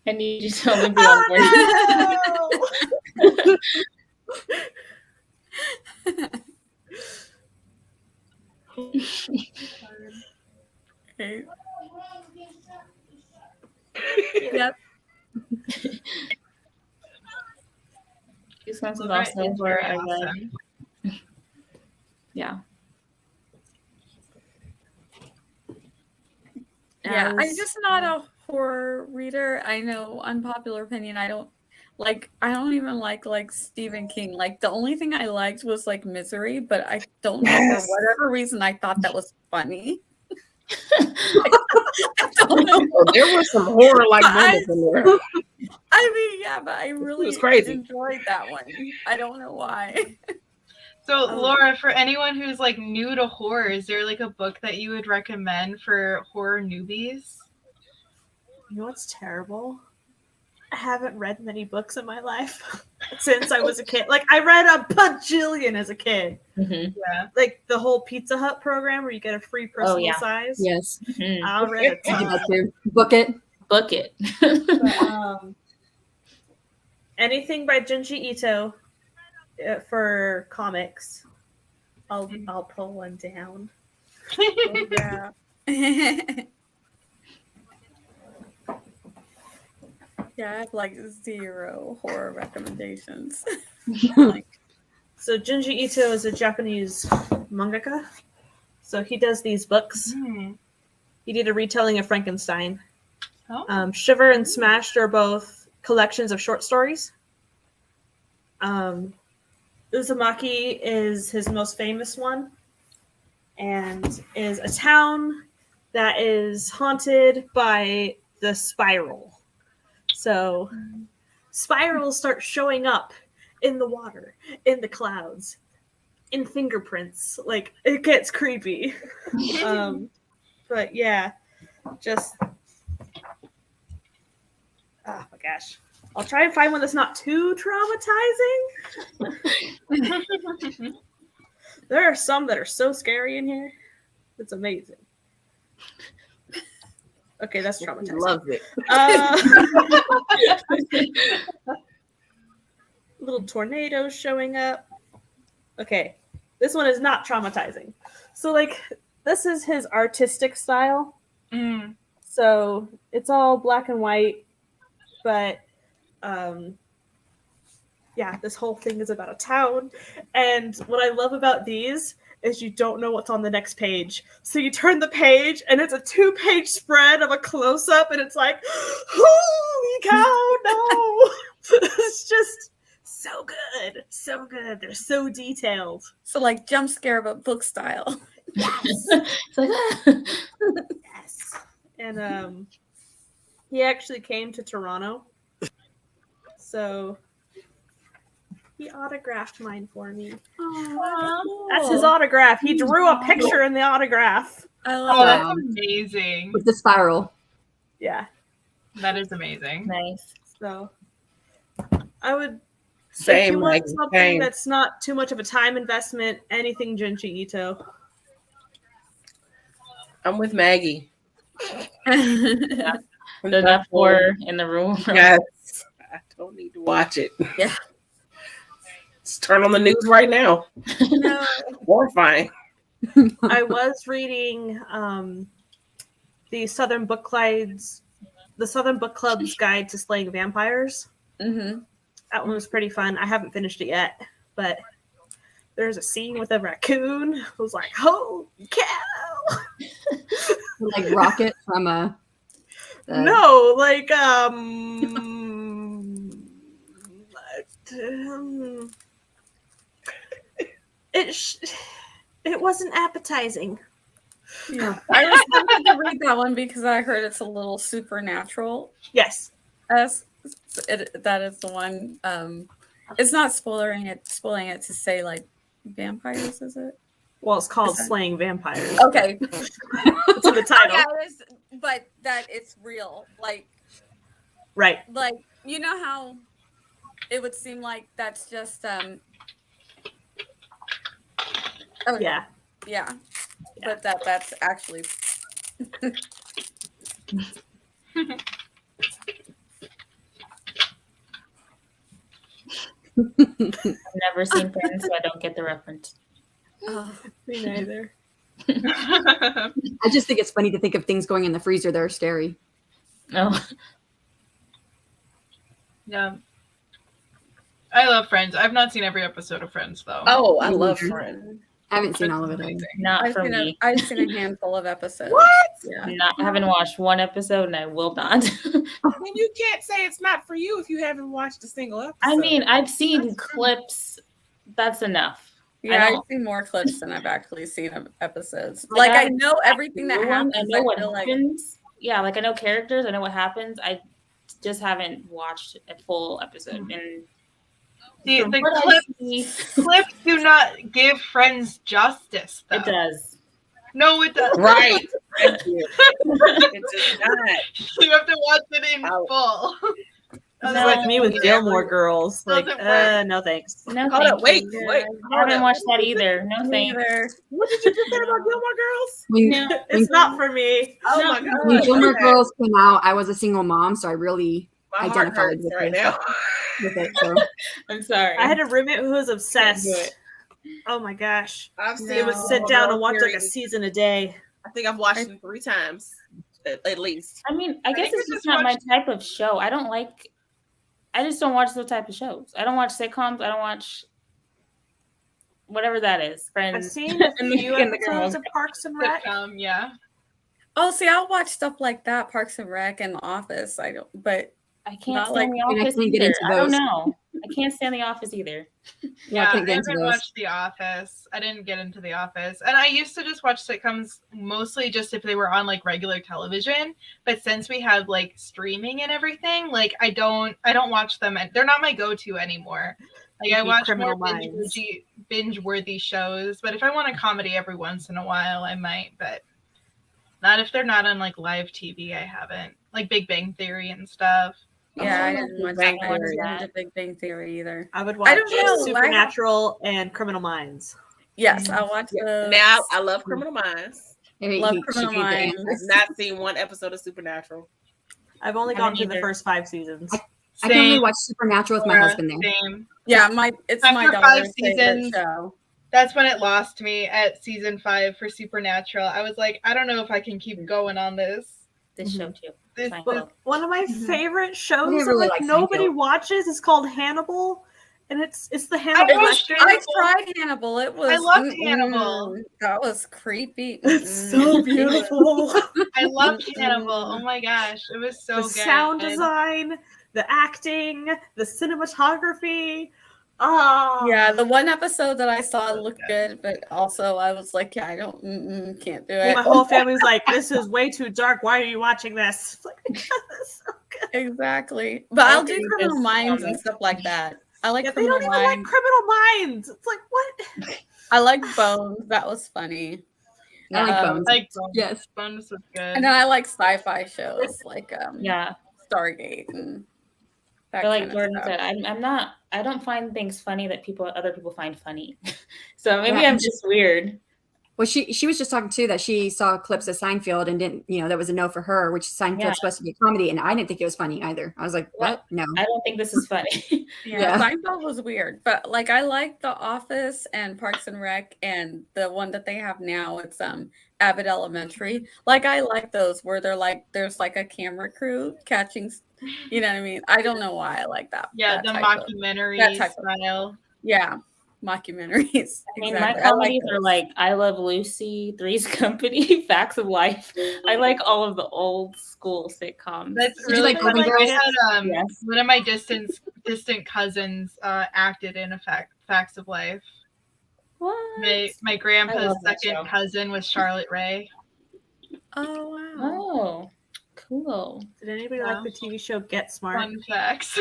I need you to only be on board. Okay. Yep. Goosebumps is also where I read. Yeah. Yeah, I'm just not a horror reader. I know, unpopular opinion. I don't even like Stephen King. Like the only thing I liked was like Misery, but I don't know for whatever reason I thought that was funny. I don't know. Well, there was some horror like moments in there. I mean, yeah, but I really enjoyed that one. I don't know why. So, Laura, for anyone who's like new to horror, is there like a book that you would recommend for horror newbies? You know what's terrible? I haven't read many books in my life since I was a kid. Like, I read a bajillion as a kid. Mm-hmm. Yeah. Like the whole Pizza Hut program where you get a free personal size. Yes. Mm-hmm. I read a ton. Book it. But, anything by Junji Ito for comics, I'll pull one down. Yeah. Yeah, I have like 0 horror recommendations. So Junji Ito is a Japanese mangaka. So he does these books. Mm. He did a retelling of Frankenstein. Oh. Shiver and Smashed are both collections of short stories. Uzumaki is his most famous one and is a town that is haunted by the spiral. So spirals start showing up in the water, in the clouds, in fingerprints. Like, it gets creepy. But yeah, just... Oh my gosh. I'll try and find one that's not too traumatizing. There are some that are so scary in here. It's amazing. Okay, that's traumatizing. Love it. Little tornadoes showing up. Okay, this one is not traumatizing. So, like, this is his artistic style. Mm. So it's all black and white, but yeah, this whole thing is about a town. And what I love about these is you don't know what's on the next page. So you turn the page and it's a 2-page spread of a close-up and it's like, holy cow, no! It's just so good. So good. They're so detailed. So like jump scare, but book style. Yes. It's like, Yes. And he actually came to Toronto. So he autographed mine for me. Oh, That's his autograph. He drew a picture in the autograph. I Oh, love that's Wow. amazing. With the spiral. Yeah. That is amazing. nice. So I would, if Same, you want like something same. that's not too much of a time investment, anything Junji Ito. I'm with Maggie. it. There's that four in the room. Yes. I don't need to watch it. Yeah. Just turn on the news right now. No. Horrifying. I was reading the Southern Book Club's Guide to Slaying Vampires. Mm-hmm. That one was pretty fun. I haven't finished it yet, but there's a scene with a raccoon. I was like, "Holy cow!" Like Rocket from No, like it wasn't appetizing. Yeah. I was tempted to read that one because I heard it's a little supernatural. Yes. That is the one. It's not spoiling it to say like vampires, is it? Well, it's called Slaying Vampires. Okay. It's in the title. Yeah, but that it's real. Right. Like you know how it would seem like that's just Yeah. yeah. But that's actually I've never seen Friends, so I don't get the reference. Me neither. I just think it's funny to think of things going in the freezer that are scary. No. Yeah. I love Friends. I've not seen every episode of Friends though. Oh, I love Friends. I haven't seen all of it. Either. Not for me. I've seen a handful of episodes. What? Yeah. I haven't watched one episode and I will not. Then you can't say it's not for you if you haven't watched a single episode. I mean, I've seen clips. That's enough. Yeah, I I've don't- seen more clips than I've actually seen of episodes. Like, Like I I- know everything that happens. I know what feel like happens. Yeah, like I know characters. I know what happens. I just haven't watched a full episode. And The from what I see, clips do not give Friends justice, though. it does. No, it doesn't. Right. Thank you. It does not. You have to watch it in Ouch. full. It's No. like me with Gilmore Girls. Like, Doesn't work. no thanks. No, Hold thank up, wait, you. wait. I haven't watched that either. No, thanks. neither. What did you just say about Gilmore Girls? When, No. It's not for me. Oh No. my god. when Gilmore Okay. Girls came out, I was a single mom, so I really My heart identified hurts with right it. now. with it. So. I'm sorry. I had a roommate who was obsessed. Can't do it. Oh my gosh. I've seen They would all sit of down those and watch like a series. season a day. I think I've watched them 3 times at least. I mean, I guess think it's I just just not my type of show. I just don't watch those type of shows. I don't watch sitcoms. I don't watch whatever that is. I've Friends. seen a And the- few and the episodes girls. of Parks and Rec. Yeah. Oh, see, I'll watch stuff like that, Parks and Rec and The Office. but I can't Not stand like- The I Office can't get either. into I don't those. know. I can't stand The Office either. Yeah, I I couldn't get into haven't those. watched The Office. I didn't get into The Office. And I used to just watch sitcoms mostly just if they were on like regular television. But since we have like streaming and everything, like I don't watch them and they're not my go-to anymore. Like I Maybe watch Criminal more Minds. binge-worthy shows, but if I want a comedy every once in a while, I might, but not if they're not on like live TV. I haven't. Like Big Bang Theory and stuff. yeah, I Oh, didn't watch Big that. Bang I Theory. didn't watch Big Bang Theory either. I would I watch don't know. Supernatural and Criminal Minds. Yes, I'll watch those. Now I love Criminal Minds. Love She Criminal gave the Minds. answer. I've not seen one episode of Supernatural. I've only I gone haven't through the either. first 5 seasons. I can only watch Supernatural with my Laura, husband there. Same. Yeah, it's my After 5 daughter's favorite seasons. show. That's when it lost me at season 5 for Supernatural. I was like, I don't know if I can keep going on this. This show too. This, Fine. this One of my Mhm. favorite shows I didn't that really like like nobody Seinfeld. watches is called Hannibal, and it's the Hannibal watched Lecter. I tried Hannibal. It was. I loved Hannibal. That was creepy. It's so beautiful. I loved Hannibal. Oh my gosh, it was so The good. sound design, the acting, the cinematography. Oh, Yeah, the one episode that I saw looked good, but also I was like, yeah, I don't, can't do it. my whole family's like, this is way too dark. Why are you watching this? It's like, because it's so good. Exactly. But I'll do think Criminal this Minds and comic- stuff like that. I like Yeah, they Criminal don't even like Minds. Criminal Minds. It's like, what? I like Bones. That was funny. I like Um, Bones. Like Yes. Bones was good. And then I like sci-fi shows like Yeah. Stargate and that But like kind of Jordan stuff. said, I don't find things funny that other people find funny. So maybe Yeah. I'm just weird. Well, she was just talking too that she saw clips of Seinfeld and didn't, that was a no for her, which Seinfeld's Yeah. supposed to be a comedy, and I didn't think it was funny either. I was like, what? No. I don't think this is funny. Yeah, Yeah. Seinfeld was weird, but like I like The Office and Parks and Rec, and the one that they have now, it's Abbott Elementary. Like I like those where there's like a camera crew catching, you know what I mean? I don't know why I like that. Yeah, that the type of- mockumentary that type of- style. Yeah, mockumentaries. I mean, exactly. my I comedies are those. like I Love Lucy, Three's Company, Facts of Life. I like all of the old school sitcoms. That's Did you really like fun. Golden I Girls? had Yes. one of my distant cousins acted in Facts of Life. What? My I grandpa's love that second show. cousin was Charlotte Rae. Oh wow. Oh, cool. Did anybody like the TV show Get Smart? Fun facts.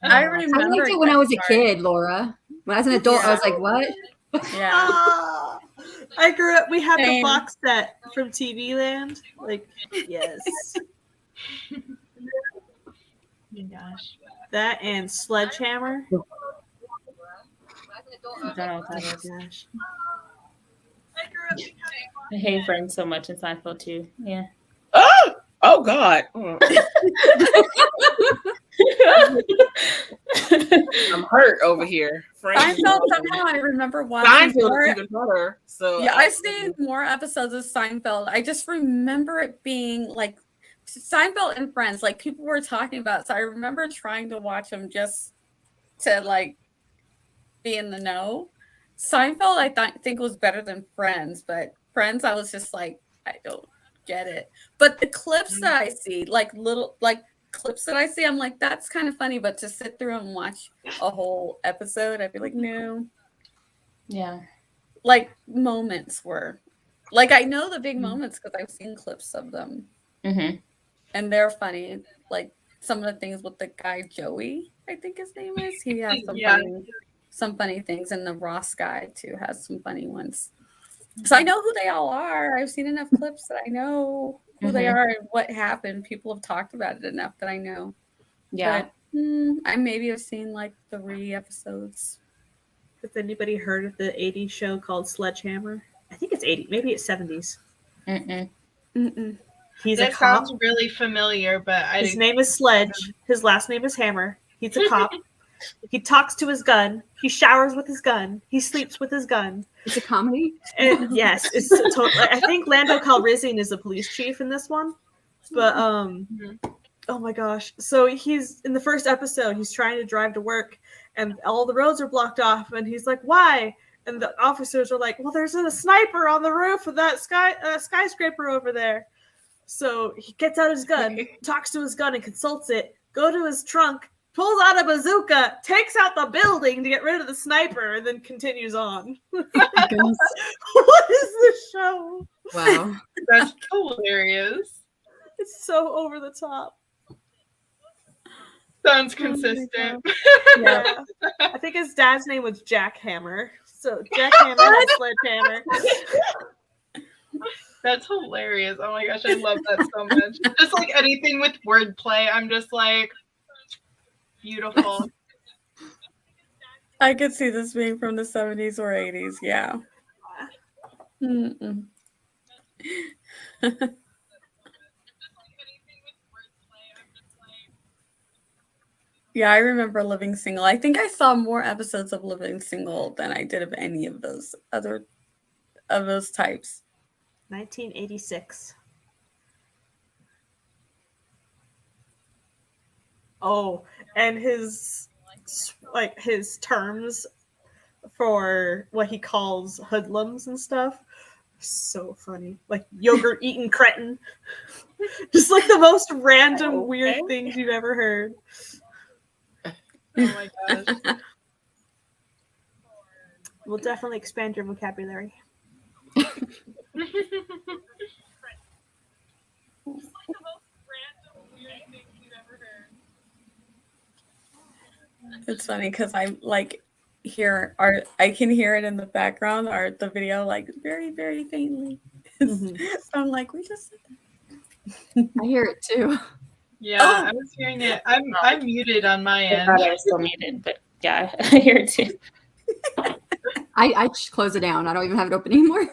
I I remember liked it when I was a Get kid, Laura. When I was an adult, I was like, what? Yeah. Ah, I grew up. We had the Same. box set from TV Land. Like, yes, Oh my gosh. that and Sledgehammer. I don't know what Oh that my is. gosh. I hate Friends so much in Seinfeld too. Yeah. Oh God. I'm hurt over here. Seinfeld, somehow I remember watching Seinfeld more. is even better. So Yeah, I've seen more episodes of Seinfeld. I just remember it being like Seinfeld and Friends, like people were talking about. So I remember trying to watch them just to like be in the know. Seinfeld, I think was better than Friends, but Friends, I was just like, I don't get it. But the clips that I see, like little clips that I see, I'm like, that's kind of funny. But to sit through and watch a whole episode, I'd be like, no. Yeah. Like moments were like I know the big moments because I've seen clips of them Mm-hmm. and they're funny. Like some of the things with the guy Joey, I think his name is. He has Yeah. some funny things, and the Ross guy too has some funny ones. So I know who they all are. I've seen enough clips that I know who they Mhm. are and what happened. People have talked about it enough that I know. Yeah. But, I maybe have seen like 3 episodes. Has anybody heard of the 80s show called Sledgehammer? I think it's 80, maybe it's 70s. Mm-mm. Mm-mm. He's a That cop. sounds really familiar, but I His didn't. name is Sledge. His last name is Hammer. He's a cop. He talks to his gun. He showers with his gun. He sleeps with his gun. It's a comedy. And yes, it's totally. I think Lando Calrissian is the police chief in this one. But oh my gosh! So he's in the first episode. He's trying to drive to work, and all the roads are blocked off. And he's like, "Why?" And the officers are like, "Well, there's a sniper on the roof of that skyscraper over there." So he gets out his gun, talks to his gun, and consults it. Go to his trunk, pulls out a bazooka, takes out the building to get rid of the sniper, and then continues on. Goodness. What is this show? Wow. That's hilarious. It's so over the top. Sounds consistent. Yeah. I think his dad's name was Jack Hammer. So Jack Hammer and Sledgehammer. That's hilarious. Oh my gosh, I love that so much. Just like anything with wordplay, I'm just like beautiful. I could see this being from the 70s or 80s. Yeah. Mm-mm. Yeah, I remember Living Single. I think I saw more episodes of Living Single than I did of any of those other of those types. 1986. Oh, and his terms for what he calls hoodlums and stuff. So funny. Like yogurt eating cretin. Just like the most random weird things you've ever heard. Oh my gosh. Will definitely expand your vocabulary. It's funny because I like I can hear it in the background or the video like very, very faintly. Mhm. So I'm like, we just said I hear it too. Yeah, Oh. I was hearing it. I'm muted on my I end. thought I was still muted, but yeah, I hear it too. I just close it down. I don't even have it open anymore.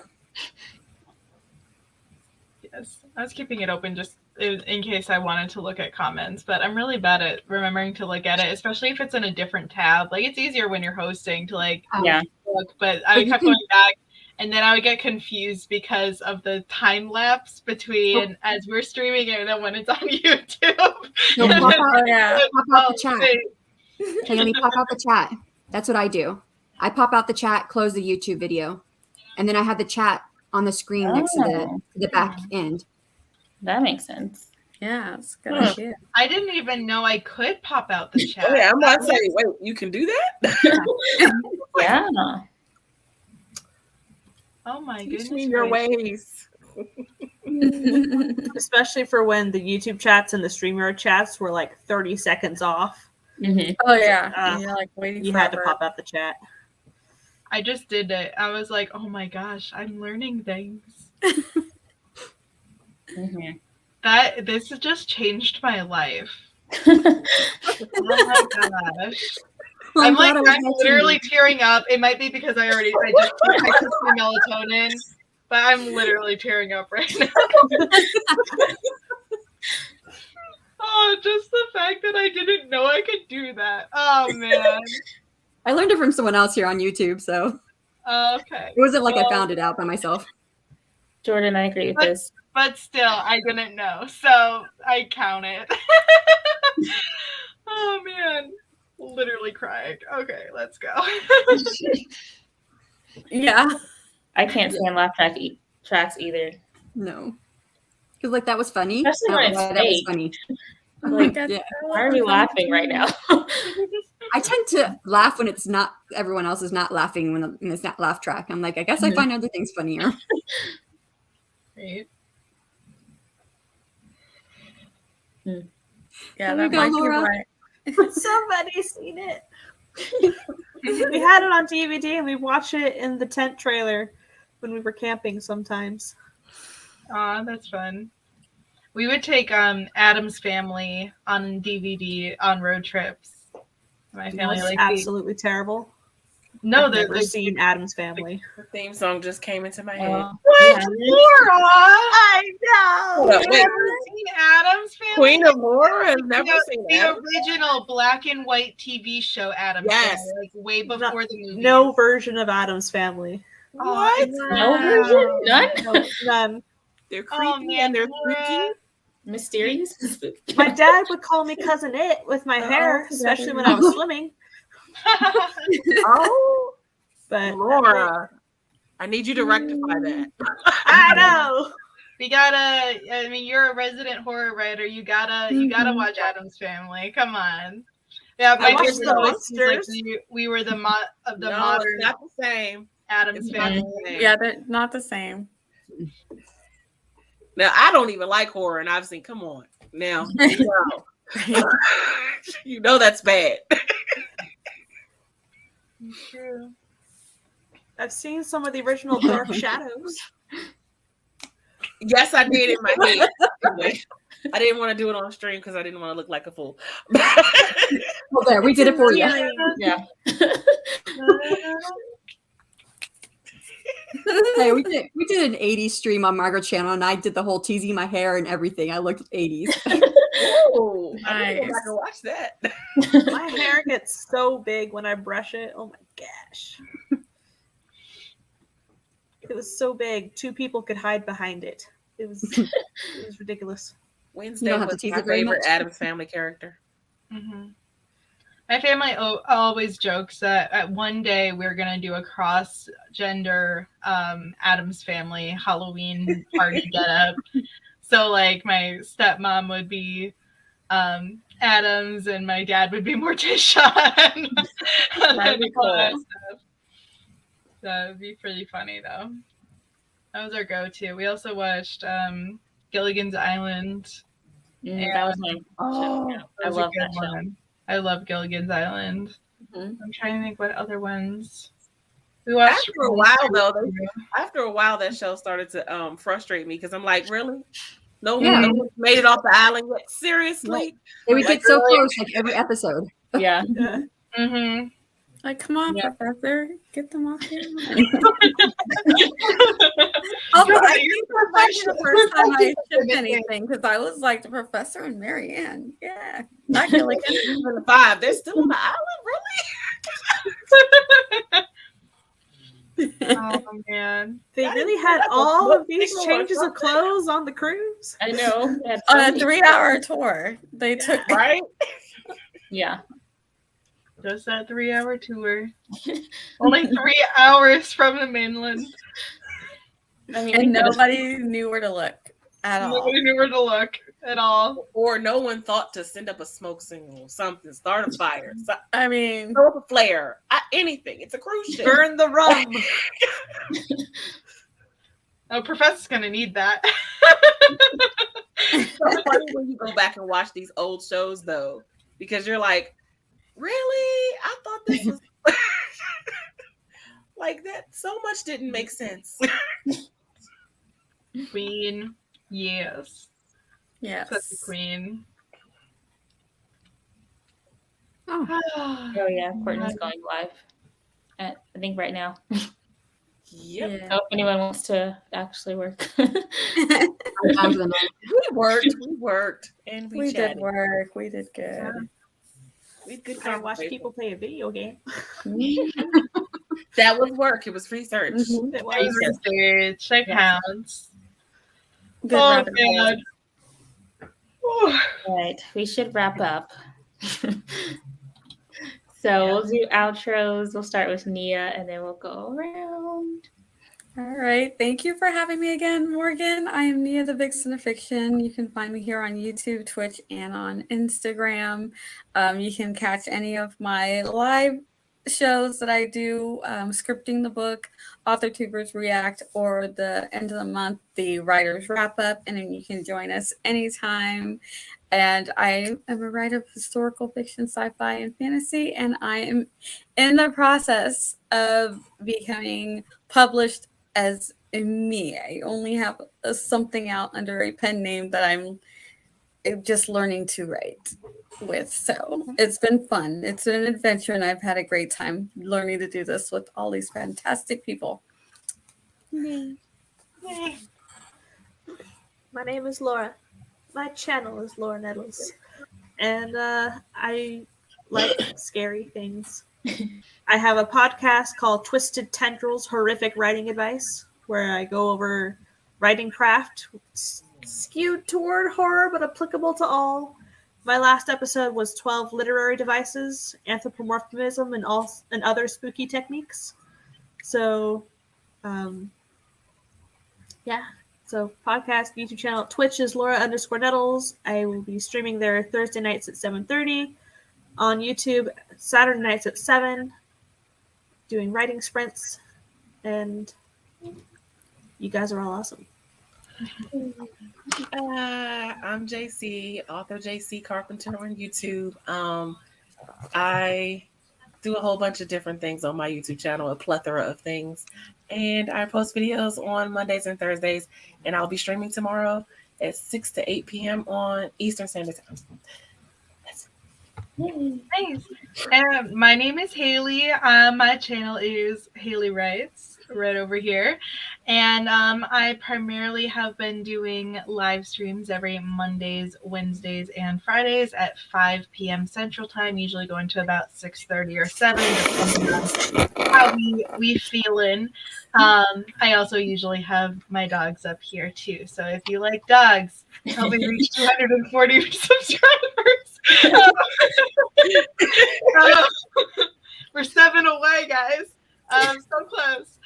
Yes, I was keeping it open just in case I wanted to look at comments, but I'm really bad at remembering to look at it, especially if it's in a different tab. Like, it's easier when you're hosting to like Yeah. look, but I kept going back, and then I would get confused because of the time lapse between as we're streaming it and then when it's on YouTube. No, pop out, yeah. pop out the chat. Okay, let me pop out the chat. That's what I do. I pop out the chat, close the YouTube video, and then I have the chat on the screen next to the back end. That makes sense. Yeah, it's a good idea. I didn't even know I could pop out the chat. Oh, yeah, I'm about to say, wait, you can do that? Yeah. Oh my Teach goodness. me your gracious. ways. Especially for when the YouTube chats and the StreamYard chats were like 30 seconds off. Mm-hmm. Oh yeah. Uh, You're like waiting You forever. had to pop out the chat. I just did it. I was like, oh my gosh, I'm learning things. Mm-hmm. This has just changed my life. Oh my gosh. I'm glad I was I'm watching literally you. tearing up. It might be because I took my melatonin, but I'm literally tearing up right now. Oh, just the fact that I didn't know I could do that. Oh man. I learned it from someone else here on YouTube, so Okay. it wasn't like I found it out by myself. Jordan, I agree with this. But still, I didn't know, so I count it. Oh man, literally crying. Okay, let's go. Yeah. I can't stand laugh tracks either. No, because like that was funny. Especially I when don't know it's why that was fake. funny. Like, Yeah. why are we laughing right now? I tend to laugh when it's not everyone else is not laughing when it's not laugh track. I'm like, I guess I find other things funnier. Right. Yeah, There that you go, might be Laura. right. Somebody's seen it. We had it on DVD and we watched it in the tent trailer when we were camping sometimes. Aw, that's fun. We would take Adam's Family on DVD on road trips. My family It's like absolutely terrible. no, I've never seen Adam's Family. The theme song just came into my head. What, Laura? I know. Hold up, You've wait. never seen Adam's Family? Queen of Laura has never seen the that. original black and white TV show Adam's Yes. Family, like way before the movie. No version of Adam's Family. What? No version? None? No, none. They're creepy Oh man, and they're Laura. spooky. Mysterious? My dad would call me Cousin It with my hair, especially when I was swimming. Oh, But Laura, I need you to rectify that. I know. We gotta. I mean, you're a resident horror writer. You gotta watch Adam's Family. Come on. Yeah, I my watched favorite The always seems like Monsters. we were the No, modern it's not the same. Adam's It's not Family. the same. Yeah, they're not the same. Now I don't even like horror, and I've seen. Come on, now you know that's bad. True. I've seen some of the original Dark Shadows. Yes, I did in my head. Anyway, I didn't want to do it on stream because I didn't want to look like a fool. Well, there, we did it for you. Yeah. Hey, we did an 80s stream on Margaret's channel, and I did the whole teasing my hair and everything. I looked 80s. Oh, I need to go Nice. back and watch that. My hair gets so big when I brush it. Oh my gosh. It was so big, 2 people could hide behind it. It was ridiculous. Wednesday don't have to was tease my it very favorite much. Addams Family character. Mm-hmm. My family always jokes that one day we're gonna do a cross-gender Addams Family Halloween party getup. So like my stepmom would be Addams and my dad would be Morticia. That'd be cool. That would be pretty funny though. That was our go-to. We also watched Gilligan's Island. That was my Oh, I was a love good that show. one. I love Gilligan's Island. Mhm. I'm trying to think what other ones. We watched after a while though, after a while that show started to frustrate me because I'm like, really? No one made it off the island yet. Seriously? They would get so close like every episode. Yeah. Mm-hmm. Like, come on, Yeah. Professor, get them off here. Also, I think that might be the first time I shipped anything because I was like the Professor and Marianne. Yeah, not Gilligan. Even the 5, they're still on the island, Oh man. They really had all of these changes of clothes on the cruise. I know. That's On a funny. 3-hour tour, they took. really? Right? Yeah. Just that 3-hour tour. Only 3 hours from the mainland. I mean, And nobody knew where to look at all. Nobody knew where to look at all. Or no one thought to send up a smoke signal or something, start a fire, I mean, throw up a flare, anything. It's a cruise ship. Burn the rum. Oh, Professor's gonna need that. It's so funny when you go back and watch these old shows though, because you're like, really? I thought this was like that. So much didn't make sense. Queen. Yes. yes. Such a queen. Oh yeah, Courtney's going live. I think right now. Yep. Yeah. So if anyone wants to actually work. I'm down for the night. We worked, and we We did chatted. work. We did good. We had good I watch conversation. people play a video game. That was work. It was research. Mhm. It was. Research. That Yeah. counts. Good Oh rabbit hole. god. Whew. Right. We should wrap up. So we'll do outros. We'll start with Nia and then we'll go around. All right. Thank you for having me again, Morgan. I am Nia the Vixen of Fiction. You can find me here on YouTube, Twitch, and on Instagram. You can catch any of my live shows that I do, scripting the book, Author Tubers React, or the end of the month, the Writers Wrap Up. And then you can join us anytime. And I am a writer of historical fiction, sci-fi, and fantasy. And I am in the process of becoming published as me. I only have something out under a pen name that I'm just learning to write with. So it's been fun. It's been an adventure, and I've had a great time learning to do this with all these fantastic people. My name is Laura. My channel is Laura Nettles. And I like scary things. I have a podcast called Twisted Tendrils Horrific Writing Advice, where I go over writing craft skewed toward horror but applicable to all. My last episode was 12 literary devices, anthropomorphism, and other spooky techniques. So, yeah. So podcast, YouTube channel, Twitch is Laura_Nettles. I will be streaming there Thursday nights at 7:30. On YouTube, Saturday nights at 7. Doing writing sprints. And you guys are all awesome. I'm JC, author JC Carpenter on YouTube. I do a whole bunch of different things on my YouTube channel, a plethora of things. And I post videos on Mondays and Thursdays. And I'll be streaming tomorrow at 6 to 8 p.m. on Eastern Standard Time. Nice. My name is Haley. My channel is Haley Writes, right over here. And I primarily have been doing live streams every Mondays, Wednesdays, and Fridays at 5 p.m. Central Time, usually going to about 6:30 or 7, depending on how we feeling. I also usually have my dogs up here too. So if you like dogs, help me reach 240 subscribers. We're 7 away, guys. So close.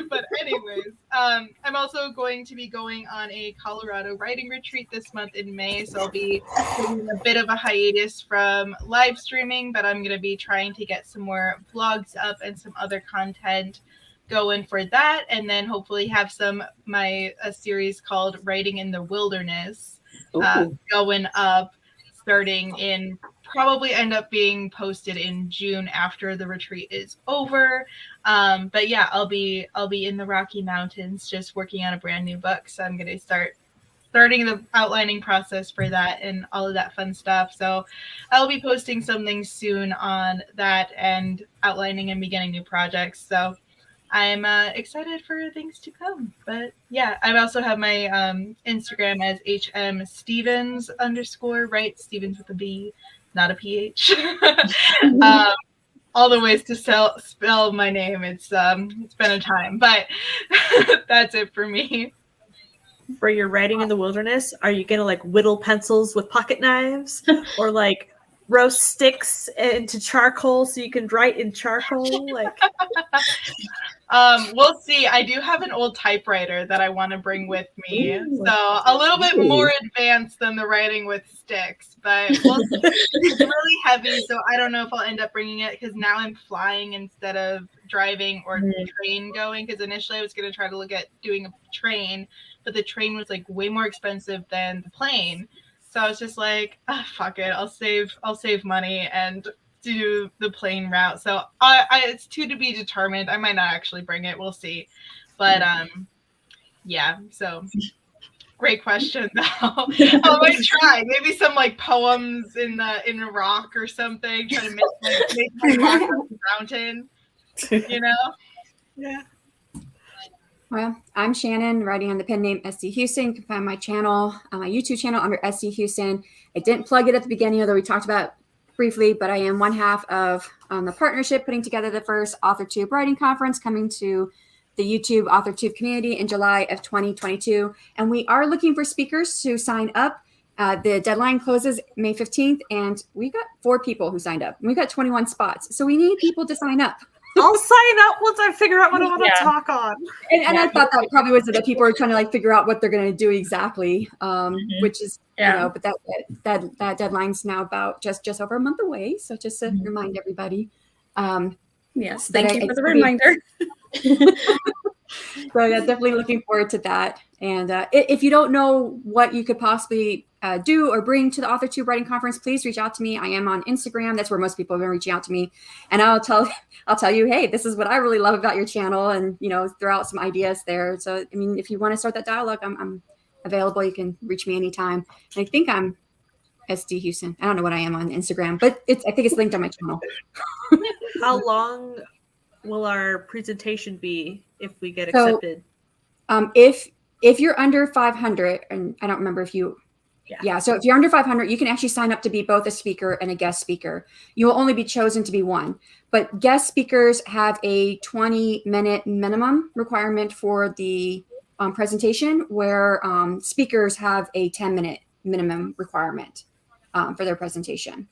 But anyways, I'm also going to be going on a Colorado writing retreat this month in May, so I'll be taking a bit of a hiatus from live streaming, but I'm going to be trying to get some more vlogs up and some other content going for that, and then hopefully have a series called Writing in the Wilderness going up, starting in probably end up being posted in June after the retreat is over. But yeah, I'll be in the Rocky Mountains just working on a brand new book. So I'm gonna starting the outlining process for that and all of that fun stuff. So I'll be posting something soon on that and outlining and beginning new projects. So I'm excited for things to come. But yeah, I also have my Instagram as HMStevens_, right? Stevens with a B, not a PH. All the ways to spell my name. It's been a time, but that's it for me. For your writing in the wilderness, are you gonna like whittle pencils with pocket knives, or like roast sticks into charcoal so you can write in charcoal? Like, we'll see. I do have an old typewriter that I want to bring with me, so a little bit more advanced than the writing with sticks, but we'll see. It's really heavy, so I don't know if I'll end up bringing it because now I'm flying instead of driving or train going. Because initially I was going to try to look at doing a train, but the train was like way more expensive than the plane. So I was just like, fuck it, I'll save money and do the plane route. So it's to be determined. I might not actually bring it. We'll see. But yeah. So great question though. I might try maybe some like poems in a rock or something. Try to make my rock a mountain. You know? Yeah. Well, I'm Shannon, writing on the pen name SC Huston. You can find my channel, my YouTube channel under SC Huston. I didn't plug it at the beginning, although we talked about briefly, but I am one half of the partnership putting together the first AuthorTube writing conference coming to the YouTube AuthorTube community in July of 2022. And we are looking for speakers to sign up. The deadline closes May 15th, and we got 4 people who signed up. We got 21 spots. So we need people to sign up. I'll sign up once I figure out what I want to talk on. And I thought that probably was that people are trying to like figure out what they're going to do exactly, which is, you know, but that deadline's now about just over a month away. So just to remind everybody. Yes, thank you for the reminder. So yeah, definitely looking forward to that. And if you don't know what you could possibly do or bring to the AuthorTube Writing Conference, please reach out to me. I am on Instagram. That's where most people have been reaching out to me. And I'll tell you, hey, this is what I really love about your channel, and throw out some ideas there. So I mean, if you want to start that dialogue, I'm available. You can reach me anytime. And I think I'm SD Huston. I don't know what I am on Instagram, but I think it's linked on my channel. How long will our presentation be if we get accepted? So, if you're under 500, and I don't remember if you, so if you're under 500, you can actually sign up to be both a speaker and a guest speaker. You will only be chosen to be one, but guest speakers have a 20-minute minimum requirement for the presentation, where speakers have a 10-minute minimum requirement for their presentation,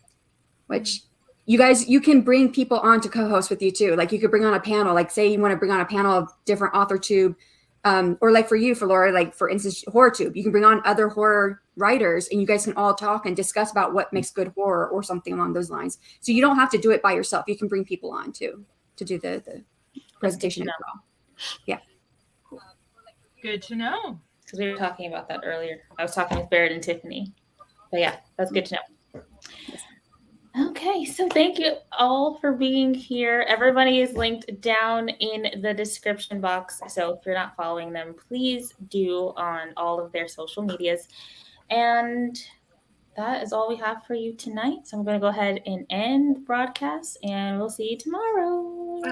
which you can bring people on to co-host with you too. Like you could bring on a panel, like say you want to bring on a panel of different AuthorTube, or like for Laura, like for instance, HorrorTube, you can bring on other horror writers and you guys can all talk and discuss about what makes good horror or something along those lines. So you don't have to do it by yourself. You can bring people on too to do the presentation as well. Yeah. Good to know. Because we were talking about that earlier. I was talking with Barrett and Tiffany. But yeah, that's good to know. Okay, so thank you all for being here. Everybody is linked down in the description box. So if you're not following them, please do on all of their social medias. And that is all we have for you tonight. So I'm going to go ahead and end the broadcast, and we'll see you tomorrow. Bye.